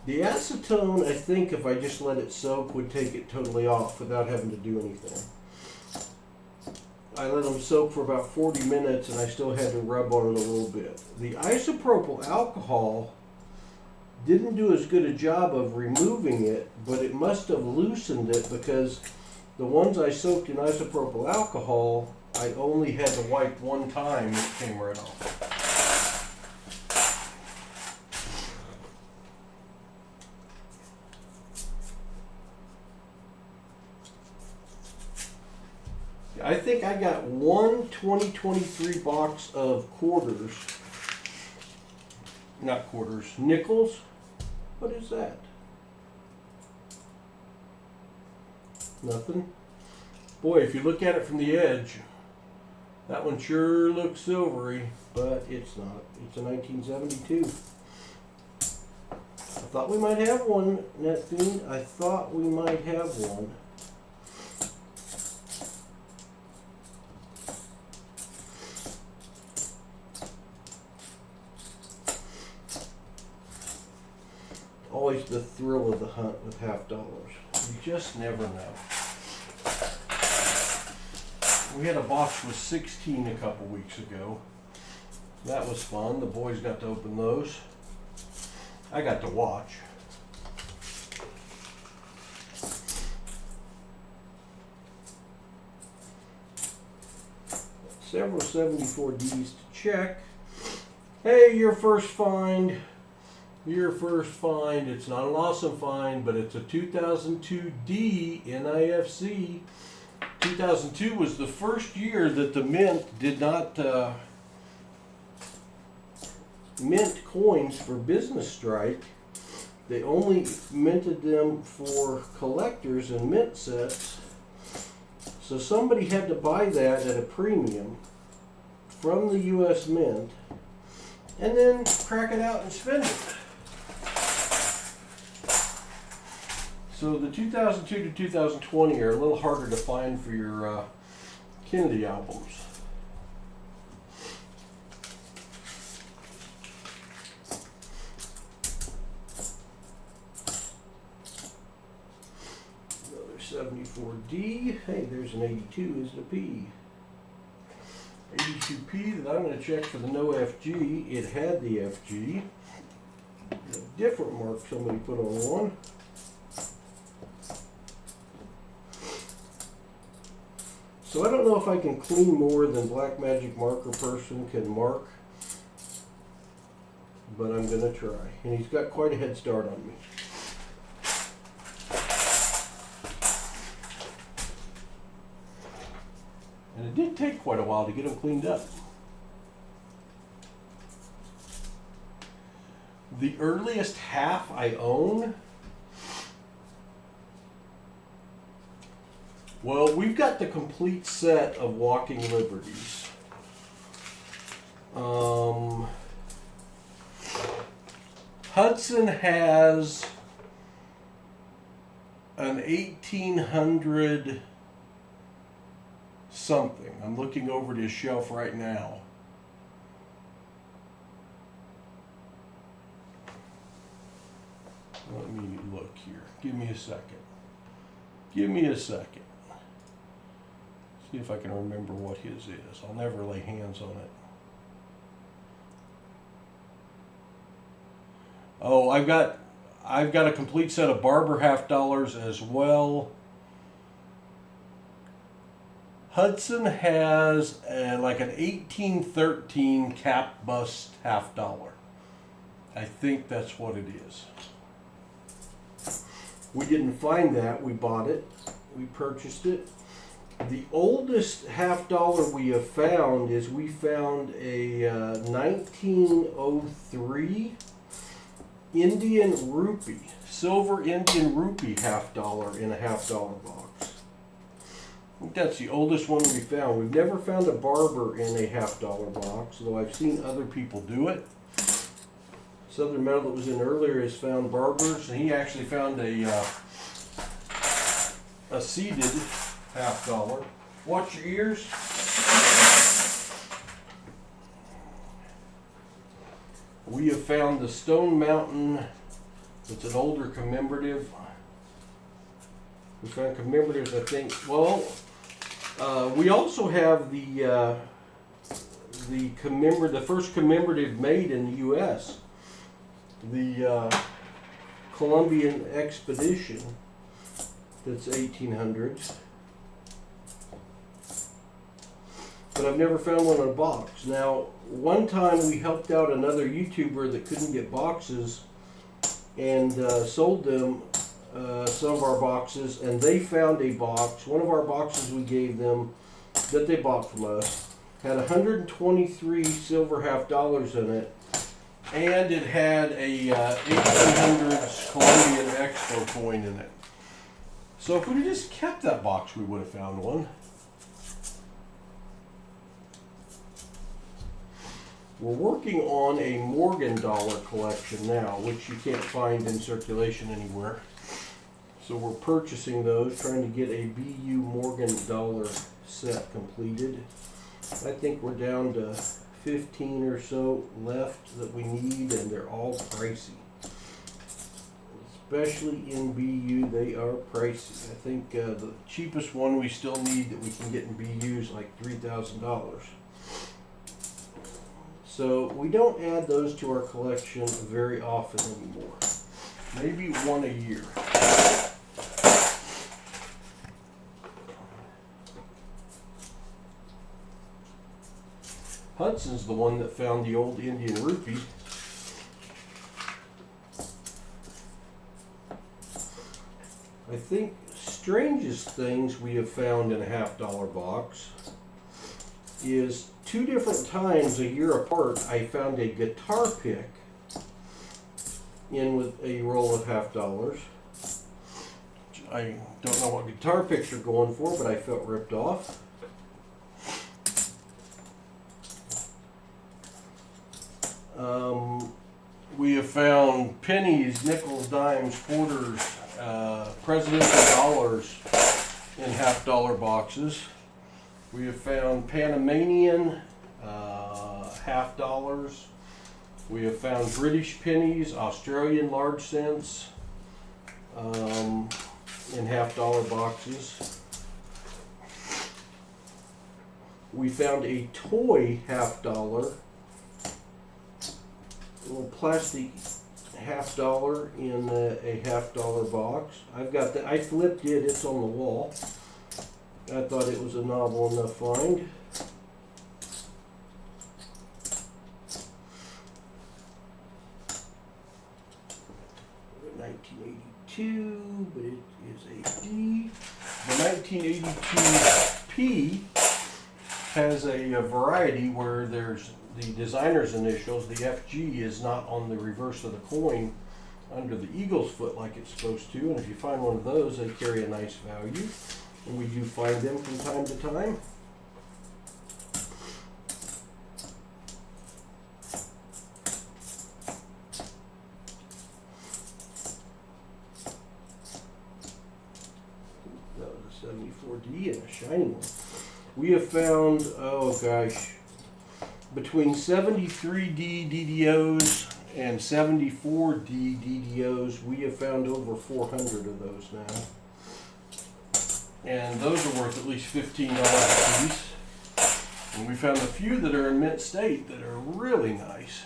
The acetone, I think if I just let it soak, would take it totally off without having to do anything. I let them soak for about 40 minutes and I still had to rub on it a little bit. The isopropyl alcohol didn't do as good a job of removing it, but it must have loosened it because the ones I soaked in isopropyl alcohol, I only had to wipe one time and it came right off. I think I got one 2023 box of quarters. Not quarters, nickels. What is that? Nothing. Boy, if you look at it from the edge, that one sure looks silvery, but it's not. It's a 1972. I thought we might have one, NetFiend. I thought we might have one. Always the thrill of the hunt with half dollars. You just never know. We had a box with 16 a couple weeks ago. That was fun. The boys got to open those. I got to watch. Several 74Ds to check. Hey, your first find. Your first find. It's not an awesome find, but it's a 2002D NIFC. 2002 was the first year that the mint did not mint coins for business strike. They only minted them for collectors and mint sets. So somebody had to buy that at a premium from the US Mint and then crack it out and spend it. So the 2002 to 2020 are a little harder to find for your Kennedy albums. Another 74D. Hey, there's an 82 is the P. P2P that I'm going to check for the no FG. It had the FG. A different mark somebody put on one. So I don't know if I can clean more than Black Magic Marker Person can mark, but I'm going to try. And he's got quite a head start on me. And it did take quite a while to get them cleaned up. The earliest half I own, well, we've got the complete set of Walking Liberties. Hudson has an 1800 something. I'm looking over at his shelf right now. Let me look here. Give me a second. Give me a second. See if I can remember what his is. I'll never lay hands on it. Oh, I've got a complete set of Barber $half as well. Hudson has like an 1813 cap bust $half. I think that's what it is. We didn't find that. We bought it. We purchased it. The oldest $half we have found is we found a 1903 Indian rupee, silver Indian rupee $half in a $half box. I think that's the oldest one we found. We've never found a Barber in a $half box, though I've seen other people do it. Southern Metal that was in earlier has found Barbers, and he actually found a seeded $half. Watch your ears. We have found the Stone Mountain. It's an older commemorative. We found commemoratives, I think. Well, we also have the first commemorative made in the U.S. The Columbian Expedition. That's 1800s. But I've never found one in a box. Now, one time we helped out another YouTuber that couldn't get boxes and sold them some of our boxes, and they found a box. One of our boxes we gave them that they bought from us had 123 silver $half in it, and it had a 1800s Columbian Expo coin in it. So if we had just kept that box, we would have found one. We're working on a Morgan dollar collection now, which you can't find in circulation anywhere. So we're purchasing those, trying to get a BU Morgan dollar set completed. I think we're down to 15 or so left that we need, and they're all pricey. Especially in BU, they are pricey. I think the cheapest one we still need that we can get in BU is like $3,000. So we don't add those to our collection very often anymore. Maybe one a year. Hudson's the one that found the old Indian rupee. I think strangest things we have found in a $half box is 2 different times a year apart I found a guitar pick in with a roll of $half. I don't know what guitar picks are going for, but I felt ripped off. We have found pennies, nickels, dimes, quarters, presidential dollars in $half boxes. We have found Panamanian $half. We have found British pennies, Australian large cents in $half boxes. We found a toy $50, a little plastic $50 in a $50 box. I've got that. I flipped it. It's on the wall. I thought it was a novel enough find. $1982, but it is a D. The 1982P has a variety where there's the designer's initials. The FG is not on the reverse of the coin under the eagle's foot like it's supposed to. And if you find one of those, they carry a nice value. And we do find them from time to time. That was a 74D and a shiny one. We have found, oh gosh, between 73D DDOs and 74D DDOs, we have found over 400 of those now. And those are worth at least $15 a piece. And we found a few that are in mint state that are really nice.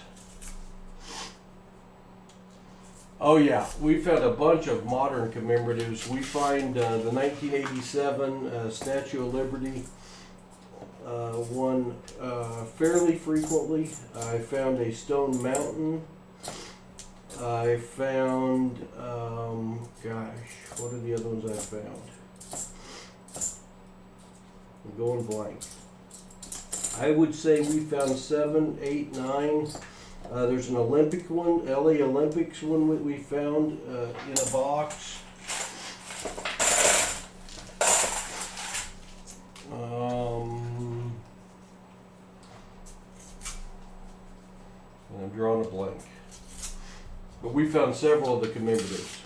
Oh yeah, we found a bunch of modern commemoratives. We find the 1987 Statue of Liberty one fairly frequently. I found a stone mountain. I found, gosh, what are the other ones I found? I'm going blank. I would say we found 7, 8, 9. There's an Olympic one, LA Olympics one that we found in a box. And I'm drawing a blank. But we found several of the commemoratives.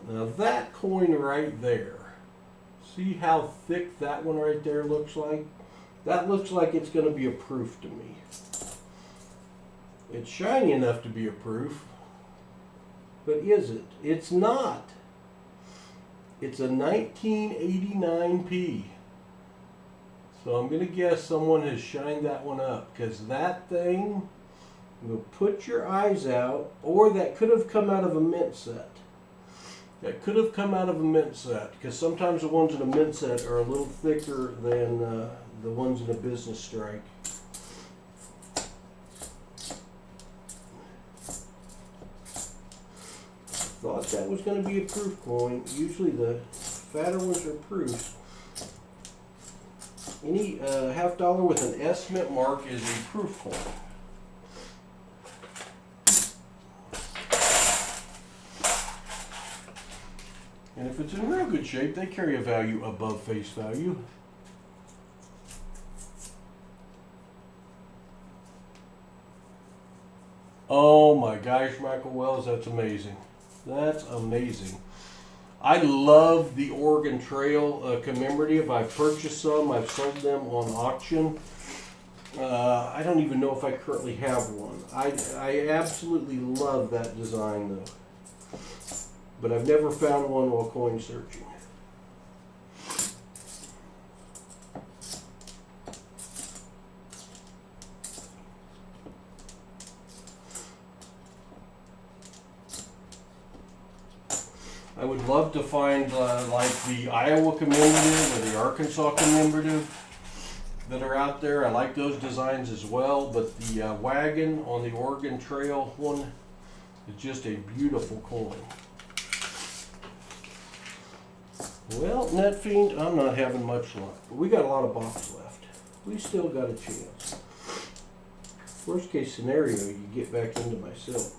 Now that coin right there, see how thick that one right there looks like? That looks like it's going to be a proof to me. It's shiny enough to be a proof, but is it? It's not. It's a 1989P. So I'm going to guess someone has shined that one up, because that thing will put your eyes out, or that could have come out of a mint set. That could have come out of a mint set, because sometimes the ones in a mint set are a little thicker than the ones in a business strike. Thought that was going to be a proof coin. Usually the fatter ones are proofs. Any $50 with an S mint mark is a proof coin. And if it's in real good shape, they carry a value above face value. Oh my gosh, Michael Wells, that's amazing. That's amazing. I love the Oregon Trail commemorative. I've purchased some. I've sold them on auction. I don't even know if I currently have one. I absolutely love that design though. But I've never found one while coin searching. I would love to find like the Iowa commemorative or the Arkansas commemorative that are out there. I like those designs as well, but the wagon on the Oregon Trail one is just a beautiful coin. Well, NetFiend, I'm not having much luck. We got a lot of box left. We still got a chance. Worst case scenario, you get back into my silver.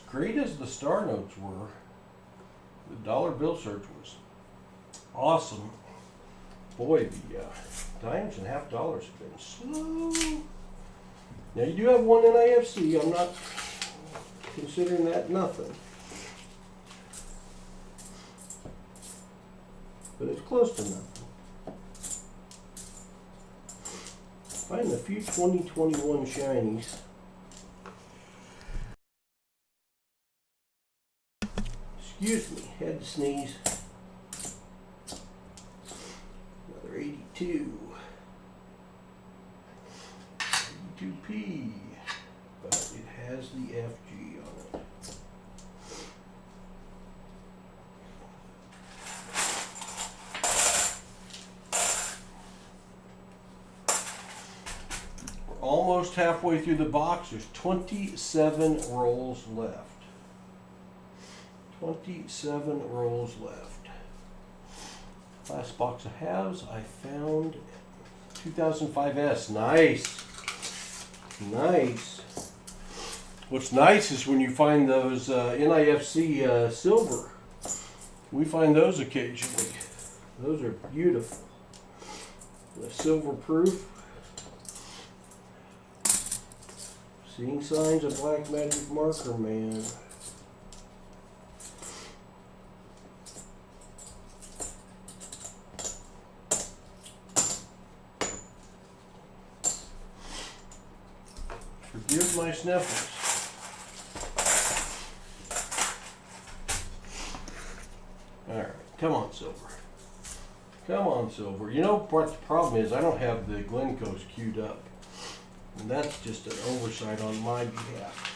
Great as the star notes were, the dollar bill search was awesome. Boy, the dimes and $50 have been slow. Now you do have one NIFC. I'm not considering that nothing. But it's close to nothing. Find a few 2021 shinies. Excuse me, had to sneeze. Another 82. 82P. But it has the FG on it. We're almost halfway through the box. There's 27 rolls left. 27 rolls left. Last box of halves, I found 2005S. Nice. Nice. What's nice is when you find those NIFC silver. We find those occasionally. Those are beautiful. The silver proof. Seeing signs of black magic marker, man. Forgive my sniffles. Alright, come on, silver. Come on, silver. You know what the problem is? I don't have the Glencoe's queued up. And that's just an oversight on my behalf.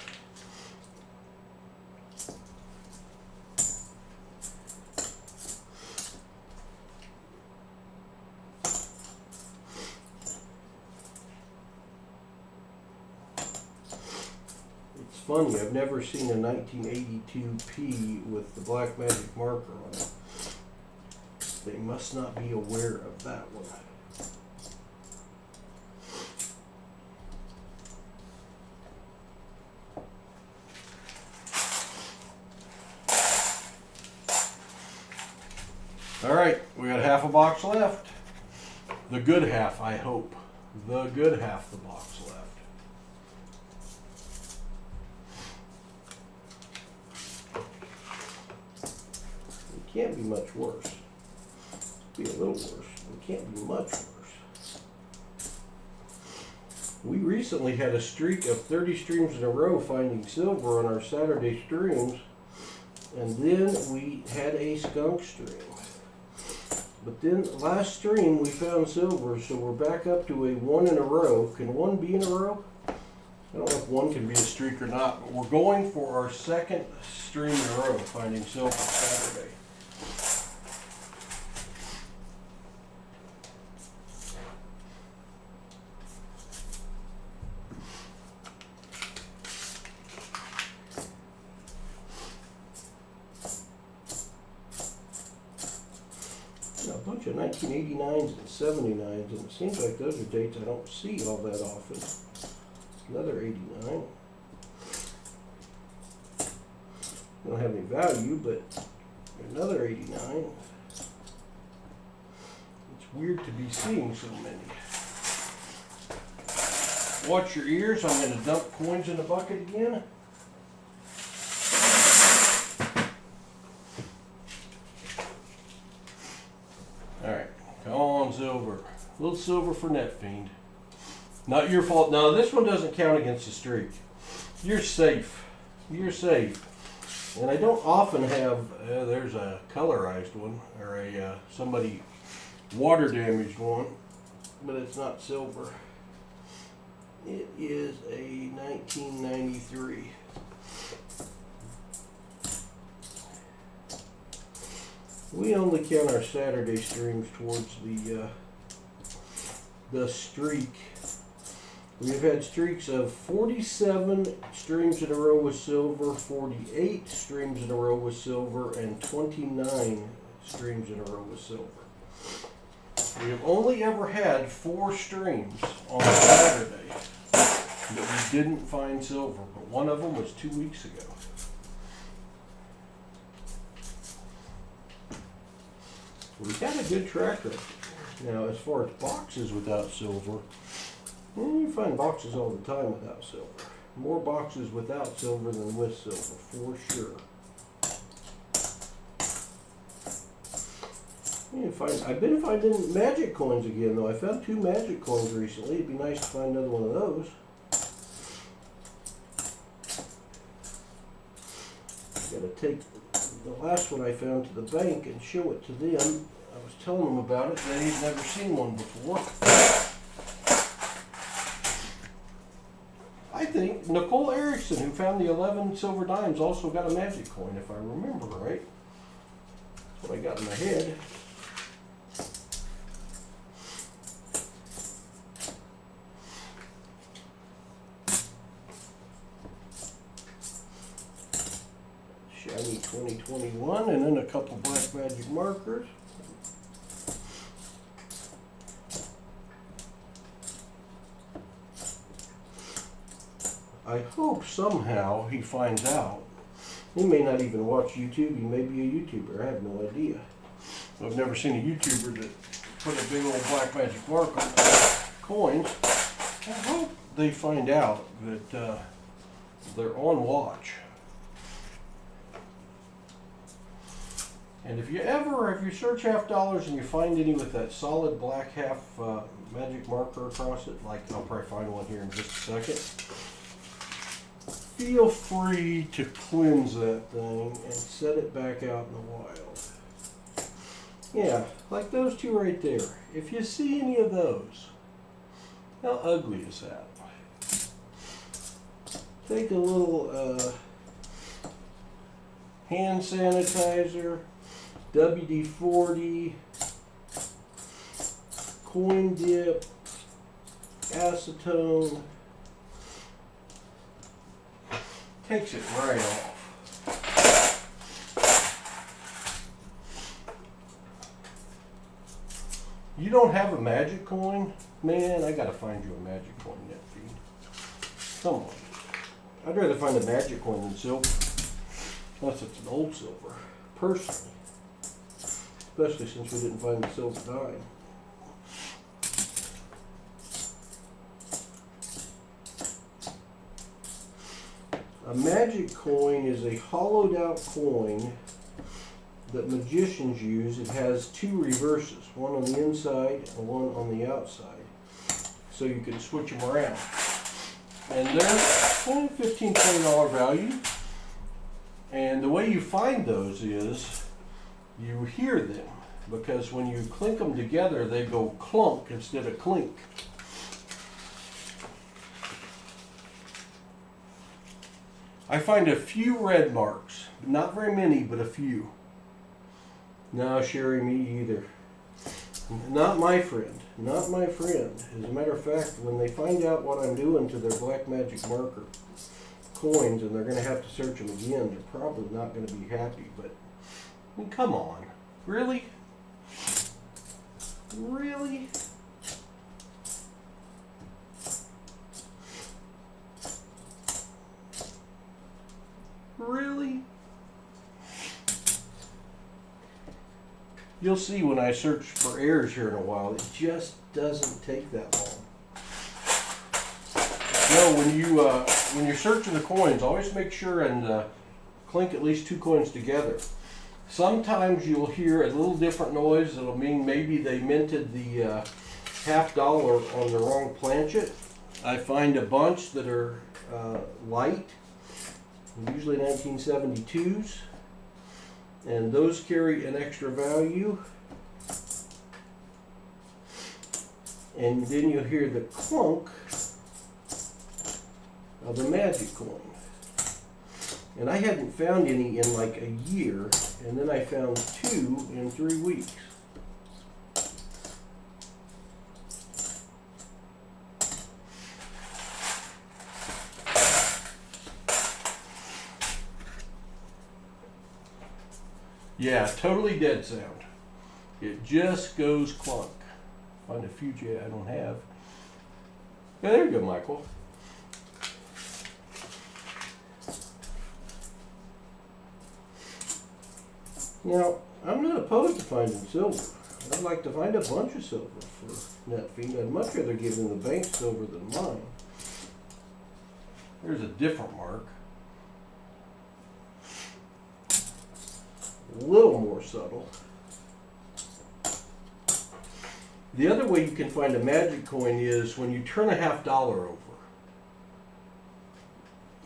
It's funny, I've never seen a 1982P with the black magic marker on it. They must not be aware of that one. All right, we got half a box left. The good half, I hope. The good half of the box left. It can't be much worse. Be a little worse, but it can't be much worse. We recently had a streak of 30 streams in a row finding silver on our Saturday streams, and then we had a skunk stream. But then last stream we found silver, so we're back up to a 1 in a row. Can 1 be in a row? I don't know if 1 can be a streak or not, but we're going for our second stream in a row finding silver Saturday. A bunch of 1989s and 79s, and it seems like those are dates I don't see all that often. Another 89. Don't have any value, but another 89. It's weird to be seeing so many. Watch your ears, I'm going to dump coins in the bucket again. Alright, come on, silver. A little silver for NetFiend. Not your fault. No, this one doesn't count against the streak. You're safe. You're safe. And I don't often have, there's a colorized one, or a somebody water damaged one, but it's not silver. It is a 1993. We only count our Saturday streams towards the streak. We've had streaks of 47 streams in a row with silver, 48 streams in a row with silver, and 29 streams in a row with silver. We have only ever had 4 streams on Saturday that we didn't find silver, but one of them was 2 weeks ago. We've had a good track record. Now, as far as boxes without silver, you find boxes all the time without silver. More boxes without silver than with silver, for sure. I've been finding magic coins again, though. I found 2 magic coins recently. It'd be nice to find another one of those. Gotta take the last one I found to the bank and show it to them. I was telling them about it. They'd never seen one before. I think Nicole Erickson, who found the 11 silver dimes, also got a magic coin, if I remember right. That's what I got in my head. Shiny 2021, and then a couple black magic markers. I hope somehow he finds out. He may not even watch YouTube. He may be a YouTuber. I have no idea. I've never seen a YouTuber that put a big old black magic mark on coins. I hope they find out that they're on watch. And if you search half dollars and you find any with that solid black half magic marker across it, like I'll probably find one here in just a second, feel free to cleanse that thing and set it back out in the wild. Yeah, like those 2 right there. If you see any of those, how ugly is that? Take a little hand sanitizer, WD-40, coin dip, acetone. Takes it right off. You don't have a magic coin? Man, I gotta find you a magic coin, NetFeed. Come on. I'd rather find a magic coin than silver. Unless it's an old silver, personally. Especially since we didn't find the silver dime. A magic coin is a hollowed out coin that magicians use. It has 2 reverses, one on the inside and one on the outside. So you can switch them around. And they're $15, $20 value. And the way you find those is you hear them, because when you clink them together, they go clunk instead of clink. I find a few red marks, not very many, but a few. No, Sherry, me either. Not my friend, not my friend. As a matter of fact, when they find out what I'm doing to their black magic marker coins and they're going to have to search them again, they're probably not going to be happy. But I mean, come on, really? Really? Really? You'll see when I search for errors here in a while, it just doesn't take that long. No, when you're searching the coins, always make sure and clink at least 2 coins together. Sometimes you'll hear a little different noise. It'll mean maybe they minted the $half on the wrong planchet. I find a bunch that are light, usually 1972s, and those carry an extra value. And then you'll hear the clunk of the magic coin. And I hadn't found any in like a year, and then I found 2 in 3 weeks. Yeah, totally dead sound. It just goes clunk. Find a few I don't have. Yeah, there you go, Michael. Now, I'm not opposed to finding silver. I'd like to find a bunch of silver for NetFeed. I'd much rather give them the bank silver than mine. There's a different mark. A little more subtle. The other way you can find a magic coin is when you turn a $50 over.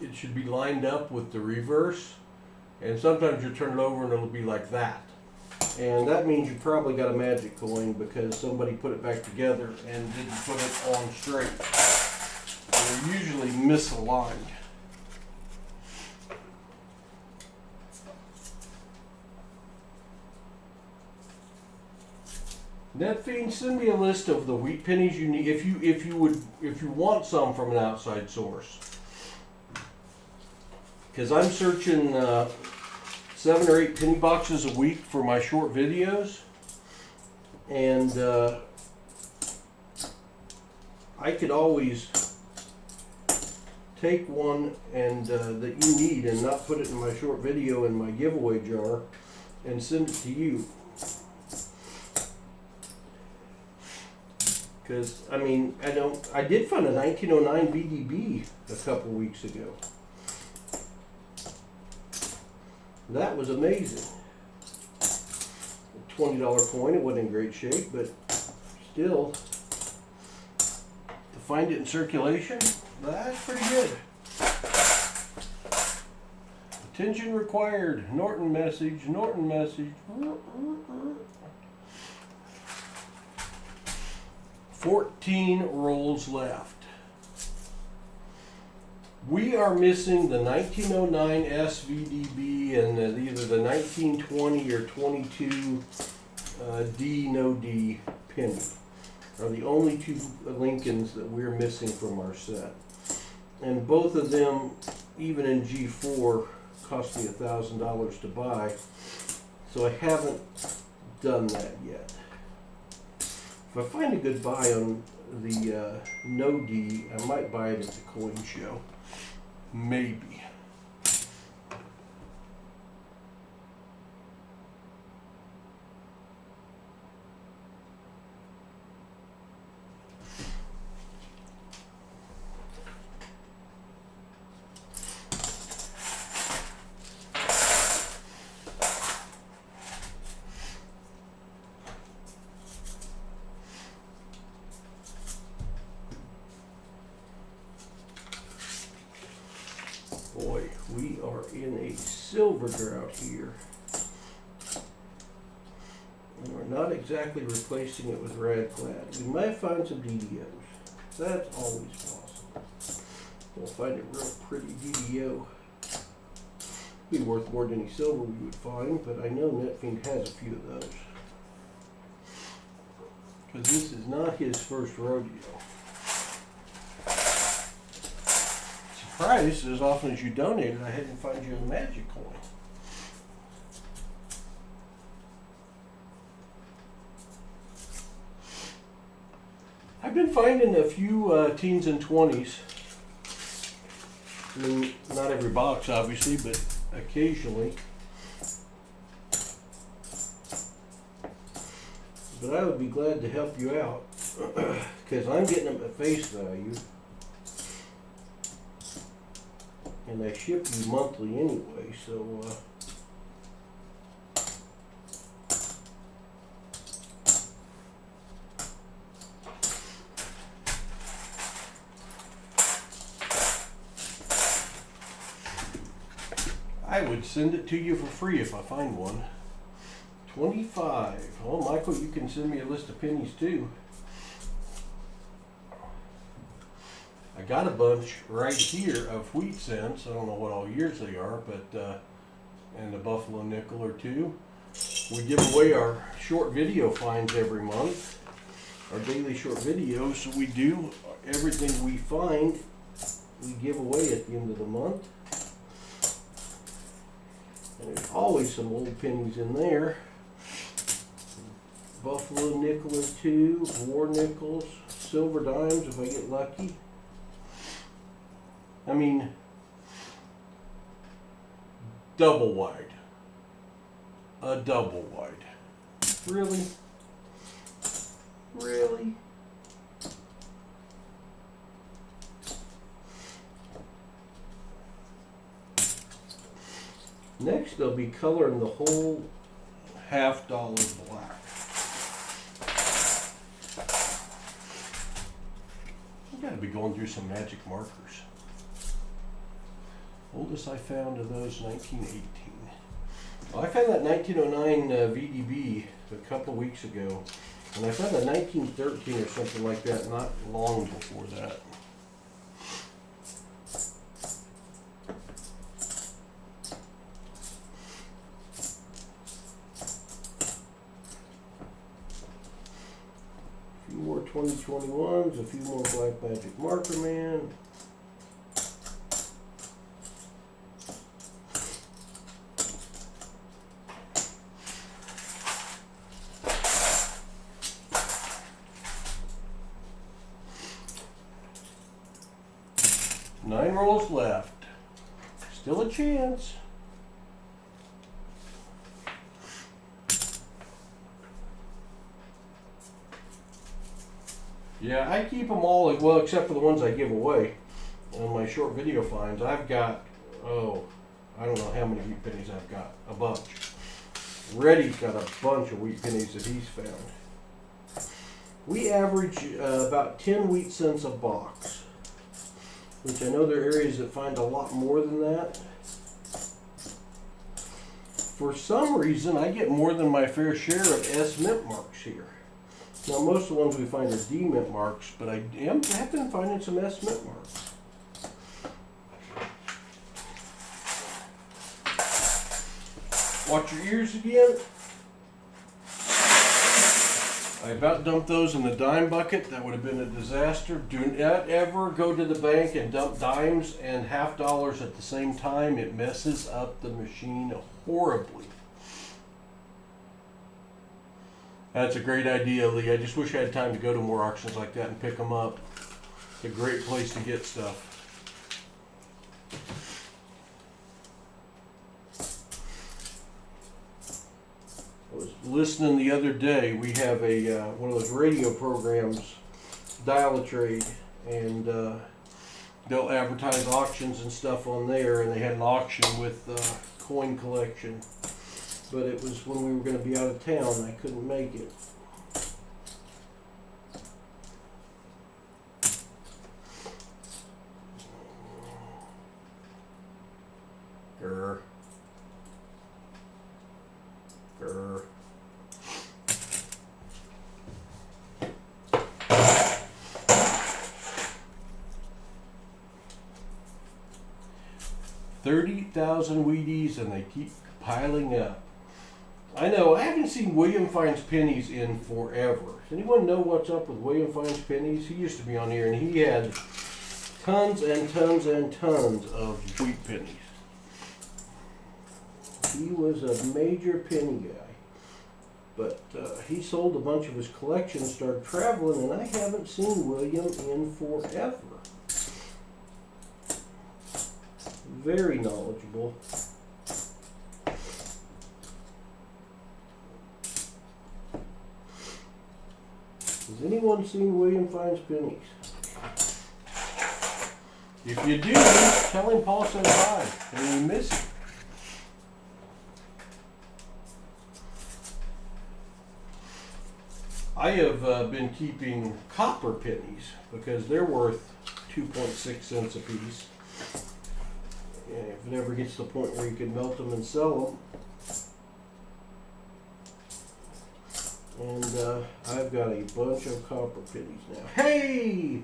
It should be lined up with the reverse, and sometimes you turn it over and it'll be like that. And that means you probably got a magic coin because somebody put it back together and didn't put it on straight. They're usually misaligned. NetFiend, send me a list of the wheat pennies you need if you want some from an outside source. Because I'm searching 7 or 8 penny boxes a week for my short videos, and I could always take one and that you need and not put it in my short video in my giveaway jar and send it to you. Because I mean, I did find a 1909 VDB a couple weeks ago. That was amazing. A $20 coin. It wasn't in great shape, but still, to find it in circulation, that's pretty good. Attention required. Norton message. Norton message. 14 rolls left. We are missing the 1909 SVDB and either the 1920 or 22 D no D penny are the only two Lincolns that we're missing from our set. And both of them, even in G4, cost me $1,000 to buy. So I haven't done that yet. If I find a good buy on the no D, I might buy it at the coin show. Maybe. Boy, we are in a silver drought here. And we're not exactly replacing it with Radclad. We might find some DDOs. That's always possible. We'll find a real pretty DDO. Be worth more than any silver we would find, but I know NetFiend has a few of those. Because this is not his first rodeo. Surprised, as often as you donated, I hadn't find you a magic coin. I've been finding a few teens and 20s. I mean, not every box, obviously, but occasionally. But I would be glad to help you out, because I'm getting them at face value. And I ship you monthly anyway, so I would send it to you for free if I find one. 25. Oh, Michael, you can send me a list of pennies too. I got a bunch right here of wheat cents. I don't know what all years they are, but and a buffalo nickel or two. We give away our short video finds every month, our daily short videos. So we do everything we find, we give away at the end of the month. And there's always some old pennies in there. Buffalo nickel or two, war nickels, silver dimes if I get lucky. I mean, double wide. A double wide. Really? Really? Next, they'll be coloring the whole $half black. You gotta be going through some magic markers. Oldest I found of those, 1918. Well, I found that 1909 VDB a couple weeks ago, and I found a 1913 or something like that not long before that. A few more 2021s, a few more Black Magic Marker Man. Nine rolls left. Still a chance. Yeah, I keep them all, well, except for the ones I give away on my short video finds. I've got, oh, I don't know how many wheat pennies I've got. A bunch. Reddy's got a bunch of wheat pennies that he's found. We average about 10 wheat cents a box, which I know there are areas that find a lot more than that. For some reason, I get more than my fair share of S mint marks here. Now, most of the ones we find are D mint marks, but I have been finding some S mint marks. Watch your ears again. I about dumped those in the dime bucket. That would have been a disaster. Do not ever go to the bank and dump dimes and $half at the same time. It messes up the machine horribly. That's a great idea, Lee. I just wish I had time to go to more auctions like that and pick them up. It's a great place to get stuff. I was listening the other day. We have a one of those radio programs, Dial a Trade, and they'll advertise auctions and stuff on there. And they had an auction with coin collection, but it was when we were going to be out of town. I couldn't make it. Grr. Grr. $30,000 Wheaties, and they keep piling up. I know, I haven't seen William Finds Pennies in forever. Does anyone know what's up with William Finds Pennies? He used to be on here, and he had tons and tons and tons of wheat pennies. He was a major penny guy. But he sold a bunch of his collection and started traveling, and I haven't seen William in forever. Very knowledgeable. Has anyone seen William Finds Pennies? If you do, tell him Paul said hi, and you miss him. I have been keeping copper pennies because they're worth 2.6 cents a piece. And if it ever gets to the point where you can melt them and sell them. And I've got a bunch of copper pennies now. Hey!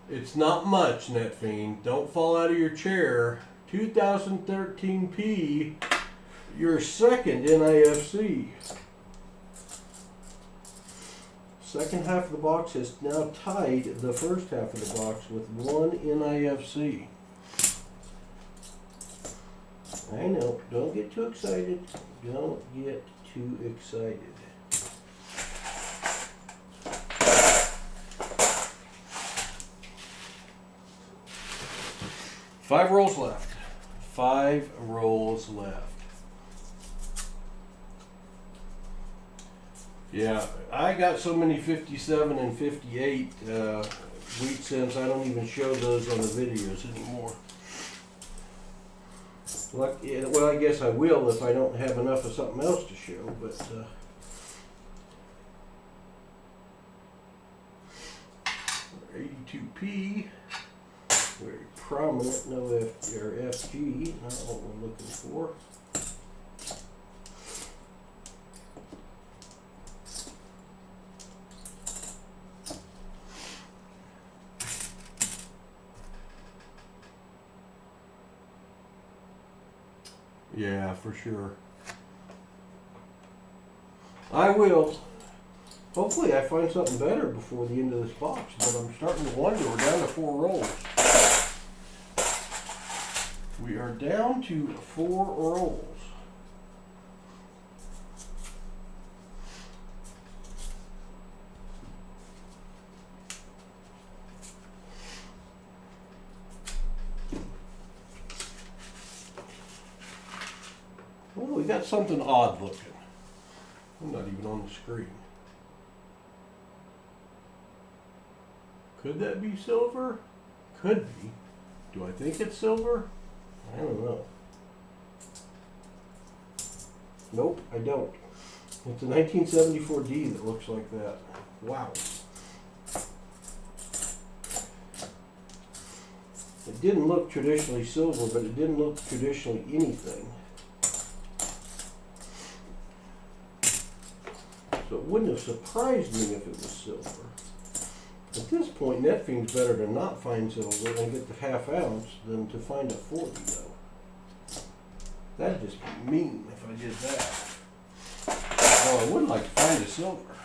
It's not much, NetFiend. Don't fall out of your chair. 2013 P, your second NIFC. Second half of the box has now tied the first half of the box with one NIFC. I know, don't get too excited. Don't get too excited. Five rolls left. 5 rolls left. Yeah, I got so many 57 and 58 wheat cents, I don't even show those on the videos anymore. Well, I guess I will if I don't have enough of something else to show, but 82P, very prominent, no F or FG, not what we're looking for. Yeah, for sure. I will. Hopefully I find something better before the end of this box, but I'm starting to wonder. We're down to 4 rolls. We are down to 4 rolls. Well, we got something odd looking. I'm not even on the screen. Could that be silver? Could be. Do I think it's silver? I don't know. Nope, I don't. It's a 1974D that looks like that. Wow. It didn't look traditionally silver, but it didn't look traditionally anything. So it wouldn't have surprised me if it was silver. At this point, NetFiend's better to not find silver and get the ½ ounce than to find a 40, though. That'd just be mean if I did that. Oh, I would like to find a silver.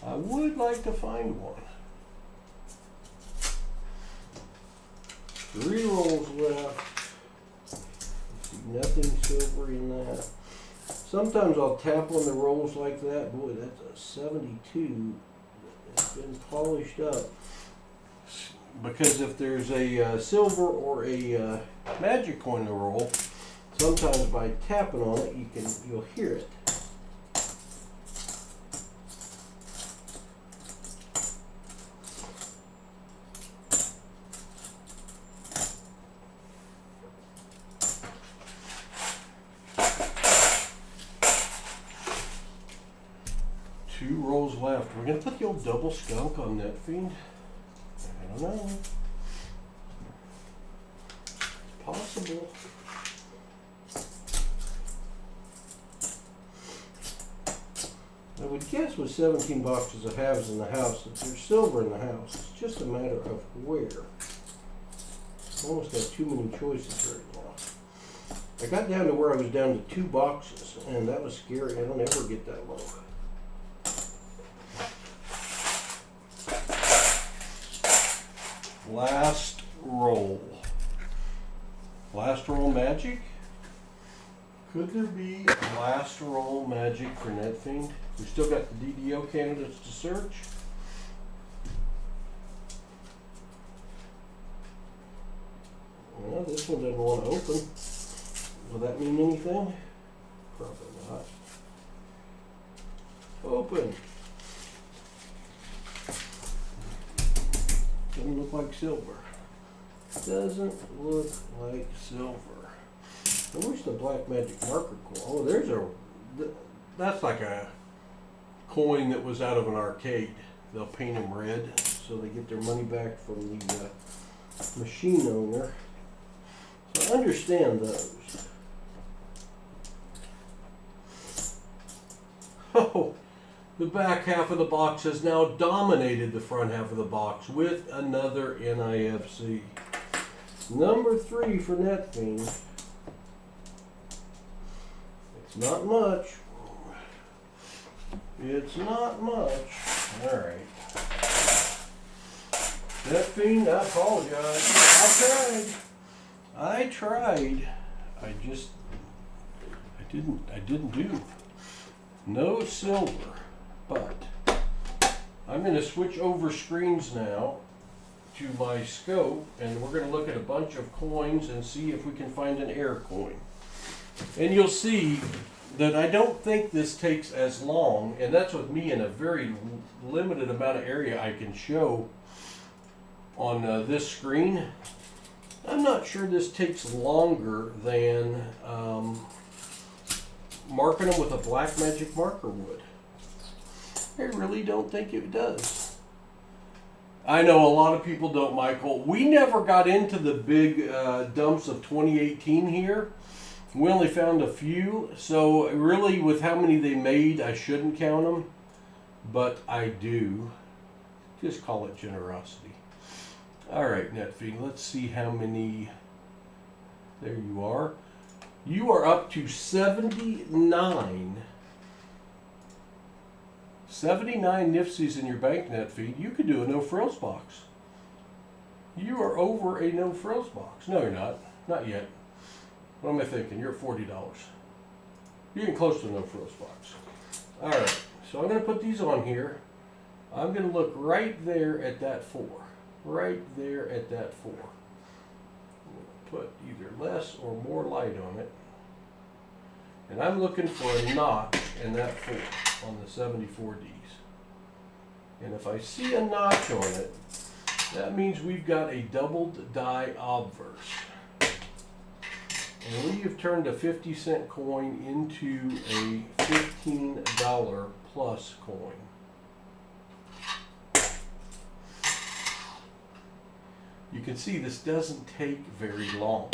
I would like to find one. 3 rolls left. Nothing silvery in that. Sometimes I'll tap on the rolls like that. Boy, that's a 72. It's been polished up. Because if there's a silver or a magic coin in the roll, sometimes by tapping on it, you'll hear it. Left. We're going to put the old double skunk on NetFiend. I don't know. It's possible. I would guess with 17 boxes of halves in the house that there's silver in the house. It's just a matter of where. I almost have too many choices right now. I got down to where I was down to 2 boxes, and that was scary. I don't ever get that low. Last roll. Last roll magic? Could there be a last roll magic for NetFiend? We still got the DDO candidates to search. Well, this one doesn't want to open. Will that mean anything? Probably not. Open. Doesn't look like silver. Doesn't look like silver. I wish the black magic marker coin. Oh, there's that's like a coin that was out of an arcade. They'll paint them red so they get their money back from the machine owner. So I understand those. Oh. The back half of the box has now dominated the front half of the box with another NIFC. Number 3 for NetFiend. It's not much. It's not much. Alright. NetFiend, I apologize. I tried. I didn't do. No silver. But I'm going to switch over screens now to my scope, and we're going to look at a bunch of coins and see if we can find an air coin. And you'll see that I don't think this takes as long, and that's with me in a very limited amount of area I can show on this screen. I'm not sure this takes longer than marking them with a black magic marker would. I really don't think it does. I know a lot of people don't, Michael. We never got into the big dumps of 2018 here. We only found a few, so really with how many they made, I shouldn't count them, but I do. Just call it generosity. All right, NetFeed, let's see how many. There you are. You are up to 79. 79 NIFCs in your bank, NetFeed. You could do a No Frills box. You are over a No Frills box. No, you're not. Not yet. What am I thinking? You're at $40. You're getting close to a No Frills box. All right, so I'm going to put these on here. I'm going to look right there at that 4. Right there at that 4. Put either less or more light on it. And I'm looking for a notch in that 4 on the 74Ds. And if I see a notch on it, that means we've got a doubled die obverse. And we have turned a 50-cent coin into a $15 plus coin. You can see this doesn't take very long.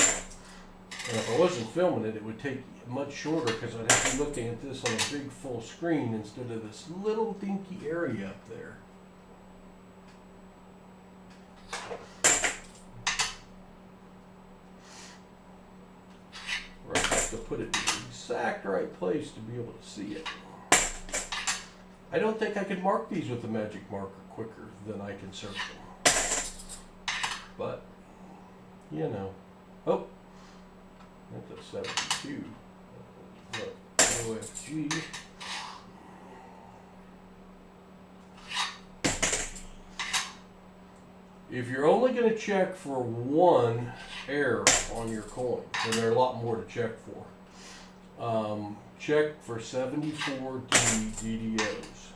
And if I wasn't filming it, it would take much shorter because I'd have to be looking at this on a big full screen instead of this little dinky area up there. Where I have to put it in the exact right place to be able to see it. I don't think I could mark these with the magic marker quicker than I can search them. But, you know. Oh, that's a 72. Look, OFG. If you're only going to check for one error on your coin, then there are a lot more to check for. Check for 74D DDOs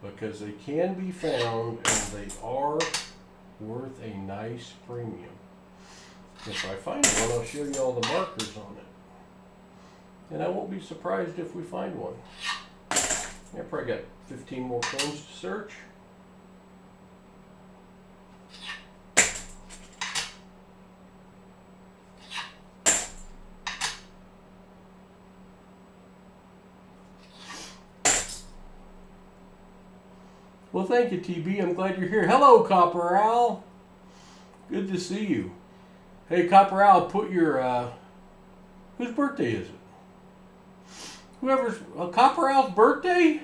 because they can be found and they are worth a nice premium. If I find one, I'll show you all the markers on it. And I won't be surprised if we find one. I probably got 15 more coins to search. Well, thank you, TB. I'm glad you're here. Hello, Copper Owl. Good to see you. Hey, Copper Owl, put your, whose birthday is it? Whoever's, Copper Owl's birthday?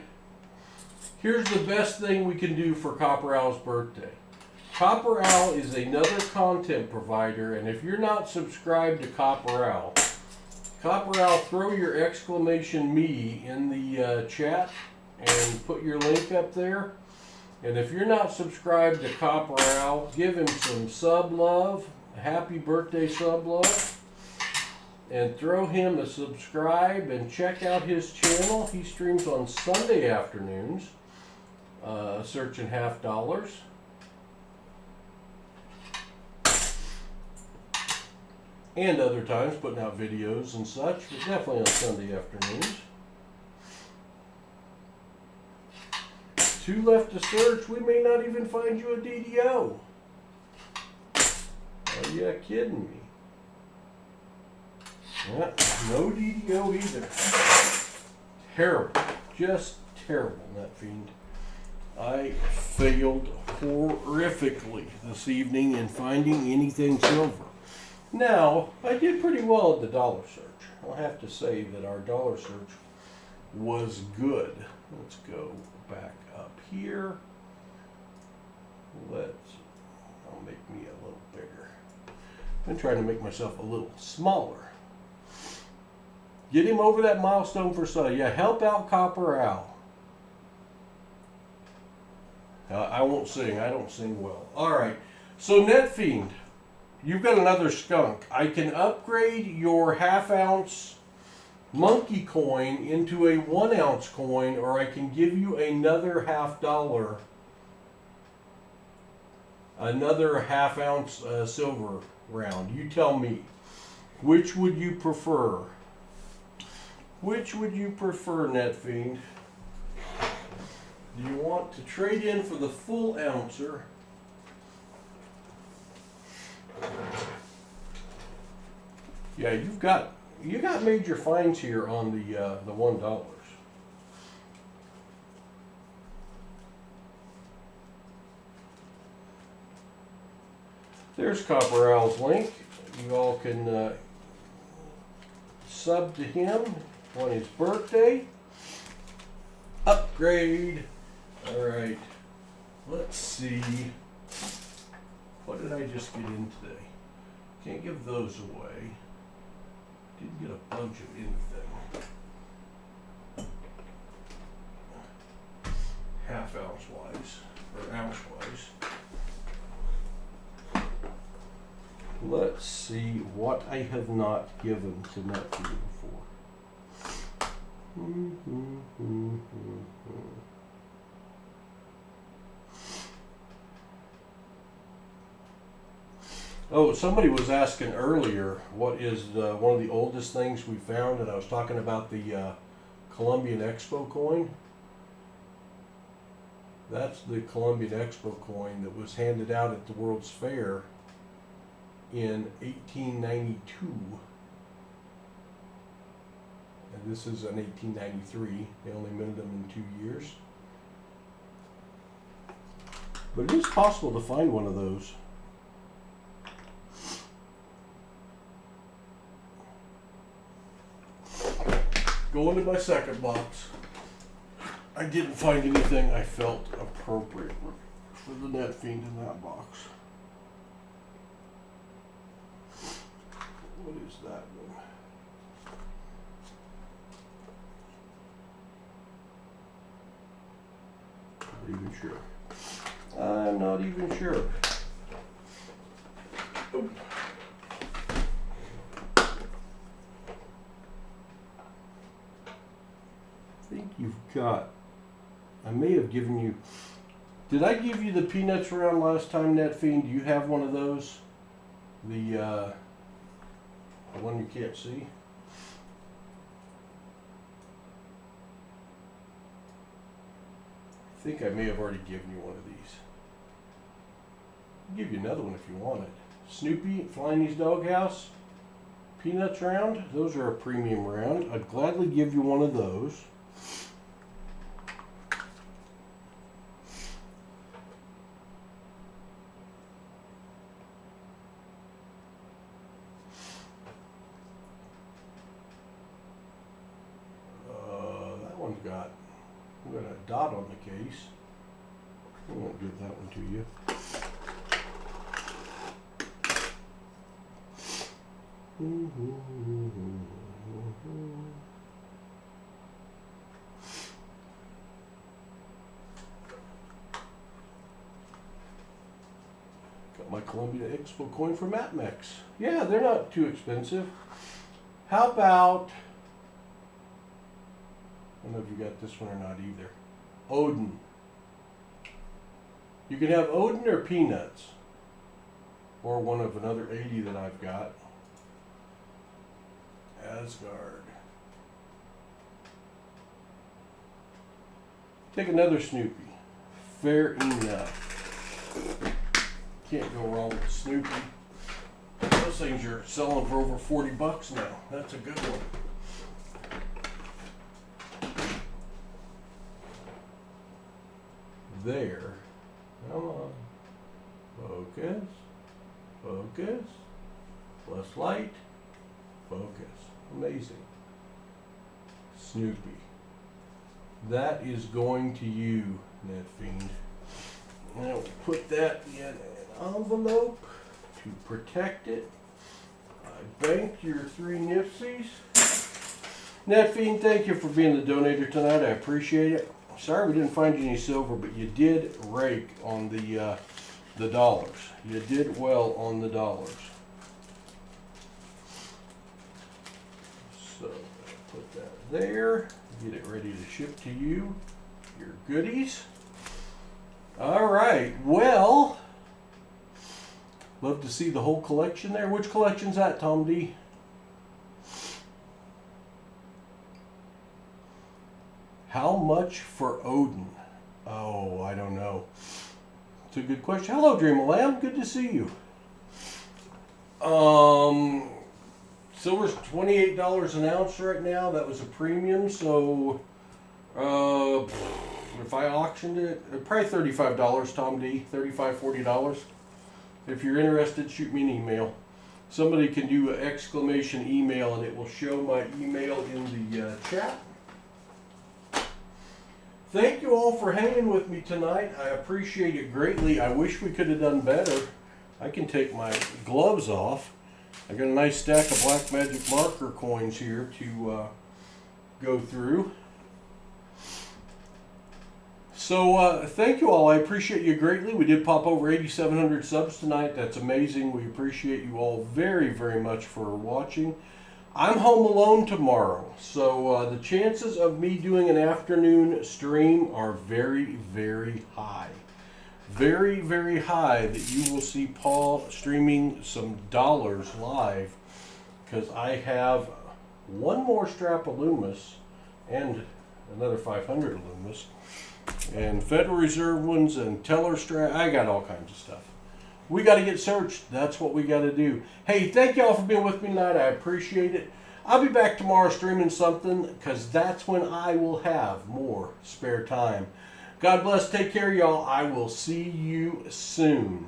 Here's the best thing we can do for Copper Owl's birthday. Copper Owl is another content provider, and if you're not subscribed to Copper Owl, throw your exclamation me in the chat and put your link up there. And if you're not subscribed to Copper Owl, give him some sub love, happy birthday sub love, and throw him a subscribe and check out his channel. He streams on Sunday afternoons, searching $50. And other times putting out videos and such, but definitely on Sunday afternoons. 2 left to search. We may not even find you a DDO. Are you kidding me? Yeah, no DDO either. Terrible. Just terrible, NetFiend. I failed horrifically this evening in finding anything silver. Now, I did pretty well at the dollar search. I'll have to say that our dollar search was good. Let's go back up here. I'll make me a little bigger. I'm trying to make myself a little smaller. Get him over that milestone for Sunday. Yeah, help out Copper Owl. I won't sing. I don't sing well. All right. So NetFiend, you've got another skunk. I can upgrade your half-ounce monkey coin into a 1-ounce coin, or I can give you another $50, another half-ounce silver round. You tell me. Which would you prefer? Which would you prefer, NetFiend? Do you want to trade in for the full ouncer? Yeah, you got major finds here on the $1. There's Copper Owl's link. You all can sub to him on his birthday. Upgrade. All right. Let's see. What did I just get in today? Can't give those away. Didn't get a bunch of anything. Half ounce wise, or ounce wise. Let's see what I have not given to NetFiend before. Oh, somebody was asking earlier, what is one of the oldest things we found, and I was talking about the Columbian Expo coin. That's the Columbian Expo coin that was handed out at the World's Fair in 1892. And this is an 1893. They only minted them in 2 years. But it is possible to find one of those. Go into my second box. I didn't find anything I felt appropriate for the NetFiend in that box. What is that one? Not even sure. I'm not even sure. Oh. I think you've got, I may have given you, did I give you the peanuts round last time, NetFiend? Do you have one of those? The one you can't see? I think I may have already given you one of these. I'll give you another one if you want it. Snoopy, Flying Doghouse, peanuts round. Those are a premium round. I'd gladly give you one of those. Got a dot on the case. I won't give that one to you. Got my Columbia Expo coin from APMEX. Yeah, they're not too expensive. How about, I don't know if you got this one or not either. Odin. You can have Odin or peanuts. Or one of another 80 that I've got. Asgard. Take another Snoopy. Fair enough. Can't go wrong with Snoopy. Those things are selling for over 40 bucks now. That's a good one. There. Come on. Focus. Focus. Less light. Focus. Amazing. Snoopy. That is going to you, NetFiend. And I'll put that in an envelope to protect it. I banked your 3 NIFCs. NetFiend, thank you for being the donator tonight. I appreciate it. Sorry we didn't find any silver, but you did rake on the dollars. You did well on the dollars. So put that there. Get it ready to ship to you. Your goodies. All right. Well, Love to see the whole collection there. Which collection's that, Tom D? How much for Odin? Oh, I don't know. It's a good question. Hello, Dream of Lamb. Good to see you. Silver's $28 an ounce right now. That was a premium, so if I auctioned it, probably $35, Tom D. $35, $40. If you're interested, shoot me an email. Somebody can do an exclamation email and it will show my email in the chat. Thank you all for hanging with me tonight. I appreciate it greatly. I wish we could have done better. I can take my gloves off. I got a nice stack of Black Magic marker coins here to go through. So thank you all. I appreciate you greatly. We did pop over 8,700 subs tonight. That's amazing. We appreciate you all very, very much for watching. I'm home alone tomorrow, so the chances of me doing an afternoon stream are very, very high. Very, very high that you will see Paul streaming some dollars live, because I have one more strap of Loomis and another 500 of Loomis, and Federal Reserve ones and teller strap. I got all kinds of stuff. We got to get searched. That's what we got to do. Hey, thank y'all for being with me tonight. I appreciate it. I'll be back tomorrow streaming something, because that's when I will have more spare time. God bless. Take care, y'all. I will see you soon.